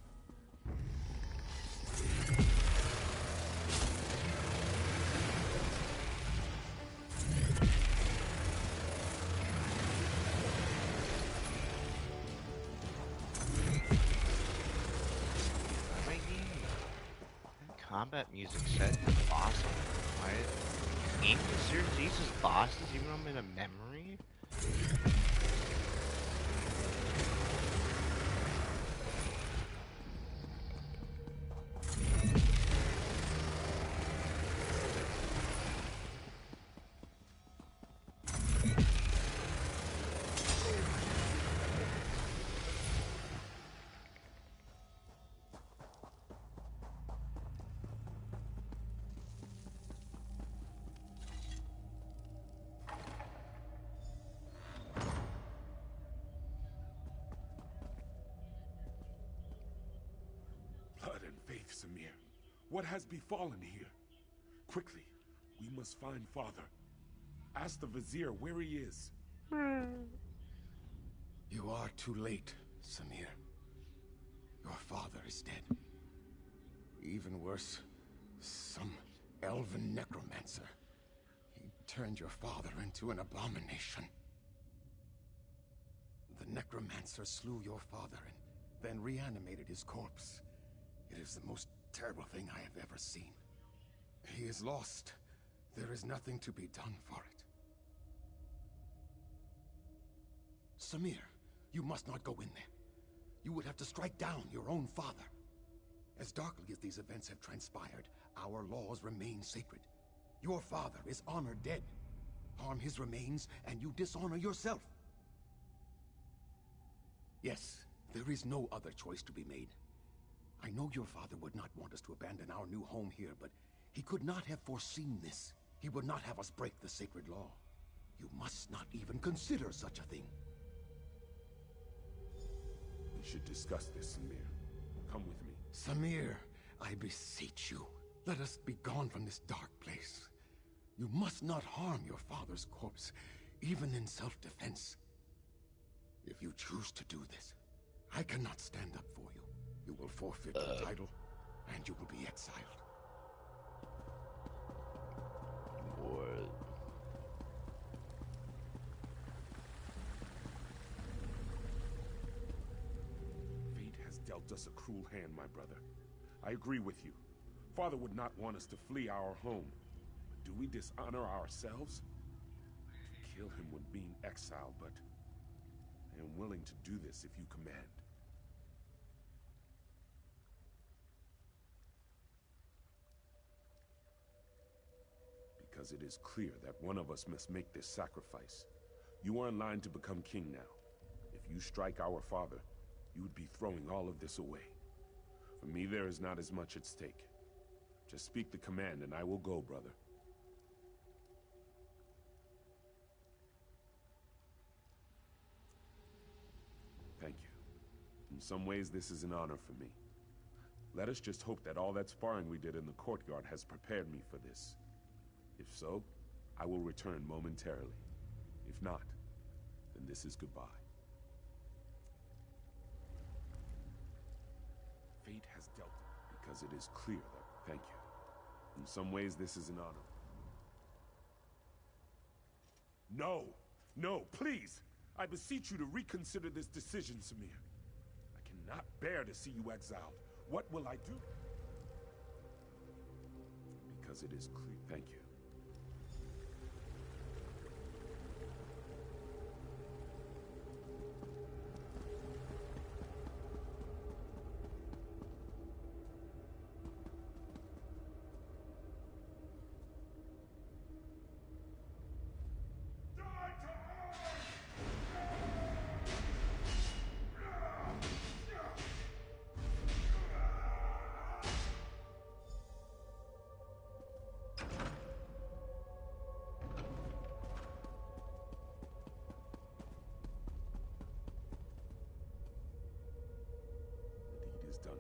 Speaker 9: Combat music set awesome. Ain't this serious? These is bosses even though I'm in a memory?
Speaker 16: Blood and faith, Samir. What has befallen here? Quickly, we must find father. Ask the Vizier where he is.
Speaker 8: You are too late, Samir. Your father is dead. Even worse, some elven necromancer. He turned your father into an abomination. The necromancer slew your father and then reanimated his corpse. It is the most terrible thing I have ever seen. He is lost. There is nothing to be done for it. Samir, you must not go in there. You would have to strike down your own father. As darkly as these events have transpired, our laws remain sacred. Your father is honored dead. Harm his remains, and you dishonor yourself. Yes, there is no other choice to be made. I know your father would not want us to abandon our new home here, but he could not have foreseen this. He would not have us break the sacred law. You must not even consider such a thing.
Speaker 16: We should discuss this, Samir. Come with me.
Speaker 8: Samir, I beseech you. Let us be gone from this dark place. You must not harm your father's corpse, even in self-defense. If you choose to do this, I cannot stand up for you. You will forfeit your title, and you will be exiled.
Speaker 16: Fate has dealt us a cruel hand, my brother. I agree with you. Father would not want us to flee our home. But do we dishonor ourselves? Kill him would mean exile, but I am willing to do this if you command. Because it is clear that one of us must make this sacrifice. You are in line to become king now. If you strike our father, you would be throwing all of this away. For me, there is not as much at stake. Just speak the command and I will go, brother. Thank you. In some ways, this is an honor for me. Let us just hope that all that sparring we did in the courtyard has prepared me for this. If so, I will return momentarily. If not, then this is goodbye. Fate has dealt it because it is clear that... Thank you. In some ways, this is an honor. No! No, please! I beseech you to reconsider this decision, Samir. I cannot bear to see you exiled. What will I do? Because it is clear... Thank you.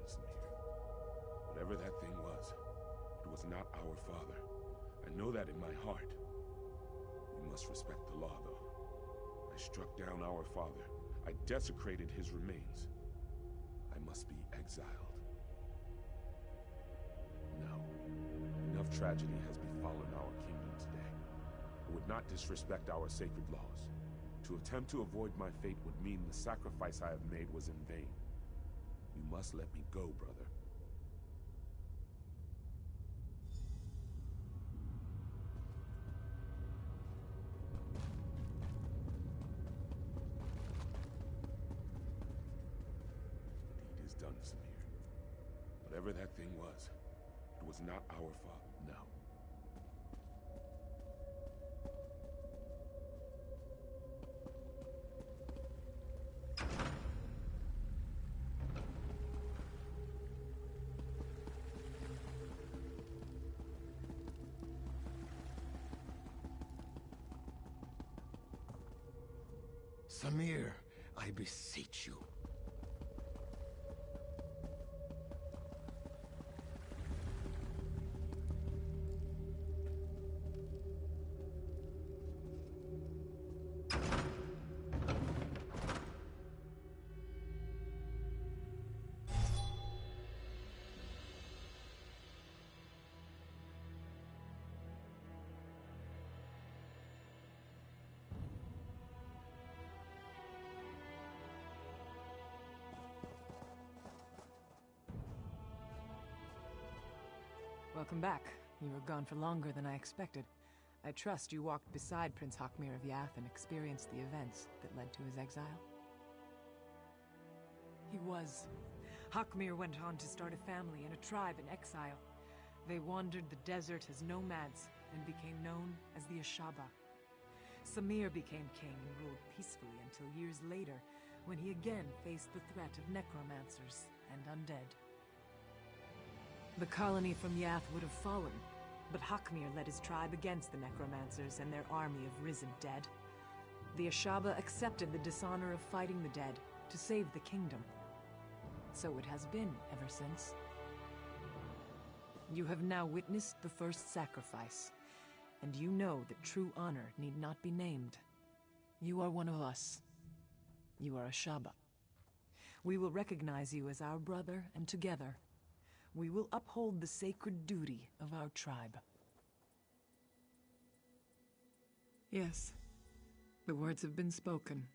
Speaker 16: Samir. Whatever that thing was, it was not our father. I know that in my heart. We must respect the law, though. I struck down our father. I desecrated his remains. I must be exiled. No. Enough tragedy has befallen our kingdom today. I would not disrespect our sacred laws. To attempt to avoid my fate would mean the sacrifice I have made was in vain. You must let me go, brother. The deed is done, Samir. Whatever that thing was, it was not our father, no.
Speaker 24: Samir, I beseech you.
Speaker 1: Welcome back. You were gone for longer than I expected. I trust you walked beside Prince Hakmir of Yath and experienced the events that led to his exile. He was. Hakmir went on to start a family and a tribe in exile. They wandered the desert as nomads and became known as the Ashaba. Samir became king and ruled peacefully until years later, when he again faced the threat of necromancers and undead. The colony from Yath would have fallen, but Hakmir led his tribe against the necromancers and their army of risen dead. The Ashaba accepted the dishonor of fighting the dead to save the kingdom. So it has been ever since. You have now witnessed the first sacrifice, and you know that true honor need not be named. You are one of us. You are Ashaba. We will recognize you as our brother, and together, we will uphold the sacred duty of our tribe. Yes, the words have been spoken.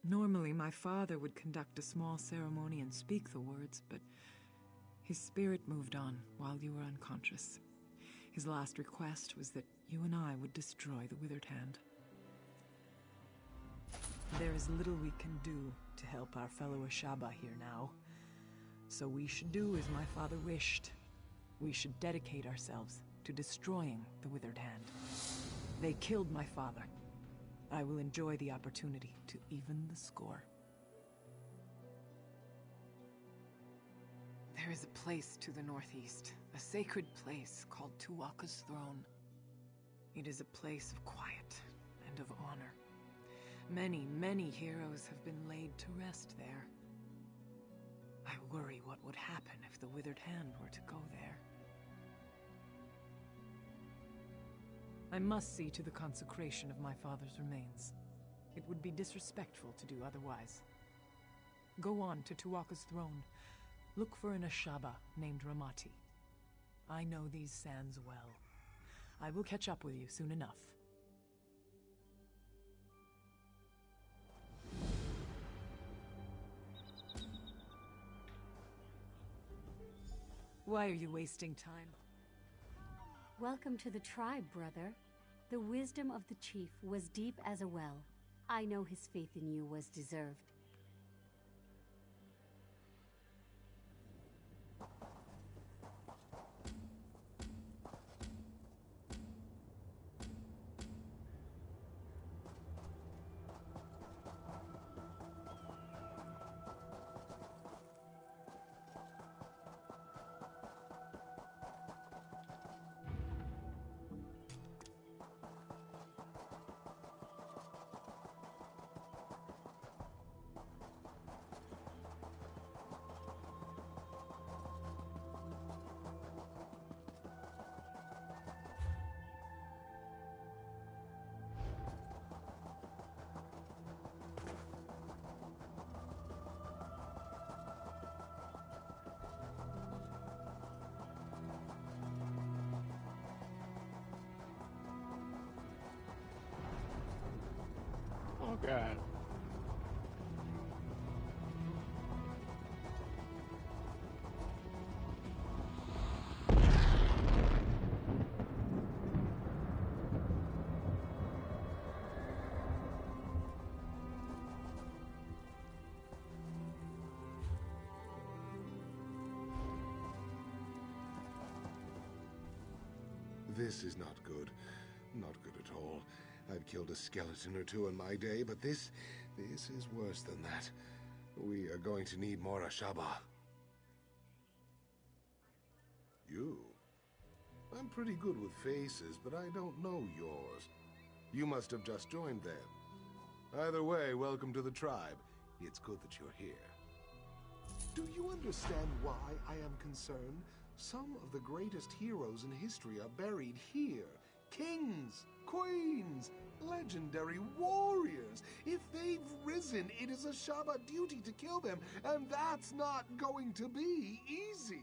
Speaker 1: Normally, my father would conduct a small ceremony and speak the words, but his spirit moved on while you were unconscious. His last request was that you and I would destroy the Withered Hand. There is little we can do to help our fellow Ashaba here now. So we should do as my father wished. We should dedicate ourselves to destroying the Withered Hand. They killed my father. I will enjoy the opportunity to even the score. There is a place to the northeast, a sacred place called Tuwaka's Throne. It is a place of quiet and of honor. Many, many heroes have been laid to rest there. I worry what would happen if the Withered Hand were to go there. I must see to the consecration of my father's remains. It would be disrespectful to do otherwise. Go on to Tuwaka's Throne. Look for an Ashaba named Ramati. I know these sands well. I will catch up with you soon enough. Why are you wasting time?
Speaker 4: Welcome to the tribe, brother. The wisdom of the chief was deep as a well. I know his faith in you was deserved.
Speaker 5: God.
Speaker 2: This is not good. Not good at all. I've killed a skeleton or two in my day, but this is worse than that. We are going to need more Ashaba. You? I'm pretty good with faces, but I don't know yours. You must have just joined then. Either way, welcome to the tribe. It's good that you're here.
Speaker 7: Do you understand why I am concerned? Some of the greatest heroes in history are buried here. Kings, queens, legendary warriors. If they've risen, it is Ashaba duty to kill them, and that's not going to be easy.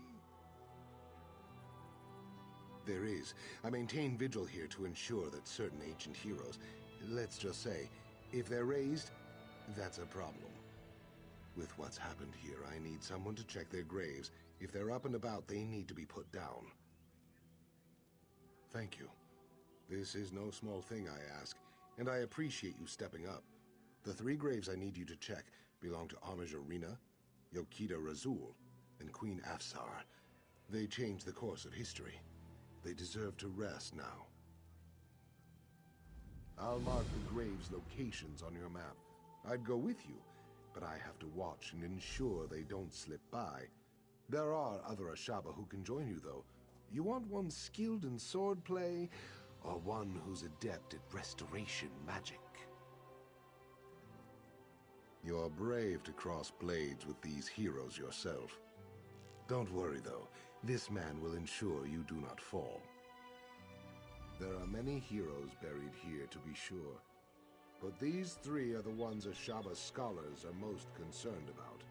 Speaker 2: There is. I maintain vigil here to ensure that certain ancient heroes, let's just say, if they're raised, that's a problem. With what's happened here, I need someone to check their graves. If they're up and about, they need to be put down. Thank you. This is no small thing, I ask, and I appreciate you stepping up. The 3 graves I need you to check belong to Homage Arena, Yokita Razul, and Queen Afsar. They changed the course of history. They deserve to rest now. I'll mark the graves' locations on your map. I'd go with you, but I have to watch and ensure they don't slip by. There are other Ashaba who can join you, though. You want one skilled in swordplay, or one who's adept at restoration magic? You're brave to cross blades with these heroes yourself. Don't worry, though. This man will ensure you do not fall. There are many heroes buried here, to be sure. But these 3 are the ones Ashaba scholars are most concerned about.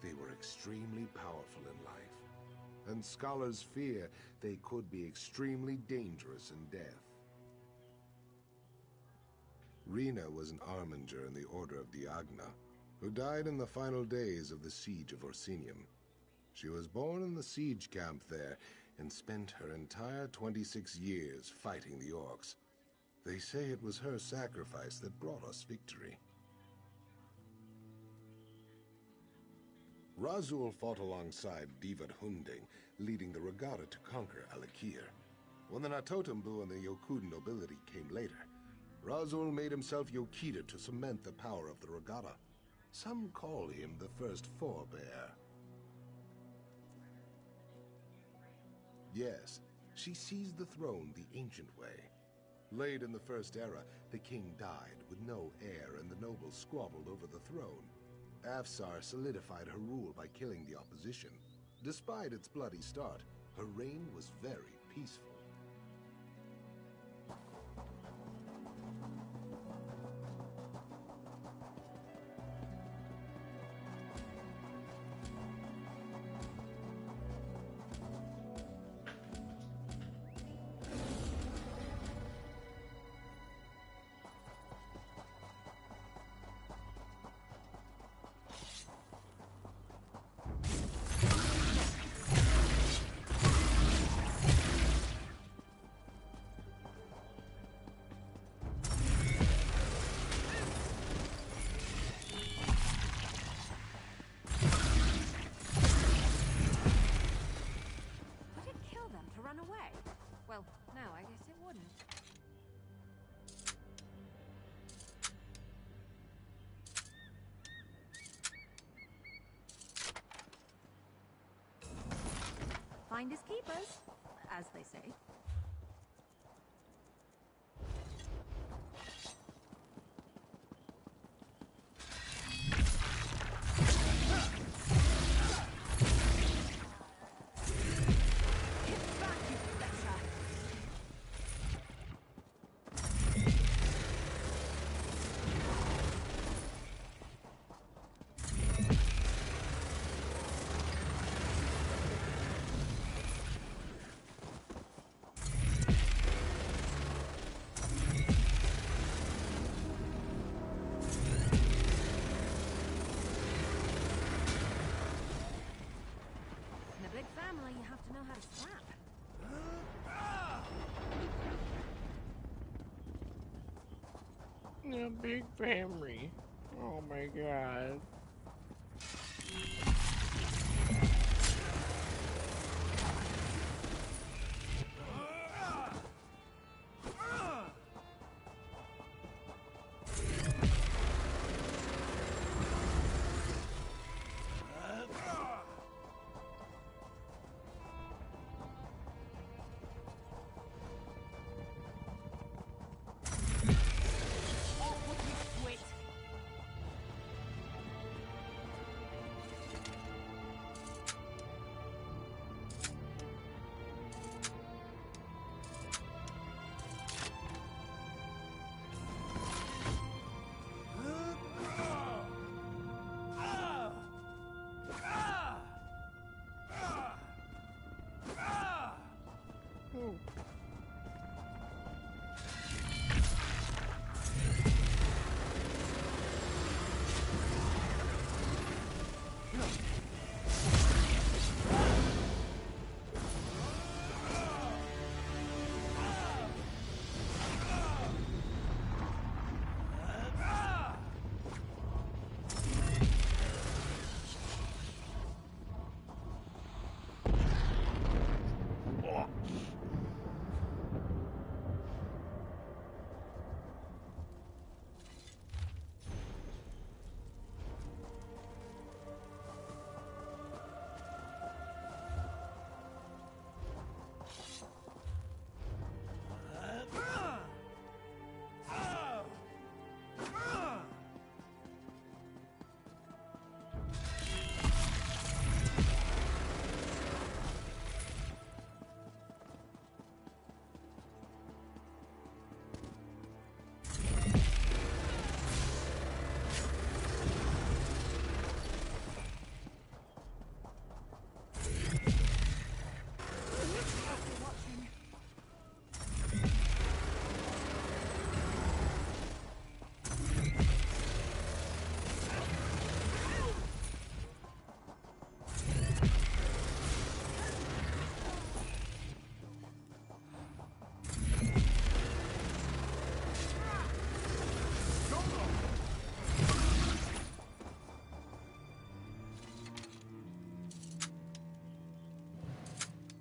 Speaker 2: They were extremely powerful in life, and scholars fear they could be extremely dangerous in death. Rena was an arminger in the Order of Diagna, who died in the final days of the siege of Orsinium. She was born in the siege camp there, and spent her entire 26 years fighting the orcs. They say it was her sacrifice that brought us victory. Razul fought alongside Divad Hunding, leading the regatta to conquer Alakir. When the Natotembu and the Yokud nobility came later, Razul made himself Yokita to cement the power of the regatta. Some call him the first forebear. Yes, she seized the throne the ancient way. Late in the First Era, the king died with no heir and the nobles squabbled over the throne. Afsar solidified her rule by killing the opposition. Despite its bloody start, her reign was very peaceful.
Speaker 17: Well, no, I guess it wouldn't. Finders keepers, as they say. know how to slap.
Speaker 9: A big family. Oh my god.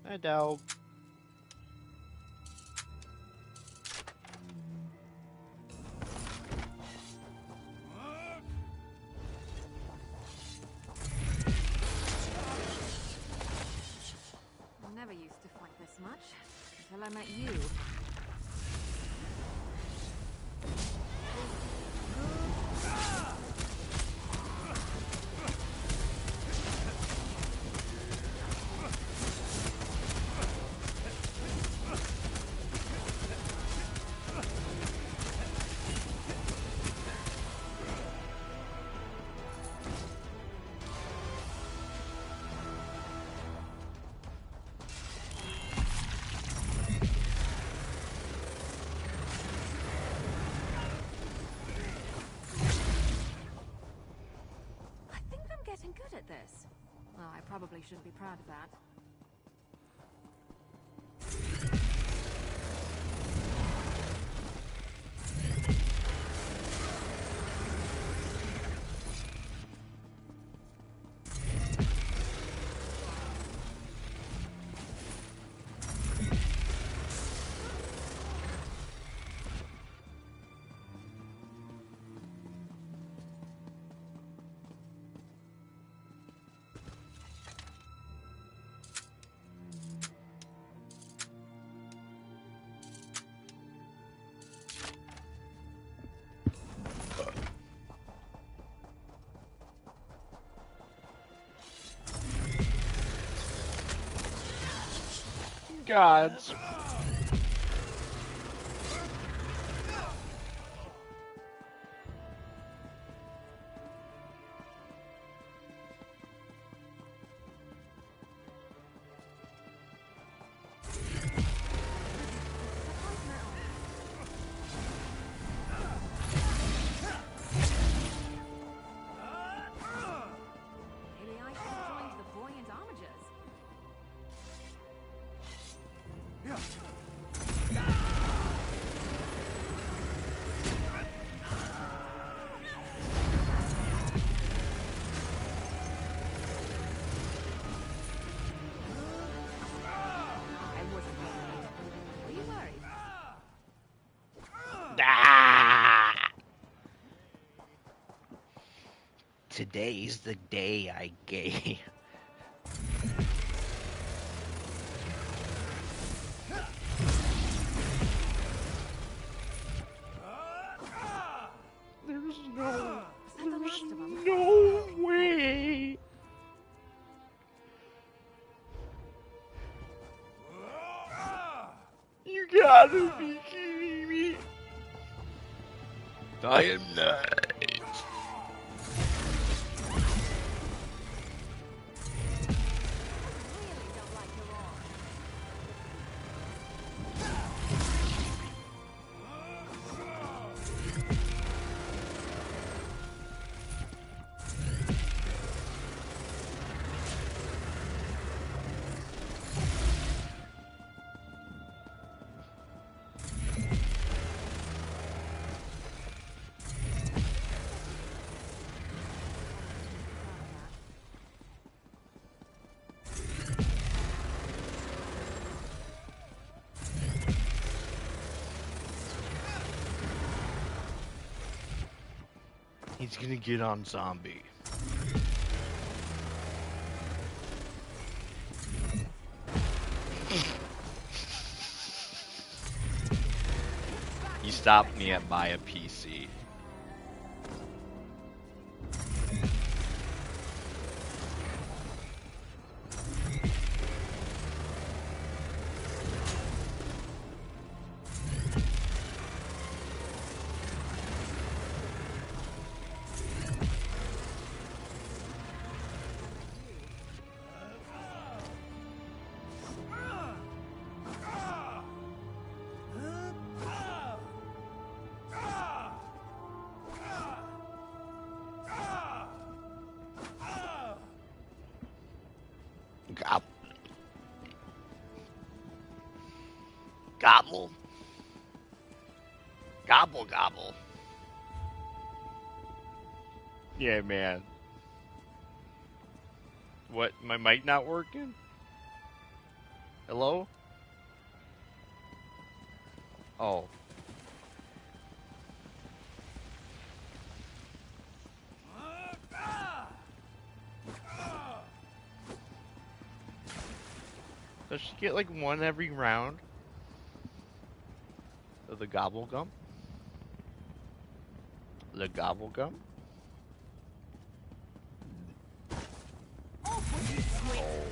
Speaker 9: I doubt.
Speaker 17: I never used to fight this much until I met you. Getting good at this. Well, I probably shouldn't be proud of that.
Speaker 9: Gods.
Speaker 17: Maybe I should have joined the buoyant armigers.
Speaker 9: Ah! Today's the day I gay. There's no way. You gotta be kidding me. I am not. He's gonna get on zombie. He stopped me at buy a PC. Gobble. Gobble, gobble. Yeah, man. What? My mic not working? Hello? Oh. Does she get like one every round? Of the gobble gum? The gobble gum? Oh.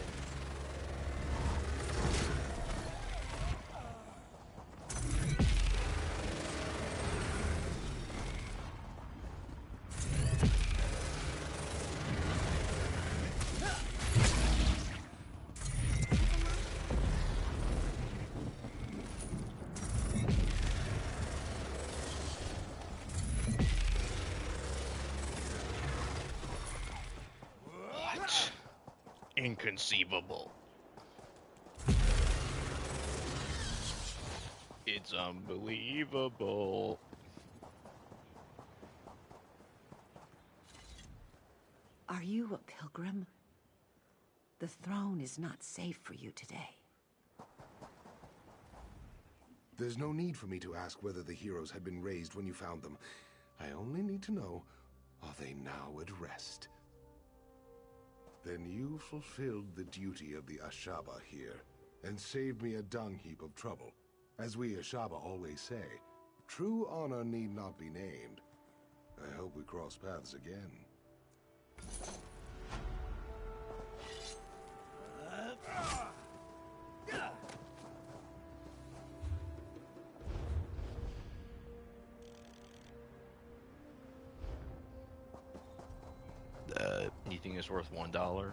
Speaker 9: Inconceivable. It's unbelievable.
Speaker 11: Are you a pilgrim? The throne is not safe for you today.
Speaker 7: There's no need for me to ask whether the heroes had been raised when you found them. I only need to know, are they now at rest? Then you fulfilled the duty of the Ashaba here, and saved me a dung heap of trouble. As we Ashaba always say, true honor need not be named. I hope we cross paths again.
Speaker 9: You think it's worth $1?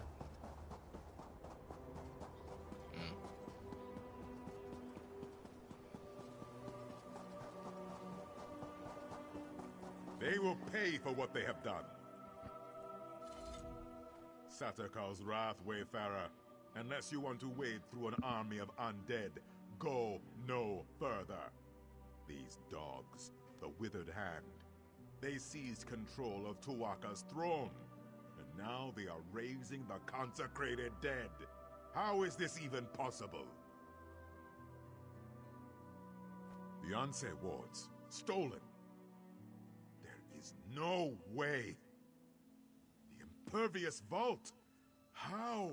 Speaker 2: They will pay for what they have done. Satarkar's wrath, Wayfarer. Unless you want to wade through an army of undead,
Speaker 10: go no further. These dogs, the Withered Hand, they seized control of Tuwaka's throne, and now they are raising the consecrated dead. How is this even possible? The Anse wards, stolen. There is no way. The impervious vault. How?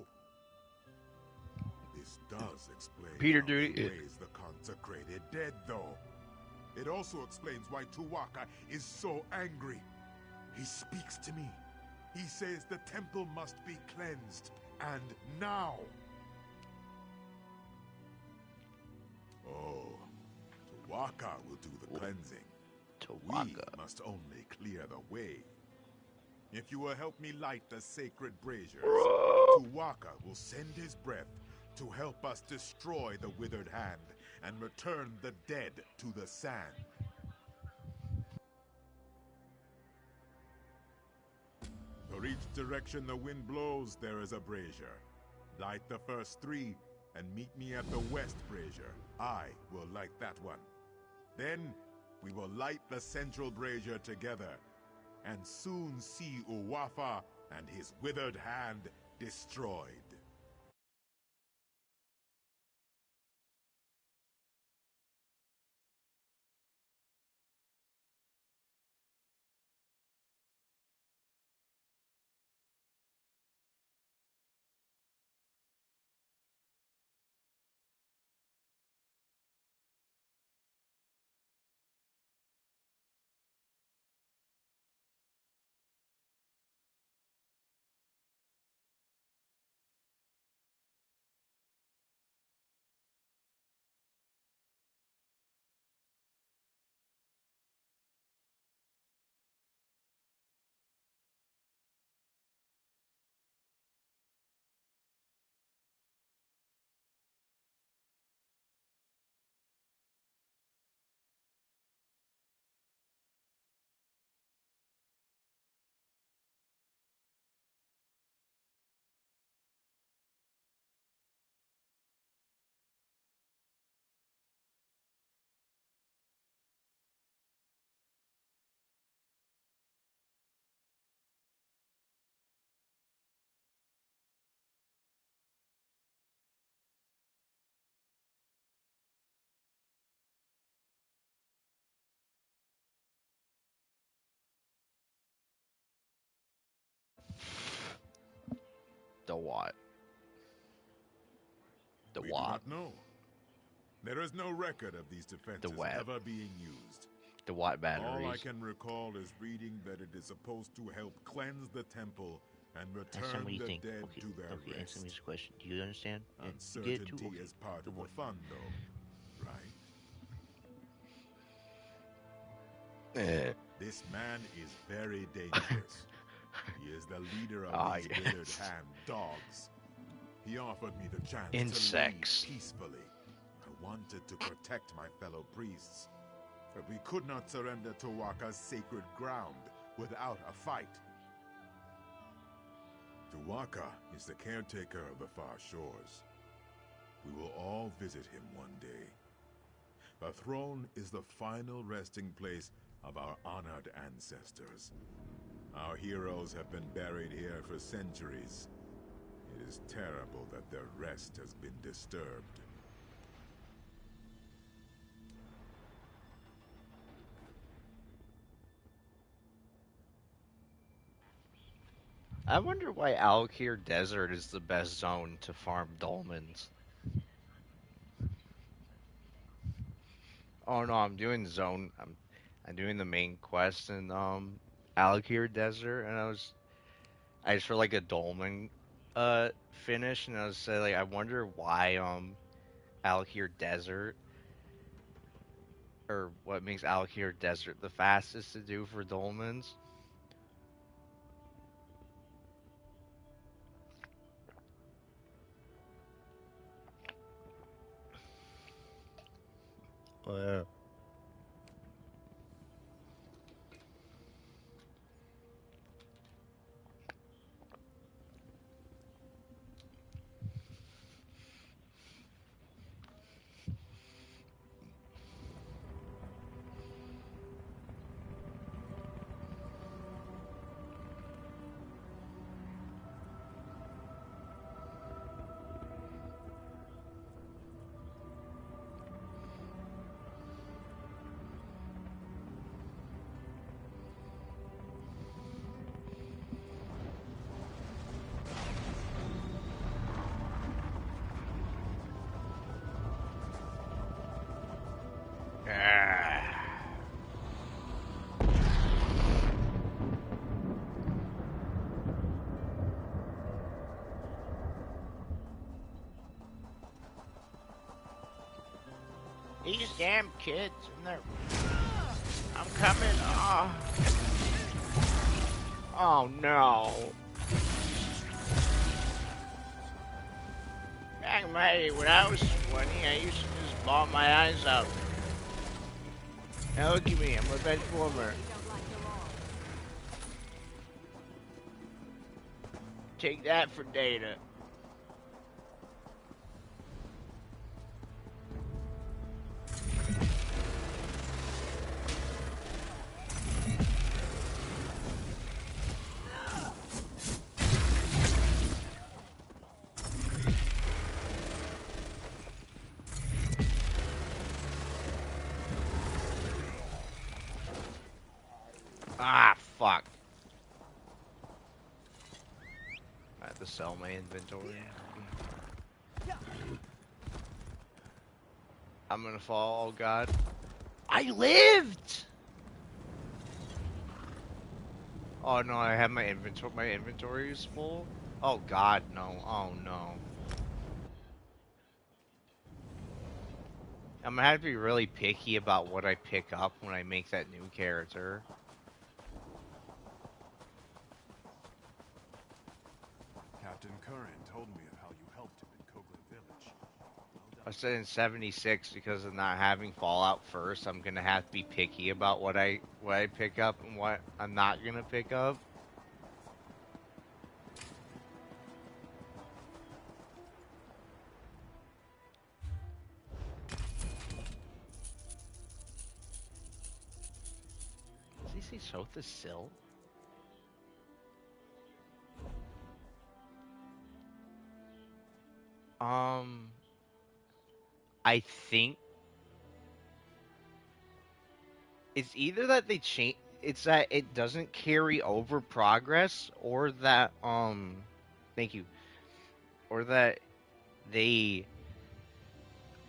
Speaker 10: This does explain
Speaker 9: Peter
Speaker 10: how
Speaker 9: Duty.
Speaker 10: they raised the consecrated dead, though. It also explains why Tuwaka is so angry. He speaks to me. He says the temple must be cleansed, and now. Oh, Tuwaka will do the cleansing. We must only clear the way. If you will help me light the sacred braziers, Tuwaka will send his breath to help us destroy the Withered Hand and return the dead to the sand. For each direction the wind blows, there is a brazier. Light the first 3 and meet me at the west brazier. I will light that one. Then we will light the central brazier together, and soon see Uwafa and his Withered Hand destroyed.
Speaker 9: The what? The
Speaker 10: We
Speaker 9: what?
Speaker 10: do not know. There is no record of these defenses ever being used.
Speaker 9: The what batteries?
Speaker 10: All I can recall is reading that it is supposed to help cleanse the temple and return the dead to their rest.
Speaker 9: Answer me this question. Do you understand?
Speaker 10: Uncertainty is part of the fun, though, right? This man is very dangerous. He is the leader of these Withered Hand dogs. He offered me the chance to leave peacefully. I wanted to protect my fellow priests, but we could not surrender Tuwaka's sacred ground without a fight. Tuwaka is the caretaker of the far shores. We will all visit him one day. The throne is the final resting place of our honored ancestors. Our heroes have been buried here for centuries. It is terrible that their rest has been disturbed.
Speaker 9: I wonder why Alkir Desert is the best zone to farm dolmens. Oh no, I'm doing zone. I'm doing the main quest in Alkir Desert, and I just for like a dolmen finish, and I was saying like I wonder why Alkir Desert, or what makes Alkir Desert the fastest to do for dolmens. Oh yeah. These damn kids and they're... I'm coming. Oh no. Back in my day, when I was 20, I used to just bawl my eyes out. Now look at me, I'm a bench warmer. Take that for data. Ah, fuck. I have to sell my inventory. I'm gonna fall, oh god. I lived! Oh no, I have my inventory is full? Oh god, no. Oh no. I'm gonna have to be really picky about what I pick up when I make that new character.
Speaker 6: Captain Curran told me of how you helped him in Coglin Village.
Speaker 9: I said in 76 because of not having Fallout first, I'm gonna have to be picky about what I pick up and what I'm not gonna pick up. Does he say Sotha Sill? I think it's either that they change, it's that it doesn't carry over progress, or that, thank you, or that they,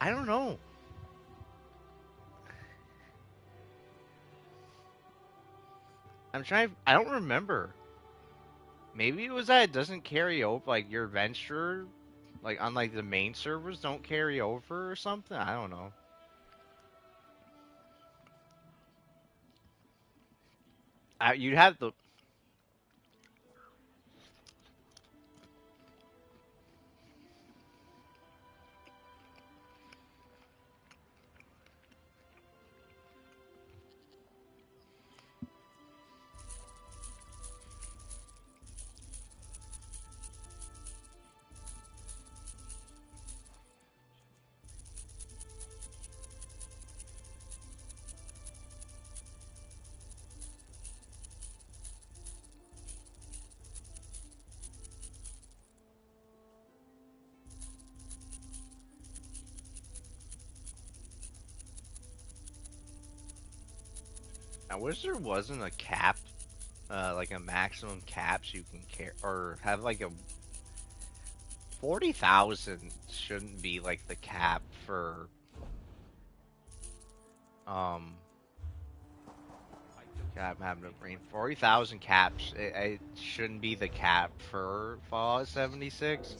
Speaker 9: I don't know. I don't remember. Maybe it was that it doesn't carry over, like your adventure, like on like the main servers don't carry over or something. I don't know. You'd have the. I wish there wasn't a cap, like a maximum caps you can carry, or have like a 40,000 shouldn't be like the cap for, God, I'm having a brain. 40,000 caps, it shouldn't be the cap for Fallout 76.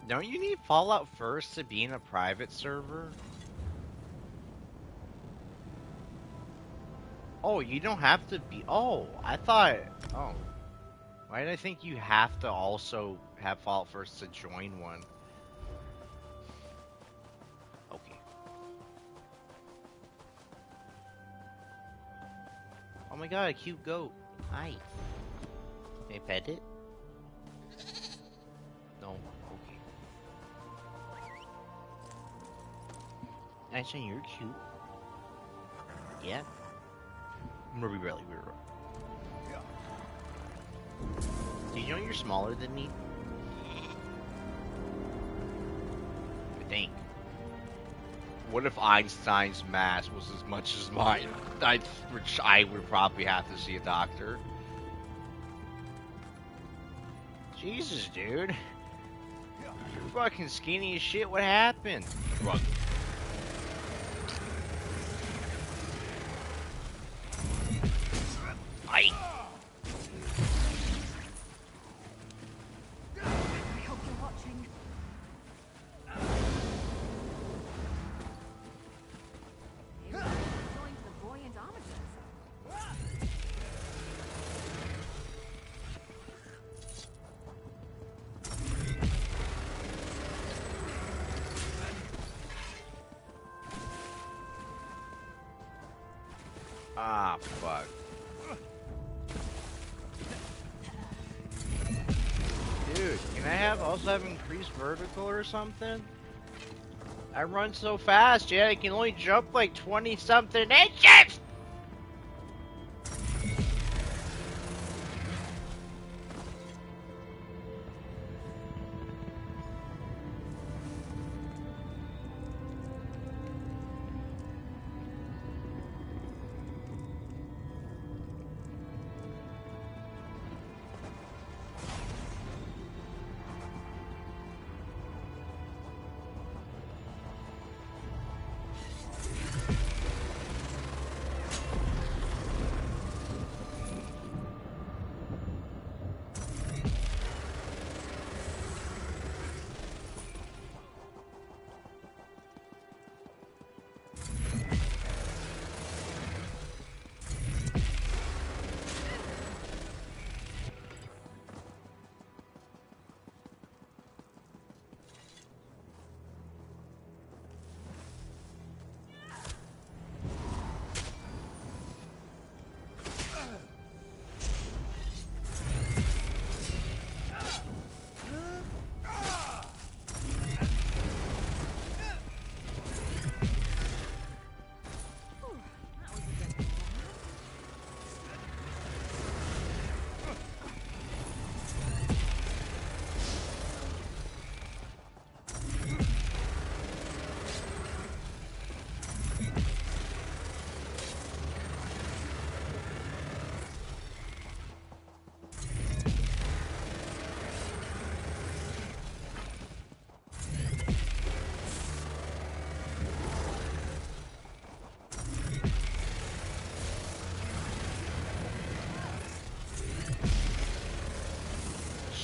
Speaker 9: Don't you need Fallout first to be in a private server? Oh, you don't have to be. Oh, I thought. Oh. Why did I think you have to also have Fallout first to join one? Okay. Oh my god, a cute goat. Hi. Can I pet it? No. Okay. Actually, you're cute. Yeah. I'm gonna be really weird. Do you know you're smaller than me? think. What if Einstein's mass was as much as mine? Which I would probably have to see a doctor. Jesus, dude. You're fucking skinny as shit. What happened? Run. Fight!
Speaker 17: I hope you're watching. Maybe going to the buoyant armatures.
Speaker 9: Ah, fuck. Dude, can I also have increased vertical or something? I run so fast, yeah, I can only jump like 20 something inches!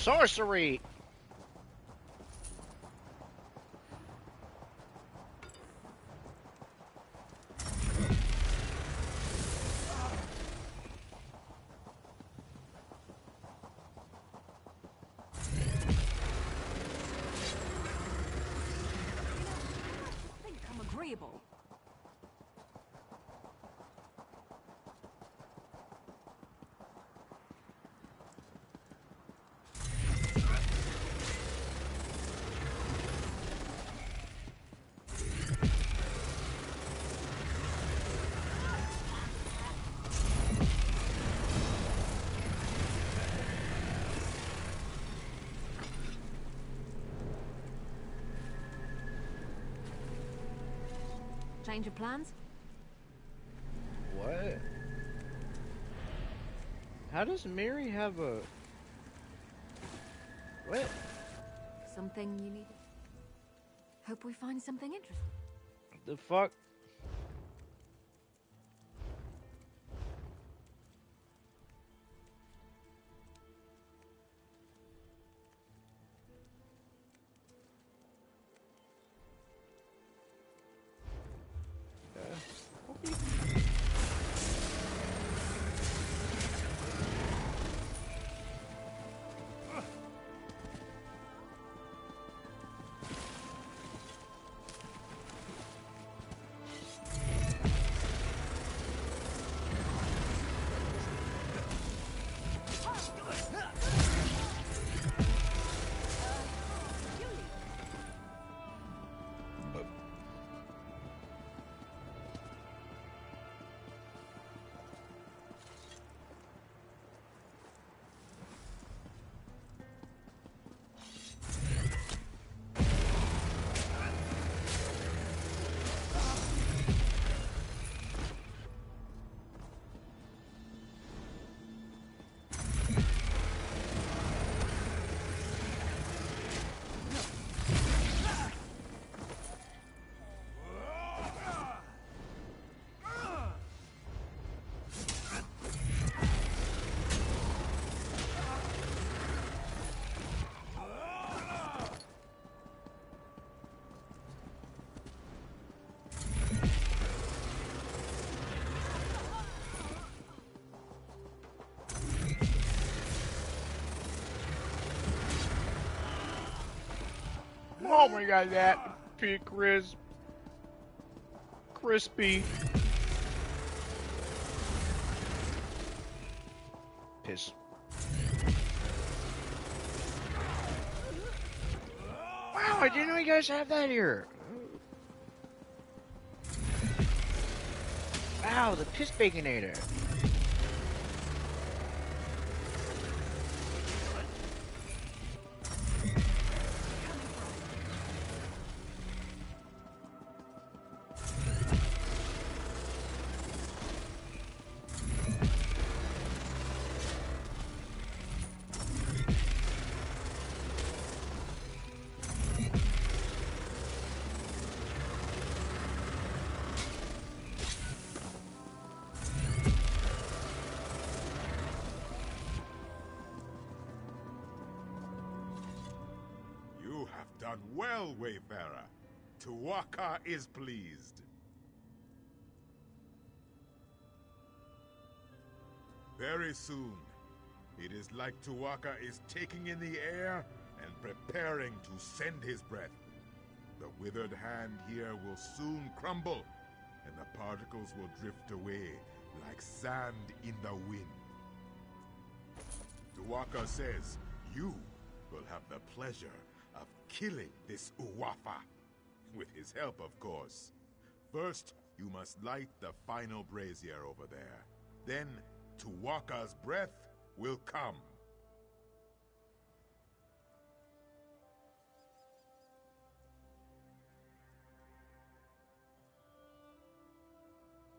Speaker 9: Sorcery!
Speaker 17: Become agreeable. Change of plans?
Speaker 9: What? How does Mary have a... What?
Speaker 17: Something you needed? Hope we find something interesting.
Speaker 9: The fuck? Oh my god, that pig crisp. Crispy. Piss. Wow, I didn't know you guys have that here. Wow, the piss baconator.
Speaker 2: Done well, Wayfarer. Tuwaka is pleased. Very soon, it is like Tuwaka is taking in the air and preparing to send his breath. The withered hand here will soon crumble, and the particles will drift away like sand in the wind. Tuwaka says you will have the pleasure of killing this Uwafa. With his help, of course. First, you must light the final brazier over there. Then, Tuwaka's breath will come.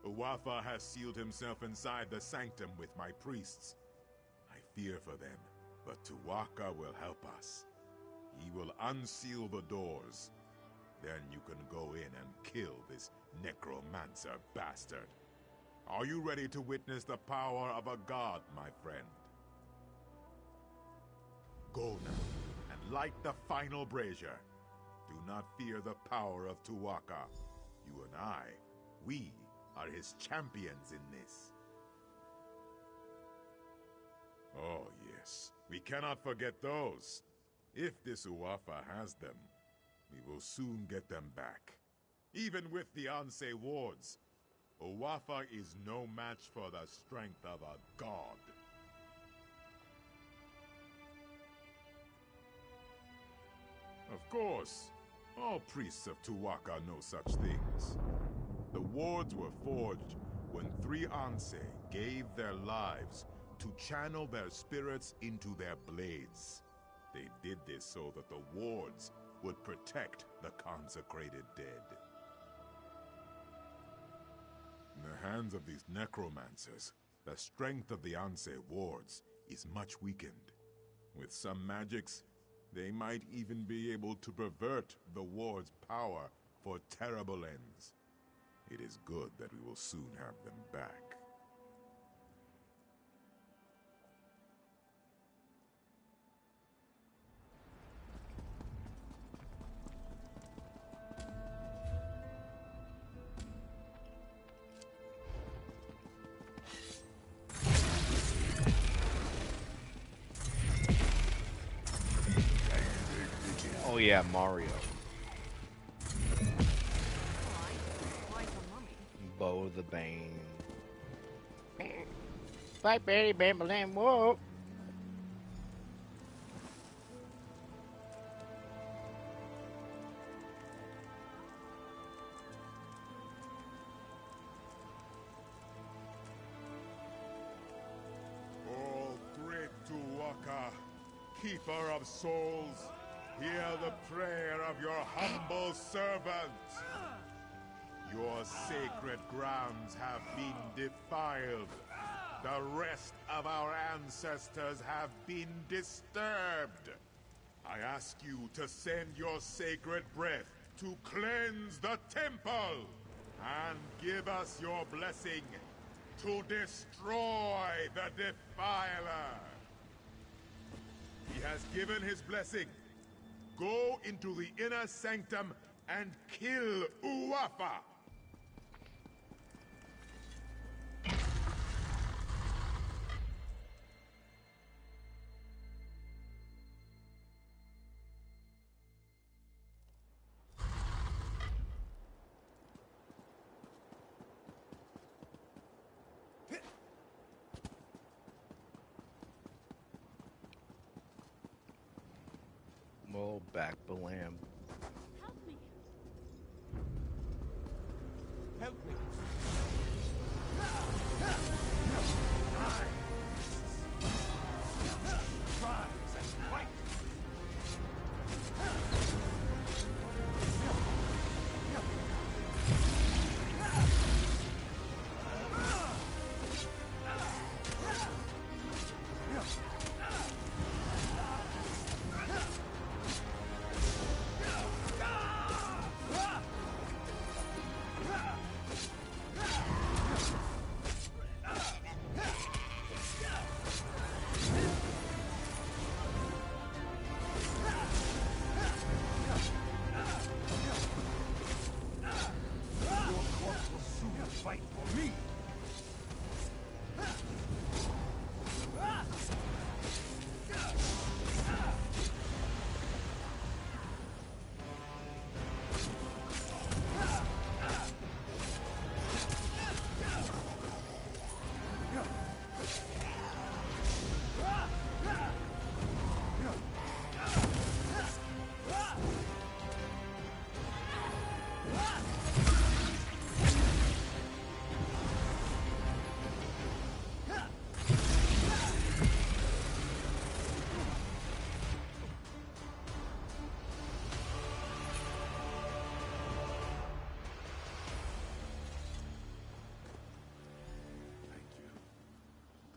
Speaker 2: Uwafa has sealed himself inside the sanctum with my priests. I fear for them, but Tuwaka will help us. He will unseal the doors. Then you can go in and kill this necromancer bastard. Are you ready to witness the power of a god, my friend? Go now and light the final brazier. Do not fear the power of Tuwaka. You and I, we are his champions in this. Oh yes, we cannot forget those. If this Uwafa has them, we will soon get them back. Even with the Anse wards, Uwafa is no match for the strength of a god. Of course, all priests of Tuwaka know such things. The wards were forged when 3 Anse gave their lives to channel their spirits into their blades. They did this so that the wards would protect the consecrated dead. In the hands of these necromancers, the strength of the Anse wards is much weakened. With some magics, they might even be able to pervert the ward's power for terrible ends. It is good that we will soon have them back.
Speaker 9: Oh yeah, Mario. Bo the Bane. Fight Betty Bambalam, whoa!
Speaker 2: Oh, great Tuwaka, keeper of souls, hear the prayer of your humble servant. Your sacred grounds have been defiled. The rest of our ancestors have been disturbed. I ask you to send your sacred breath to cleanse the temple and give us your blessing to destroy the defiler. He has given his blessing. Go into the inner sanctum and kill Uwafa.
Speaker 9: Well, back the lamb.
Speaker 13: Help me!
Speaker 3: Help me! Rise and fight! Fight for me!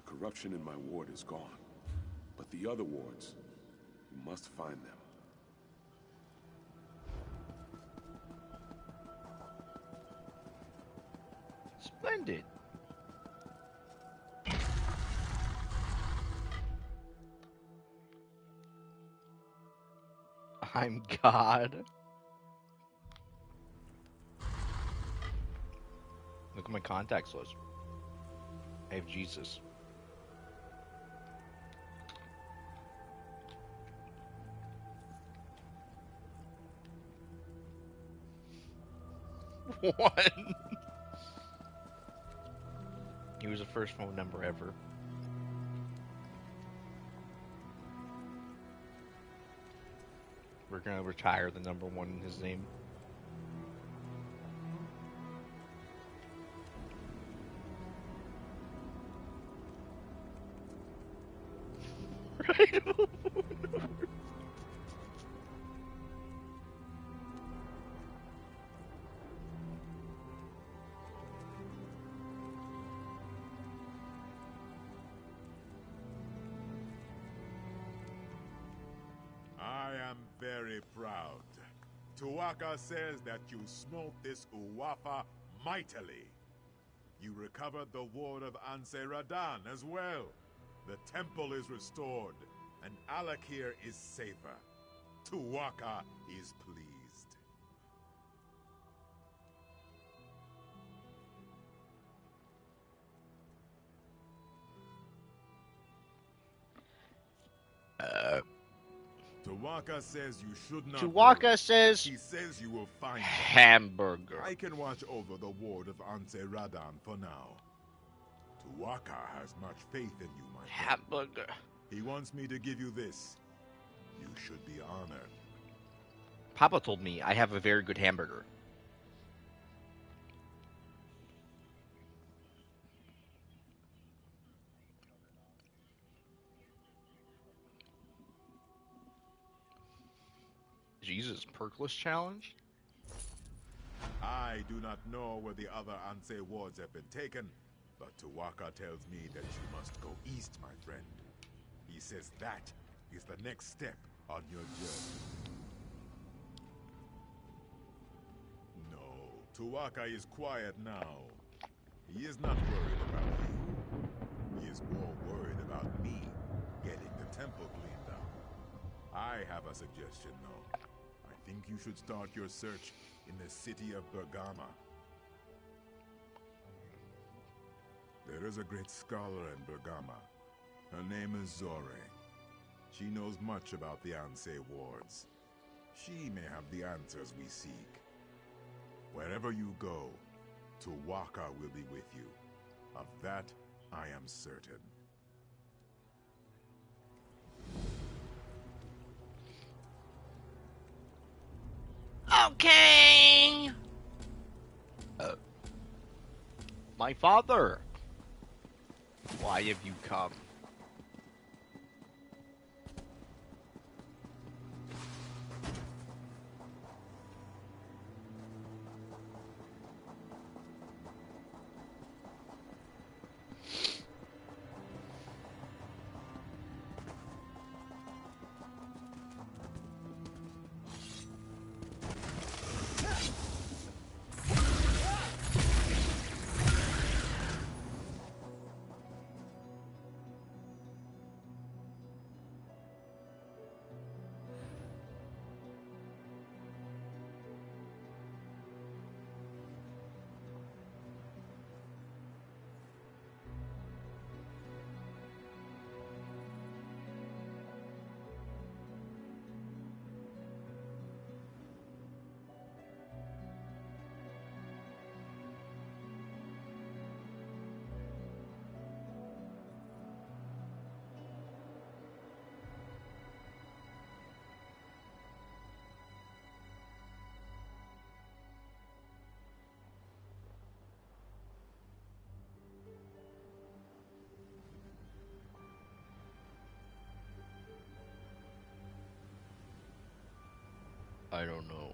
Speaker 16: Corruption in my ward is gone. But the other wards, you must find them.
Speaker 9: Splendid. I'm God. Look at my contacts list. I have Jesus. One. He was the first phone number ever. We're gonna retire the number one in his name. Right.
Speaker 2: I am very proud. Tuaka says that you smote this Uwafa mightily. You recovered the ward of Anse Radan as well. The temple is restored, and Alakir is safer. Tuaka is pleased. Tuaka says you should not
Speaker 9: Tuaka
Speaker 2: worry.
Speaker 9: says
Speaker 2: He says you will find
Speaker 9: hamburger.
Speaker 2: I can watch over the ward of Anse Radan for now. Tuaka has much faith in you, my friend.
Speaker 9: Hamburger.
Speaker 2: He wants me to give you this. You should be honored.
Speaker 9: Papa told me I have a very good hamburger. Jesus, perkless challenge?
Speaker 2: I do not know where the other Anse wards have been taken, but Tuaka tells me that you must go east, my friend. He says that is the next step on your journey. No, Tuaka is quiet now. He is not worried about you. He is more worried about me getting the temple cleaned up. I have a suggestion, though. I think you should start your search in the city of Bergama. There is a great scholar in Bergama. Her name is Zore. She knows much about the Anse wards. She may have the answers we seek. Wherever you go, Tuaka will be with you. Of that, I am certain.
Speaker 9: King! My father, why have you come? I don't know.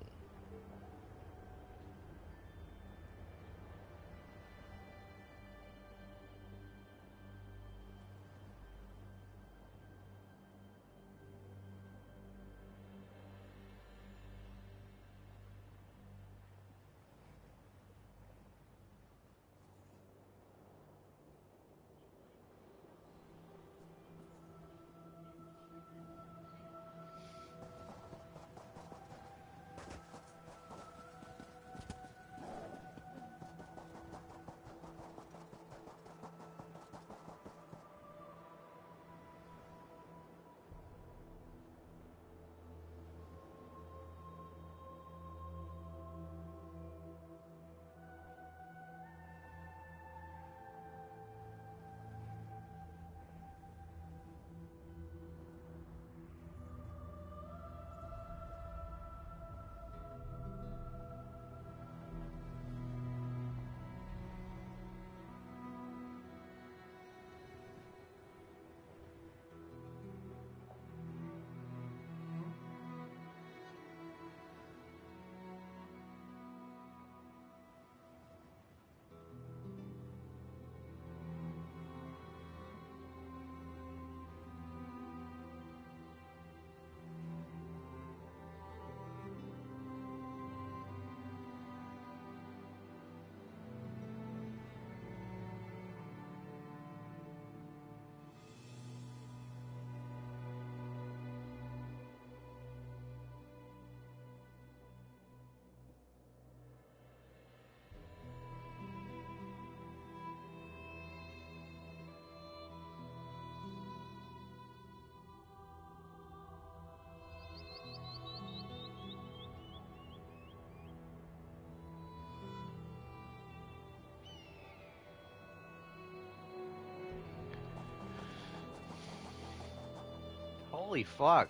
Speaker 9: Holy fuck.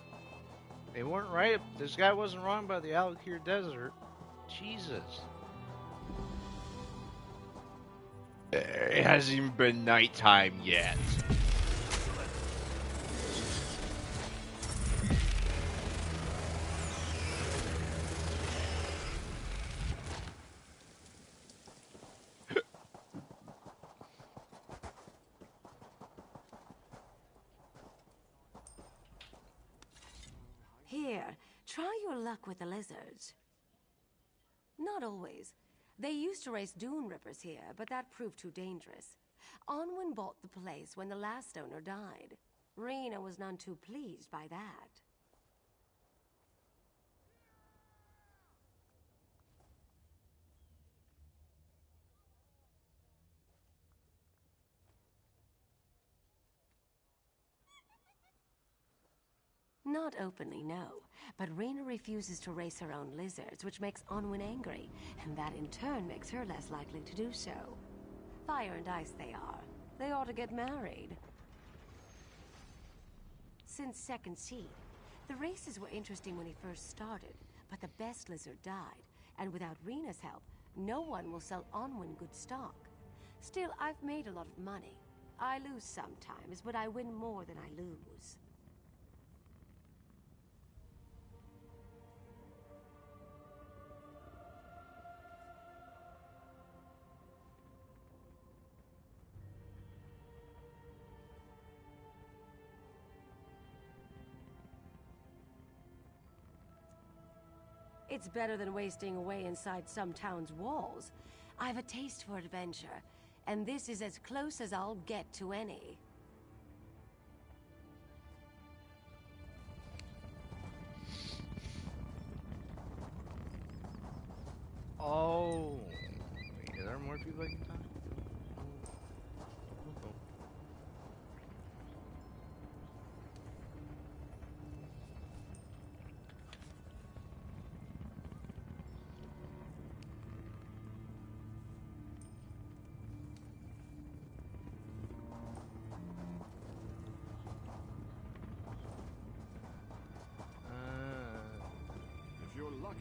Speaker 9: They weren't right. This guy wasn't wrong about the Alakir Desert. Jesus. It hasn't even been nighttime yet.
Speaker 14: Here, try your luck with the lizards. Not always. They used to raise dune rippers here, but that proved too dangerous. Onwin bought the place when the last owner died. Rena was none too pleased by that. Not openly, no. But Rena refuses to race her own lizards, which makes Onwin angry, and that in turn makes her less likely to do so. Fire and ice they are. They ought to get married. Since Second Seed, the races were interesting when he first started, but the best lizard died, and without Rena's help, no one will sell Onwin good stock. Still, I've made a lot of money. I lose sometimes, but I win more than I lose. It's better than wasting away inside some town's walls. I've a taste for adventure, and this is as close as I'll get to any.
Speaker 9: Oh, wait, are there more people I can talk to?
Speaker 3: If you're lucky,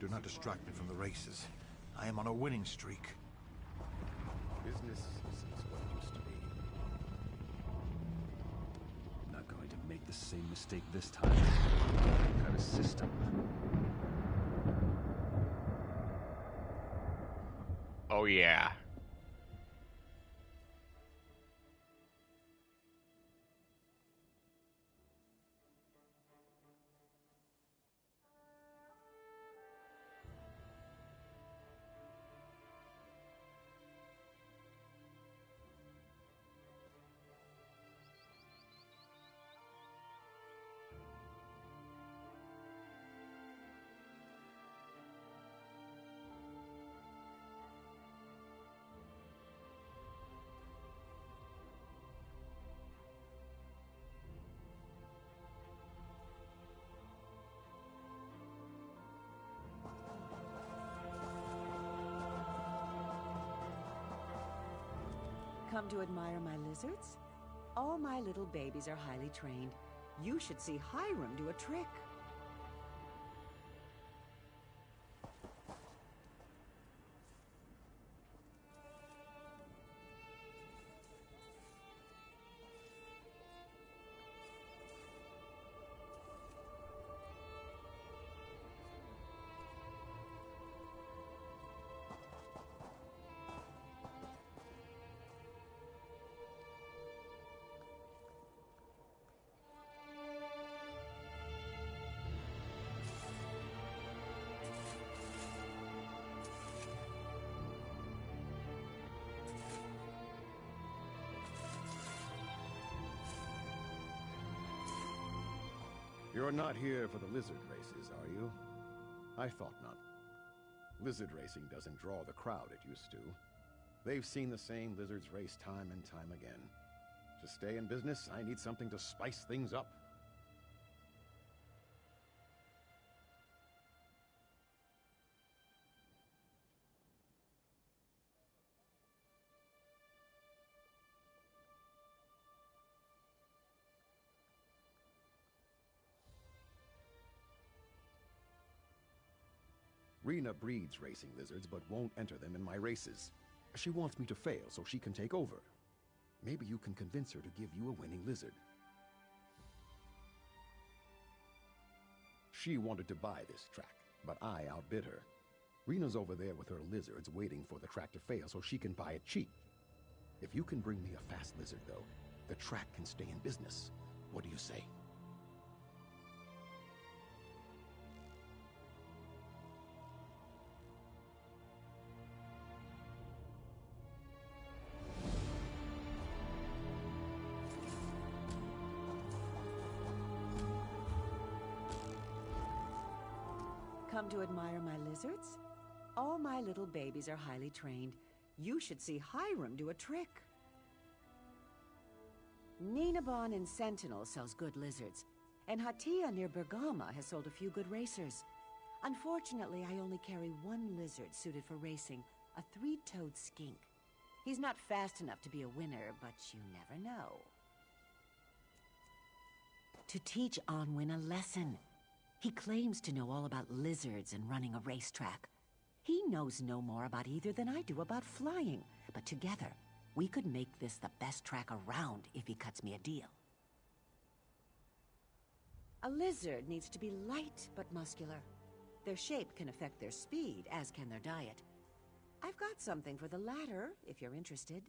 Speaker 3: do not distract me from the races. I am on a winning streak.
Speaker 8: Business isn't what it used to be.
Speaker 15: Not going to make the same mistake this time. What kind of system?
Speaker 9: Oh yeah.
Speaker 11: Come to admire my lizards? All my little babies are highly trained. You should see Hiram do a trick.
Speaker 8: You're not here for the lizard races, are you? I thought not. Lizard racing doesn't draw the crowd it used to. They've seen the same lizards race time and time again. To stay in business, I need something to spice things up. Rena breeds racing lizards, but won't enter them in my races. She wants me to fail so she can take over. Maybe you can convince her to give you a winning lizard. She wanted to buy this track, but I outbid her. Rena's over there with her lizards waiting for the track to fail so she can buy it cheap. If you can bring me a fast lizard, though, the track can stay in business. What do you say?
Speaker 11: Come to admire my lizards? All my little babies are highly trained. You should see Hiram do a trick. Ninabon in Sentinel sells good lizards, and Hatia near Bergama has sold a few good racers. Unfortunately, I only carry one lizard suited for racing, a three-toed skink. He's not fast enough to be a winner, but you never know. To teach Onwin a lesson. He claims to know all about lizards and running a racetrack. He knows no more about either than I do about flying, but together, we could make this the best track around if he cuts me a deal. A lizard needs to be light but muscular. Their shape can affect their speed, as can their diet. I've got something for the latter, if you're interested.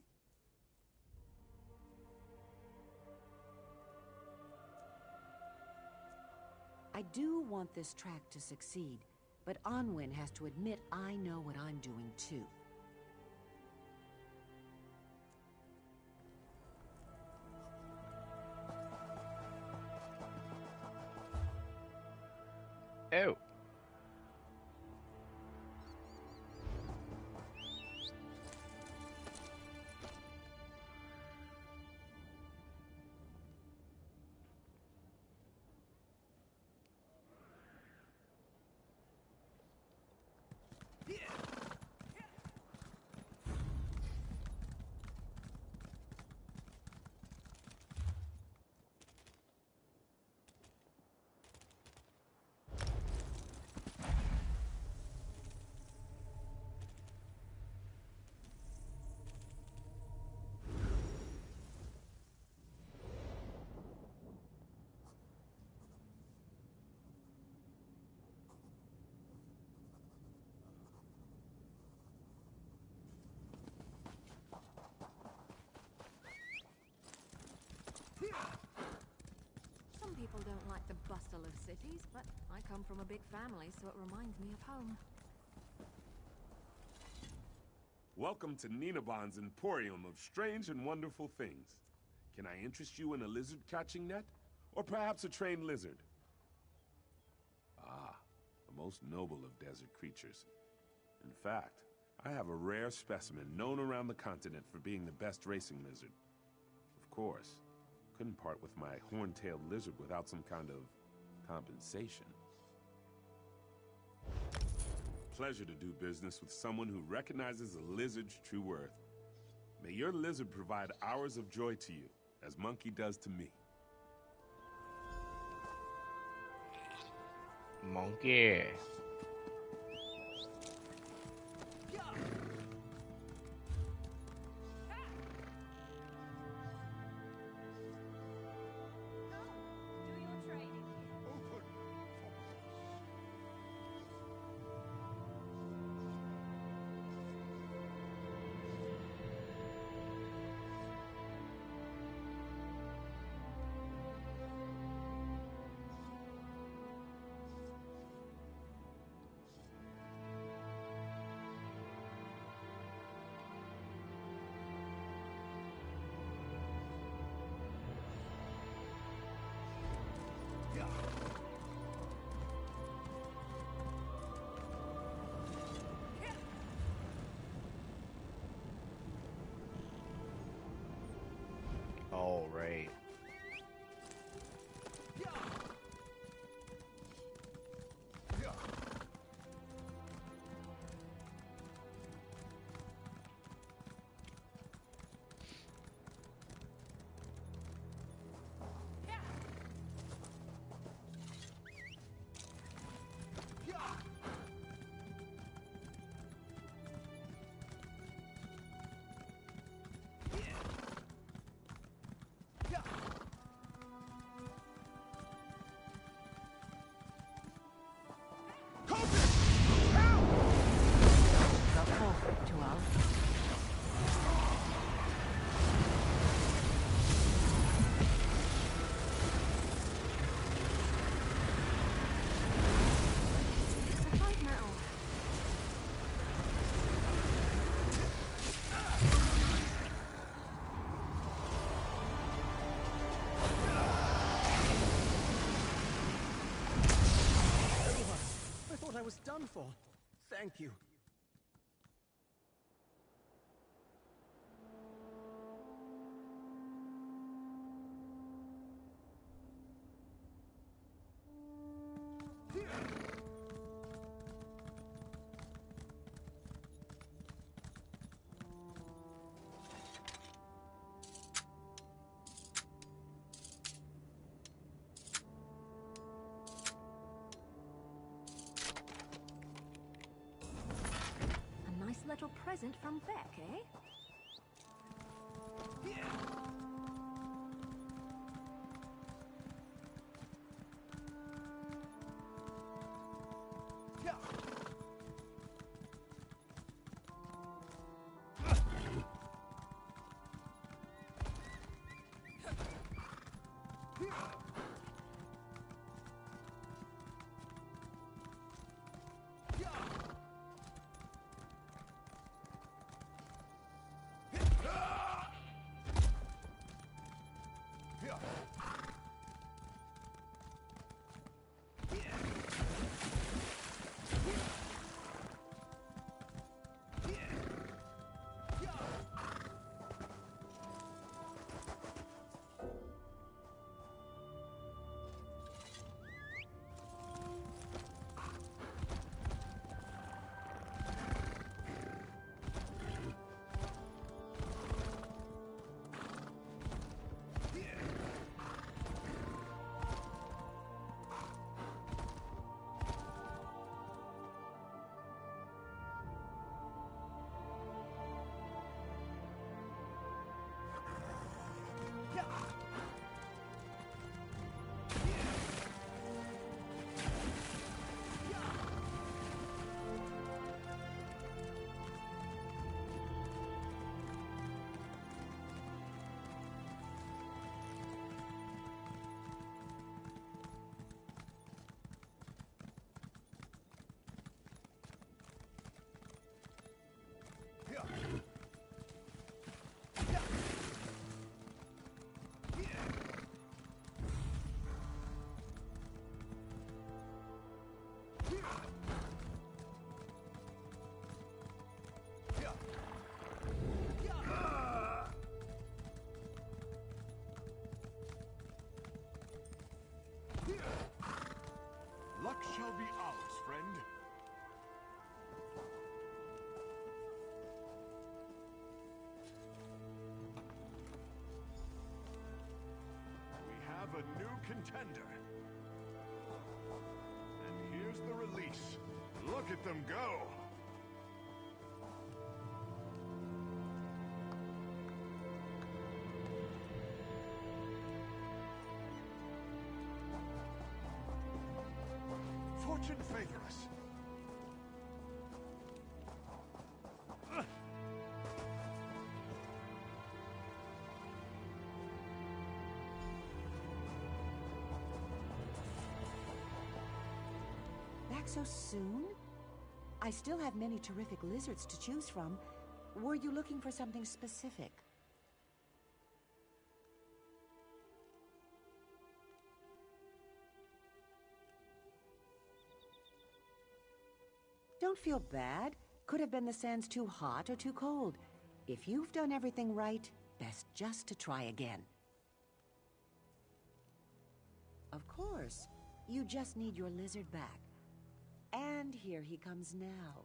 Speaker 11: I do want this track to succeed, but Onwin has to admit I know what I'm doing too.
Speaker 9: Oh.
Speaker 17: Some people don't like the bustle of cities, but I come from a big family, so it reminds me of home.
Speaker 16: Welcome to Ninabon's Emporium of strange and wonderful things. Can I interest you in a lizard catching net? Or perhaps a trained lizard? Ah, the most noble of desert creatures. In fact, I have a rare specimen known around the continent for being the best racing lizard. Of course, couldn't part with my horn-tailed lizard without some kind of compensation. Pleasure to do business with someone who recognizes a lizard's true worth. May your lizard provide hours of joy to you, as Monkey does to me.
Speaker 9: Monkey. All right.
Speaker 18: I was done for. Thank you.
Speaker 17: little present from Beck, eh?
Speaker 6: Luck shall be ours, friend. We have a new contender. And here's the release. Look at them go! Fortune favor us.
Speaker 11: Back so soon? I still have many terrific lizards to choose from. Were you looking for something specific? Don't feel bad. Could have been the sands too hot or too cold. If you've done everything right, best just to try again. Of course. You just need your lizard back. And here he comes now.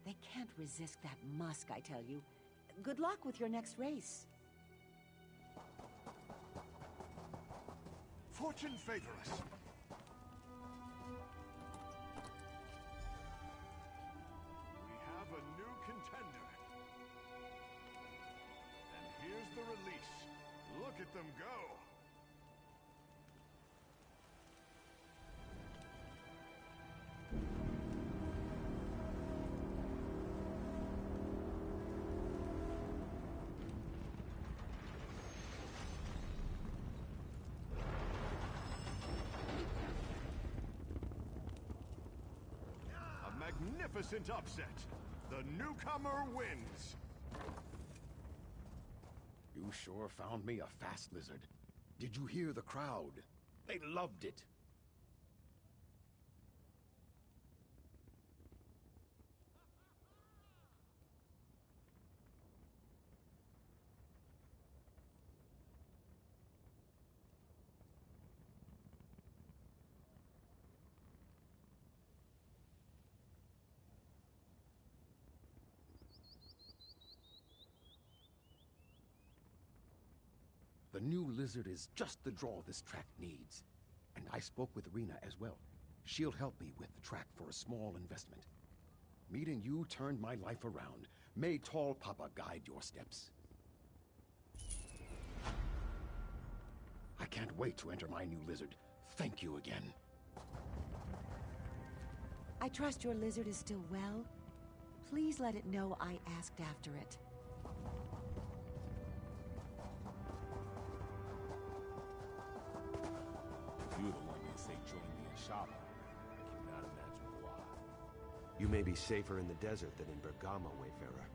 Speaker 11: They can't resist that musk, I tell you. Good luck with your next race.
Speaker 6: Fortune favor us. We have a new contender. And here's the release. Look at them go. Magnificent upset. The newcomer wins.
Speaker 8: You sure found me a fast lizard. Did you hear the crowd? They loved it. The new lizard is just the draw this track needs. And I spoke with Rena as well. She'll help me with the track for a small investment. Meeting you turned my life around, May Tall Papa guide your steps. I can't wait to enter my new lizard. Thank you again.
Speaker 11: I trust your lizard is still well. Please let it know I asked after it.
Speaker 16: You're the one they say join me in shopping. I cannot imagine why.
Speaker 20: You may be safer in the desert than in Bergamo, Wayfarer.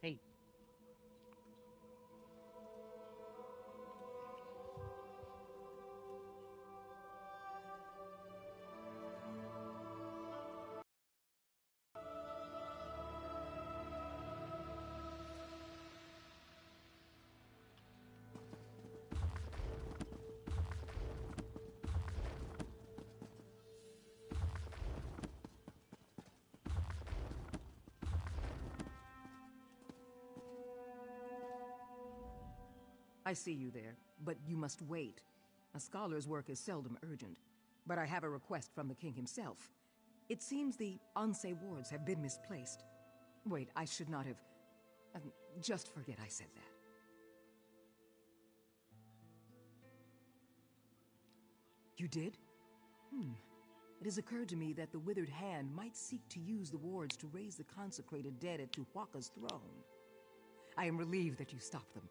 Speaker 9: Hey.
Speaker 21: I see you there, but you must wait. A scholar's work is seldom urgent, but I have a request from the king himself. It seems the Ansei wards have been misplaced. Wait, I should not have... just forget I said that. You did? It has occurred to me that the Withered Hand might seek to use the wards to raise the consecrated dead at Tuhuaka's throne. I am relieved that you stopped them.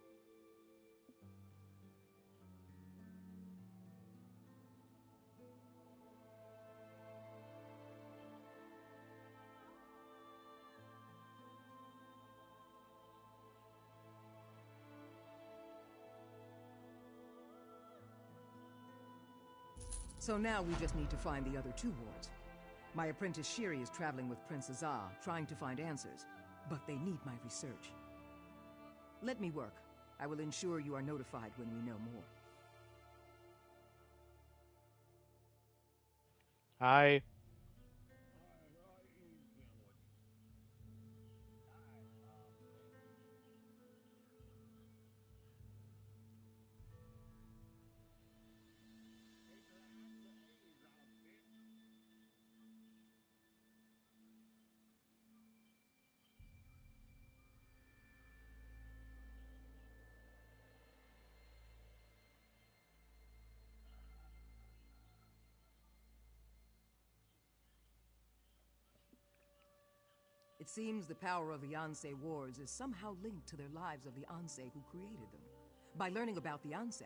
Speaker 21: So now we just need to find the other two wards. My apprentice Shiri is traveling with Prince Azar, trying to find answers, but they need my research. Let me work. I will ensure you are notified when we know more.
Speaker 9: Hi.
Speaker 21: It seems the power of the Ansei wards is somehow linked to their lives of the Ansei who created them. By learning about the Ansei,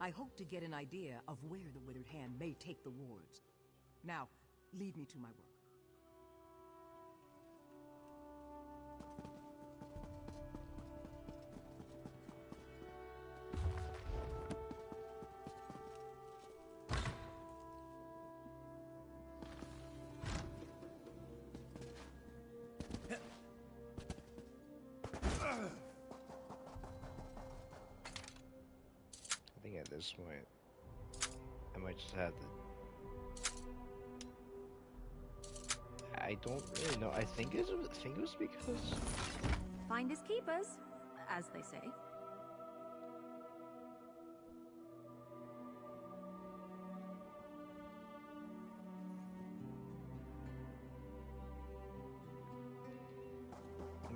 Speaker 21: I hope to get an idea of where the Withered Hand may take the wards. Now, leave me to my work.
Speaker 9: I think at this point, I might just have to. I don't really know. I think it was because
Speaker 17: Finders keepers, as they say.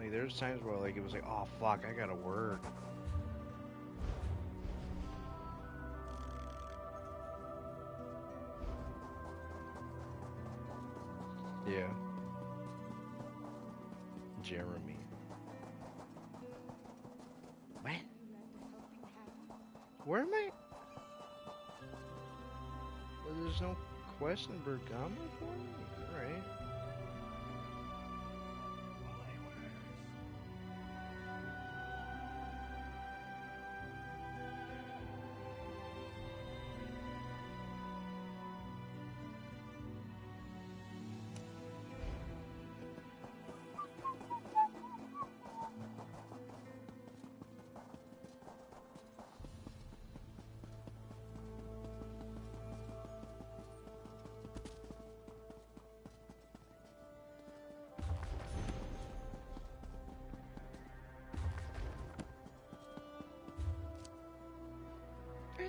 Speaker 9: like there's times where like it was like, oh fuck, I gotta work. Yeah. Jeremy. What? Where am I? Well, there's no quest in Bergamo for me? Alright.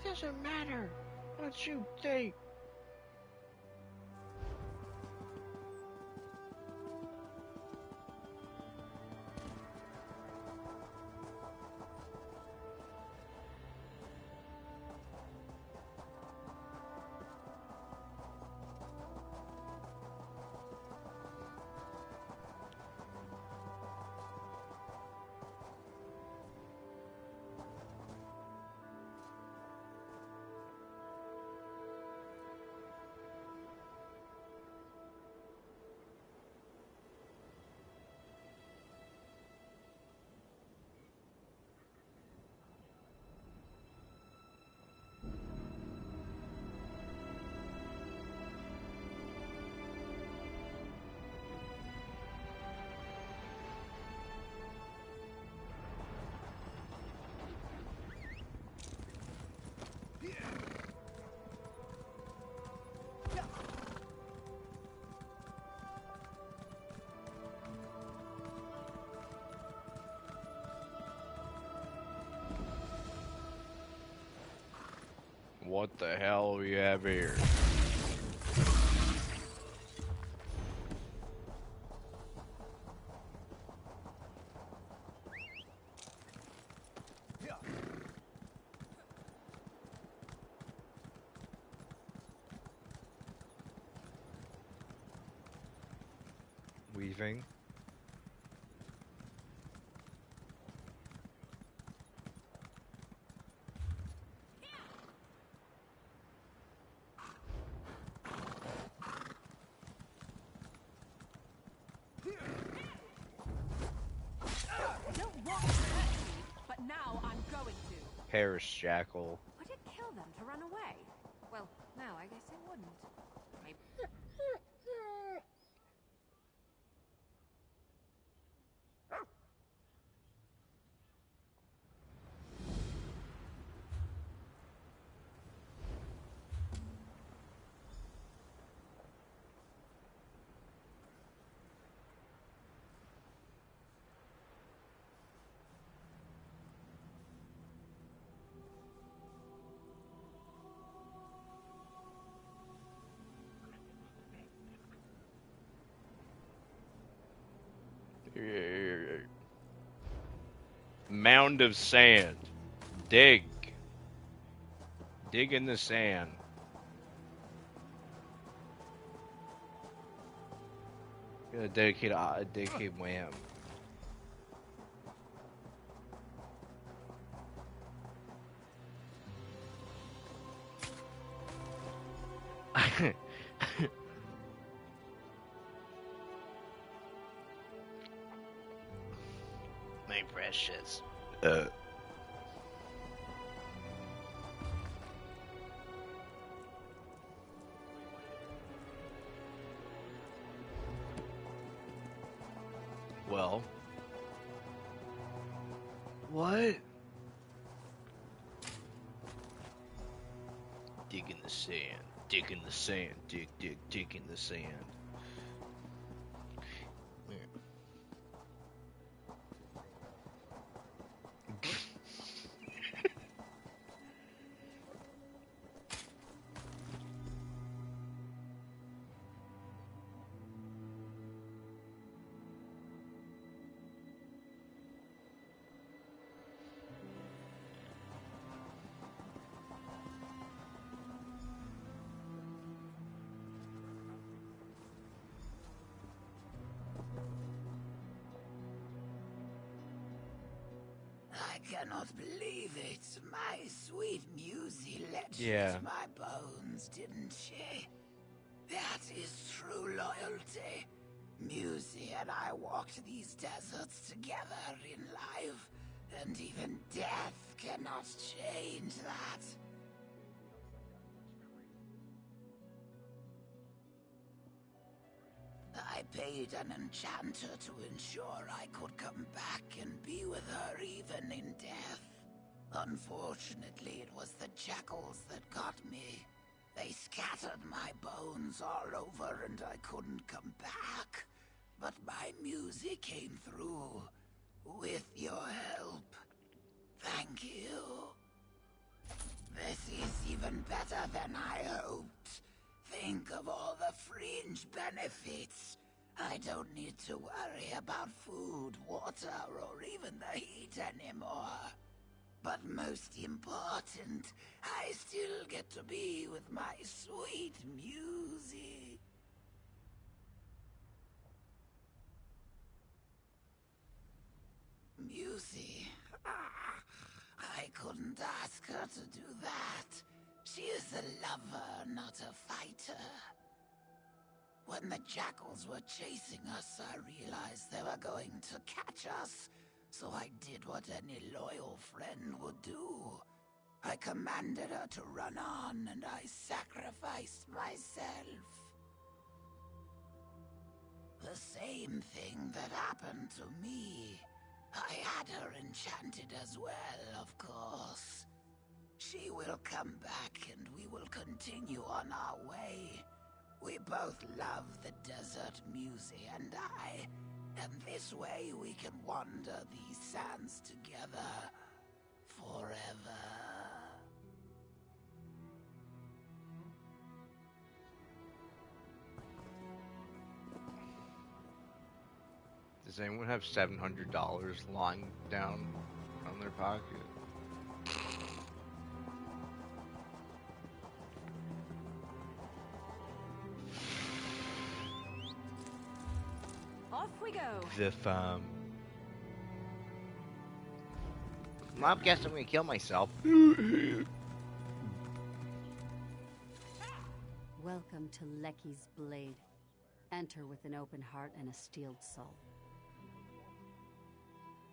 Speaker 9: doesn't matter what you think. What the hell do we have here? Weaving. Paris Jackal.
Speaker 17: Would it kill them to run away? Well, no, I guess it wouldn't.
Speaker 9: Mound of sand. Dig. Dig in the sand. Gonna dedicate Wham. My precious. Well. What? Dig in the sand. Dig in the sand. Dig in the sand.
Speaker 12: I cannot believe it. My sweet Musy let
Speaker 9: Yeah.
Speaker 12: my bones, didn't she? That is true loyalty. Musy and I walked these deserts together in life, and even death cannot change that. I paid an enchanter to ensure I could come back and be with her even in death. Unfortunately, it was the jackals that got me. They scattered my bones all over and I couldn't come back. But my music came through. With your help. Thank you. This is even better than I hoped. Think of all the fringe benefits. I don't need to worry about food, water, or even the heat anymore. But most important, I still get to be with my sweet Musie. Musie? I couldn't ask her to do that. She is a lover, not a fighter. When the jackals were chasing us, I realized they were going to catch us. So I did what any loyal friend would do. I commanded her to run on, and I sacrificed myself. The same thing that happened to me. I had her enchanted as well, of course. She will come back, and we will continue on our way. We both love the desert, Musie and I. And this way we can wander these sands together forever.
Speaker 9: Does anyone have $700 lying down on their pocket?
Speaker 13: Off we go.
Speaker 9: If I'm guessing I'm gonna kill myself.
Speaker 4: Welcome to Lecky's Blade. Enter with an open heart and a steeled soul.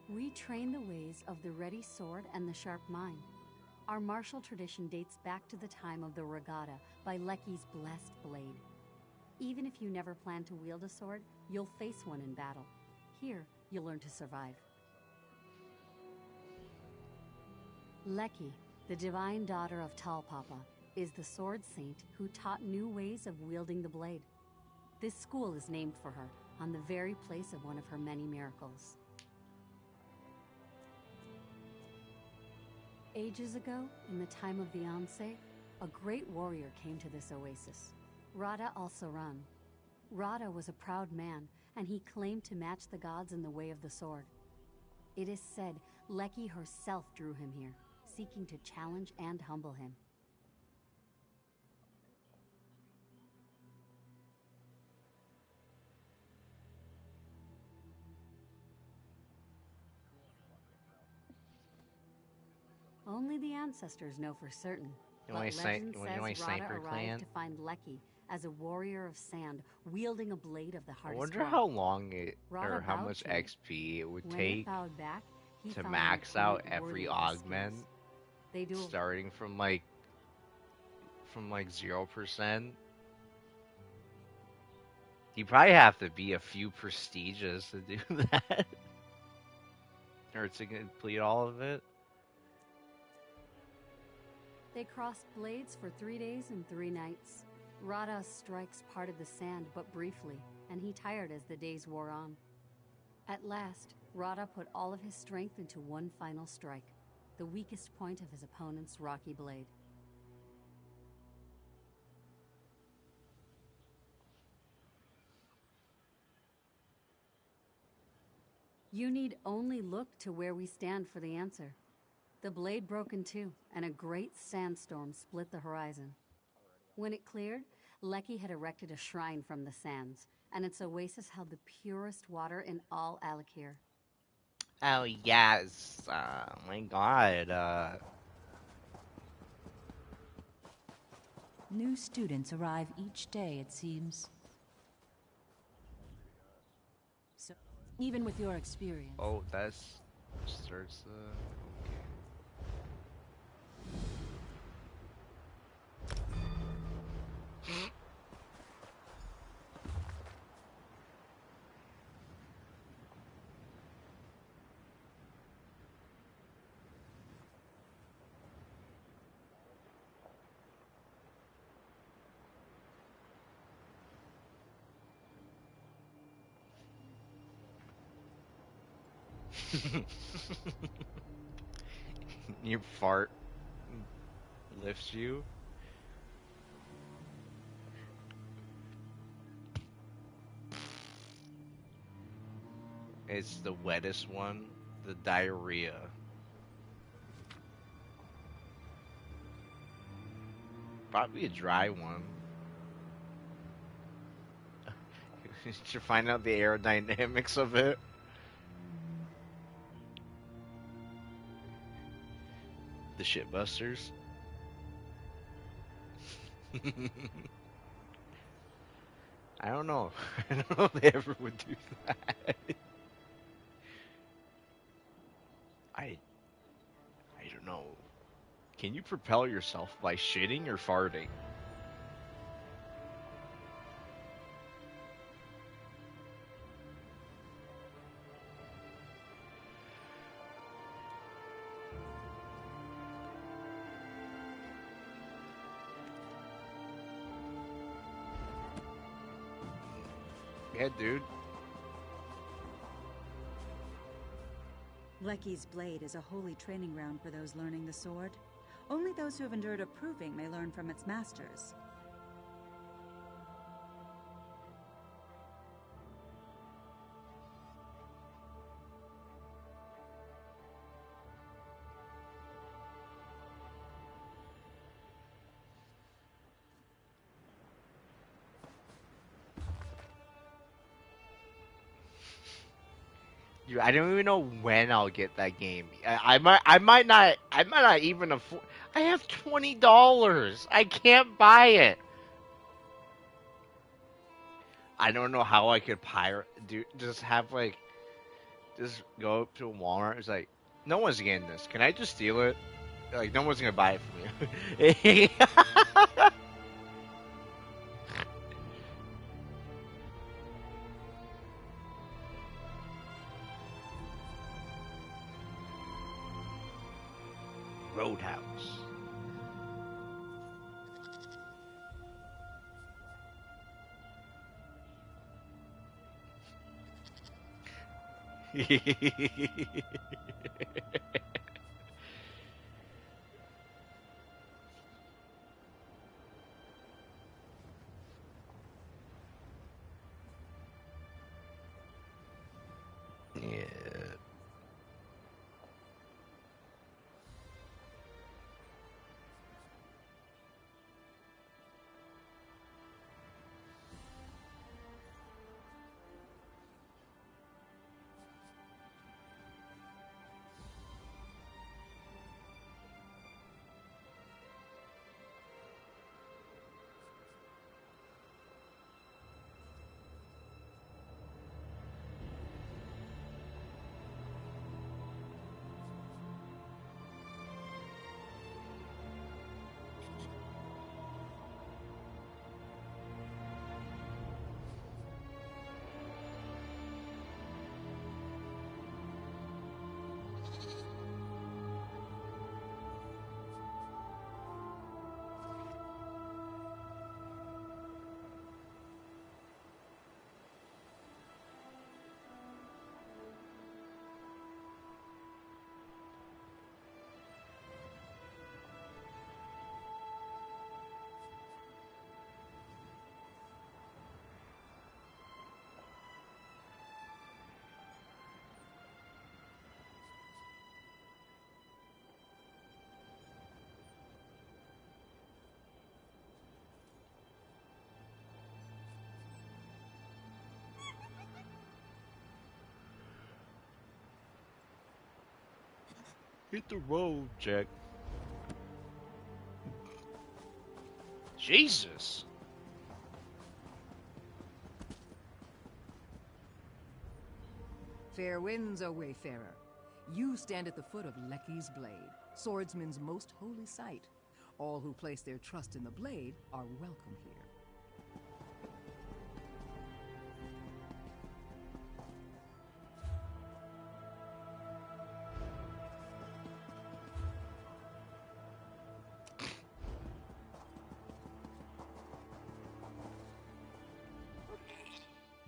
Speaker 4: We train the ways of the ready sword and the sharp mind. Our martial tradition dates back to the time of the regatta by Lecky's blessed blade. Even if you never plan to wield a sword, you'll face one in battle. Here, you'll learn to survive. Lecky, the divine daughter of Talpapa, is the sword saint who taught new ways of wielding the blade. This school is named for her, on the very place of one of her many miracles. Ages ago, in the time of the Anse, a great warrior came to this oasis, Rada al-Saran. Rada was a proud man, and he claimed to match the gods in the way of the sword. It is said Lecky herself drew him here, seeking to challenge and humble him. Only the ancestors know for certain.
Speaker 9: You
Speaker 4: But
Speaker 9: want
Speaker 4: legend
Speaker 9: to
Speaker 4: says Rada
Speaker 9: sniper
Speaker 4: arrived
Speaker 9: clan?
Speaker 4: to find Lecky as a warrior of sand, wielding a blade of the
Speaker 9: I
Speaker 4: hardest
Speaker 9: wonder
Speaker 4: rock.
Speaker 9: how long it,
Speaker 4: Rada
Speaker 9: or how
Speaker 4: bowed
Speaker 9: much
Speaker 4: to it.
Speaker 9: XP it would
Speaker 4: When
Speaker 9: take
Speaker 4: it bowed back, he
Speaker 9: to
Speaker 4: found an
Speaker 9: max out
Speaker 4: opponent worthy
Speaker 9: every
Speaker 4: of his
Speaker 9: augment,
Speaker 4: skills. They dueled.
Speaker 9: starting from like 0%. You probably have to be a few prestigious to do that, or to complete all of it.
Speaker 4: They crossed blades for 3 days and 3 nights. Rada's strikes parted the sand but briefly, and he tired as the days wore on. At last, Rada put all of his strength into one final strike, the weakest point of his opponent's rocky blade. You need only look to where we stand for the answer. The blade broke in two, and a great sandstorm split the horizon. When it cleared, Lecky had erected a shrine from the sands, and its oasis held the purest water in all Alakir.
Speaker 9: Oh yes, my God.
Speaker 13: New students arrive each day, it seems. So, even with your experience.
Speaker 9: Oh, that's starts the. Okay. You fart. lifts you. It's the wettest one, the diarrhea. Probably a dry one. To find out the aerodynamics of it. The shitbusters. I don't know. I don't know if they ever would do that. I don't know. Can you propel yourself by shitting or farting? Yeah, dude.
Speaker 19: Lecky's blade is a holy training ground for those learning the sword. Only those who have endured a proving may learn from its masters.
Speaker 9: Dude, I don't even know when I'll get that game. I might not even afford. I have $20. I can't buy it. I don't know how I could pirate. Just go up to a Walmart. It's like, no one's getting this. Can I just steal it? Like, no one's gonna buy it from me. Roadhouse. Yeah. Hit the road, Jack. Jesus.
Speaker 21: Fair winds, O wayfarer. You stand at the foot of Lecky's blade, swordsman's most holy site. All who place their trust in the blade are welcome here.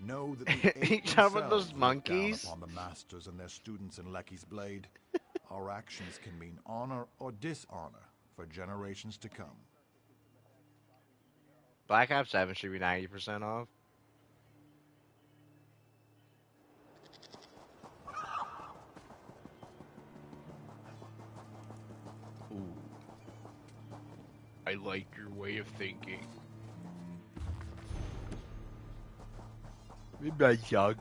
Speaker 3: Know that the eight
Speaker 9: Talking about
Speaker 3: themselves
Speaker 9: those
Speaker 3: look
Speaker 9: monkeys?
Speaker 3: down upon the masters and their students in Lecky's blade. Our actions can mean honor or dishonor, for generations to come.
Speaker 9: Black Ops 7 should be 90% off. Ooh. I like your way of thinking. Midnight Jug.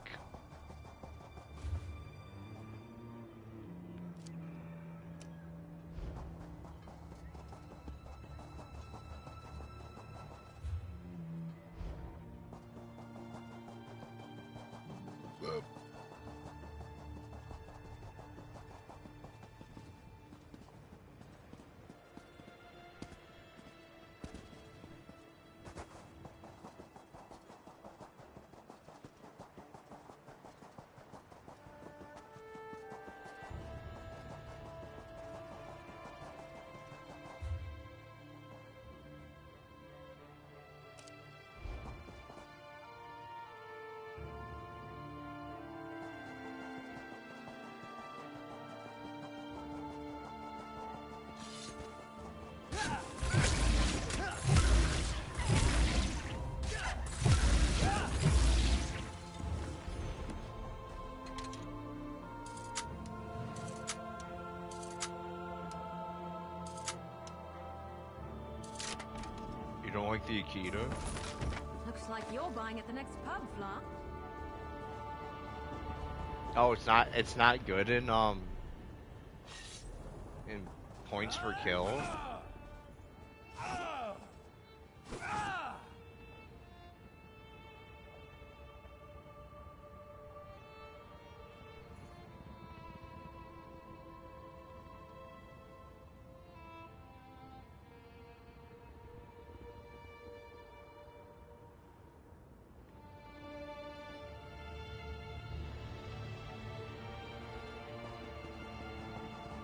Speaker 9: You don't like the Akita?
Speaker 17: Looks like you're buying at the next pub, Fla.
Speaker 9: Oh, it's not good in points per kill.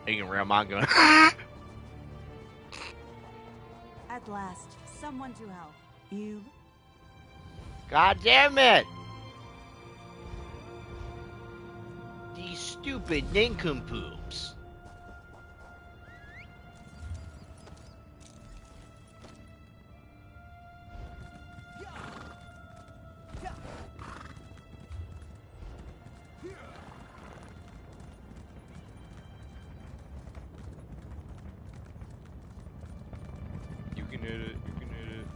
Speaker 9: Thinking real manga.
Speaker 1: At last, someone to help. You?
Speaker 9: God damn it! These stupid nincompoops. You can hit it, you can hit it.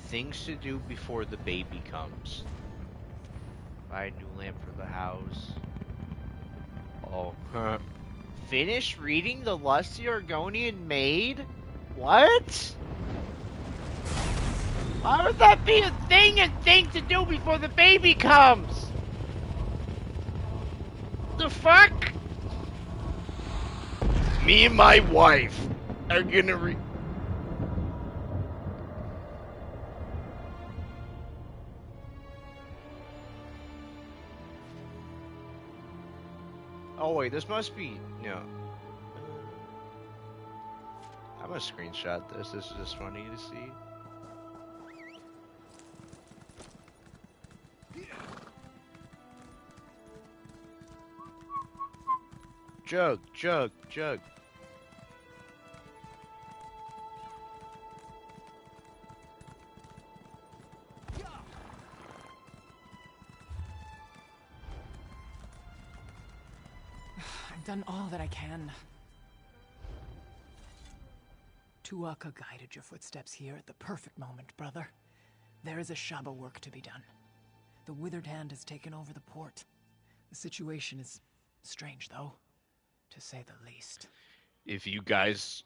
Speaker 9: Things to do before the baby comes. Buy a new lamp for the house. Oh, huh. Finish reading The Lusty Argonian Maid? What? Why would that be a thing to do before the baby comes? The fuck? Me and my wife are gonna read. Oh wait, this must be no. I'm gonna screenshot this. This is just funny to see. Jug, jug, jug.
Speaker 21: I've done all that I can. Tuaka guided your footsteps here at the perfect moment, brother. There is a Shaba work to be done. The Withered Hand has taken over the port. The situation is strange, though, to say the least.
Speaker 9: If you guys...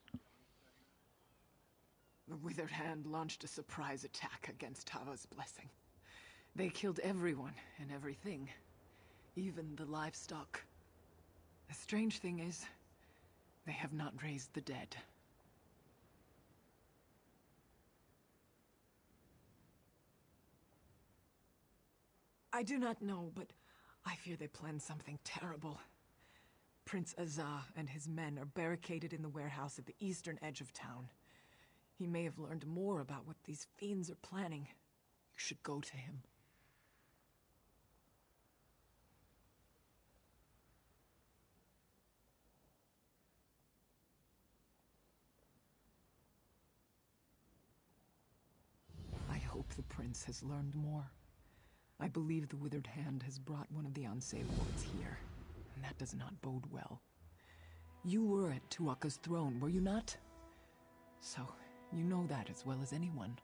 Speaker 21: The Withered Hand launched a surprise attack against Tava's blessing. They killed everyone and everything, even the livestock. The strange thing is, they have not raised the dead. I do not know, but I fear they plan something terrible. Prince Azah and his men are barricaded in the warehouse at the eastern edge of town. He may have learned more about what these fiends are planning.
Speaker 5: You should go to him. I hope the prince has learned more. I believe the Withered Hand has brought one of the Ansei wards here, and that does not bode well. You were at Tuaka's throne, were you not? So, you know that as well as anyone.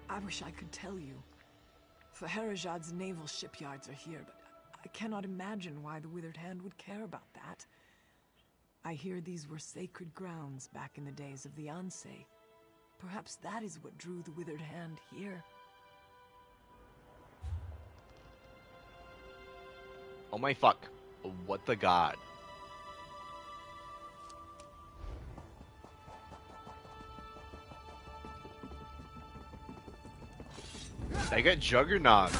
Speaker 5: I wish I could tell you. Faherajad's naval shipyards are here, but I cannot imagine why the Withered Hand would care about that. I hear these were sacred grounds back in the days of the Ansei. Perhaps that is what drew the Withered Hand here.
Speaker 9: Oh my fuck. What the god? I got Juggernaut.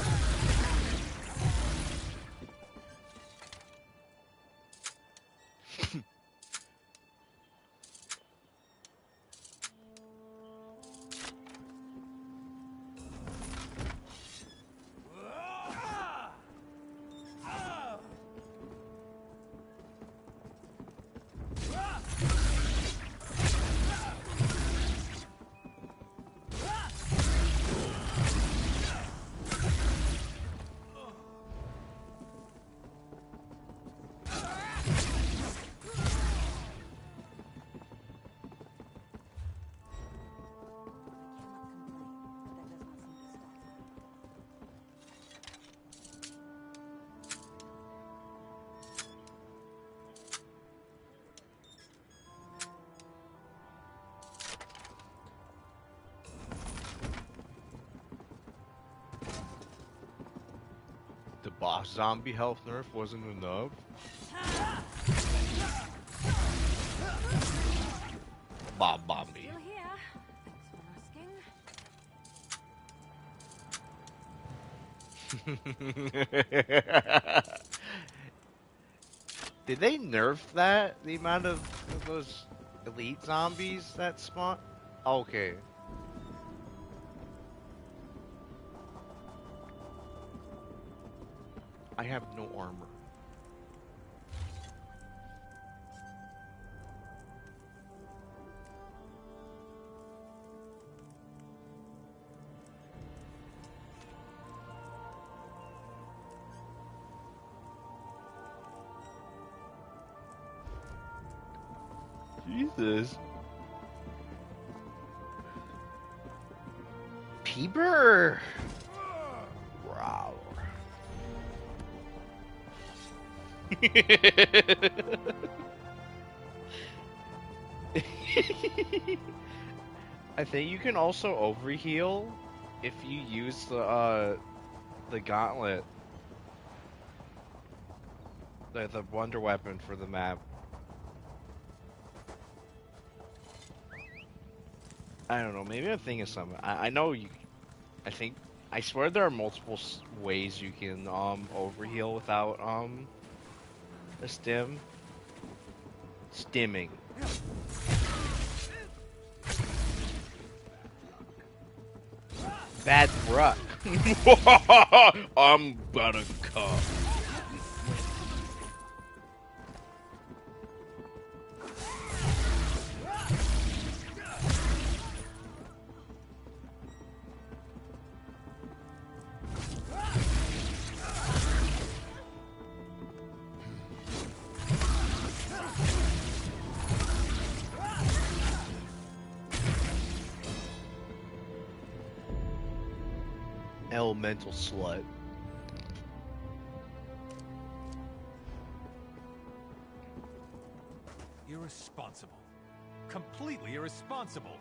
Speaker 9: The boss zombie health nerf wasn't enough? Bob Bombi.
Speaker 14: Still here. Thanks for asking.
Speaker 9: Did they nerf that? The amount of those elite zombies that spawn? Okay. I have no armor. Jesus. Peeber! Wow. I think you can also overheal if you use the gauntlet. The wonder weapon for the map. I don't know, maybe I'm thinking of something. I know you... I swear there are multiple ways you can overheal without a stim. Stimming. Bad bruck. I'm gonna come. Elemental slut.
Speaker 15: Irresponsible. Completely irresponsible.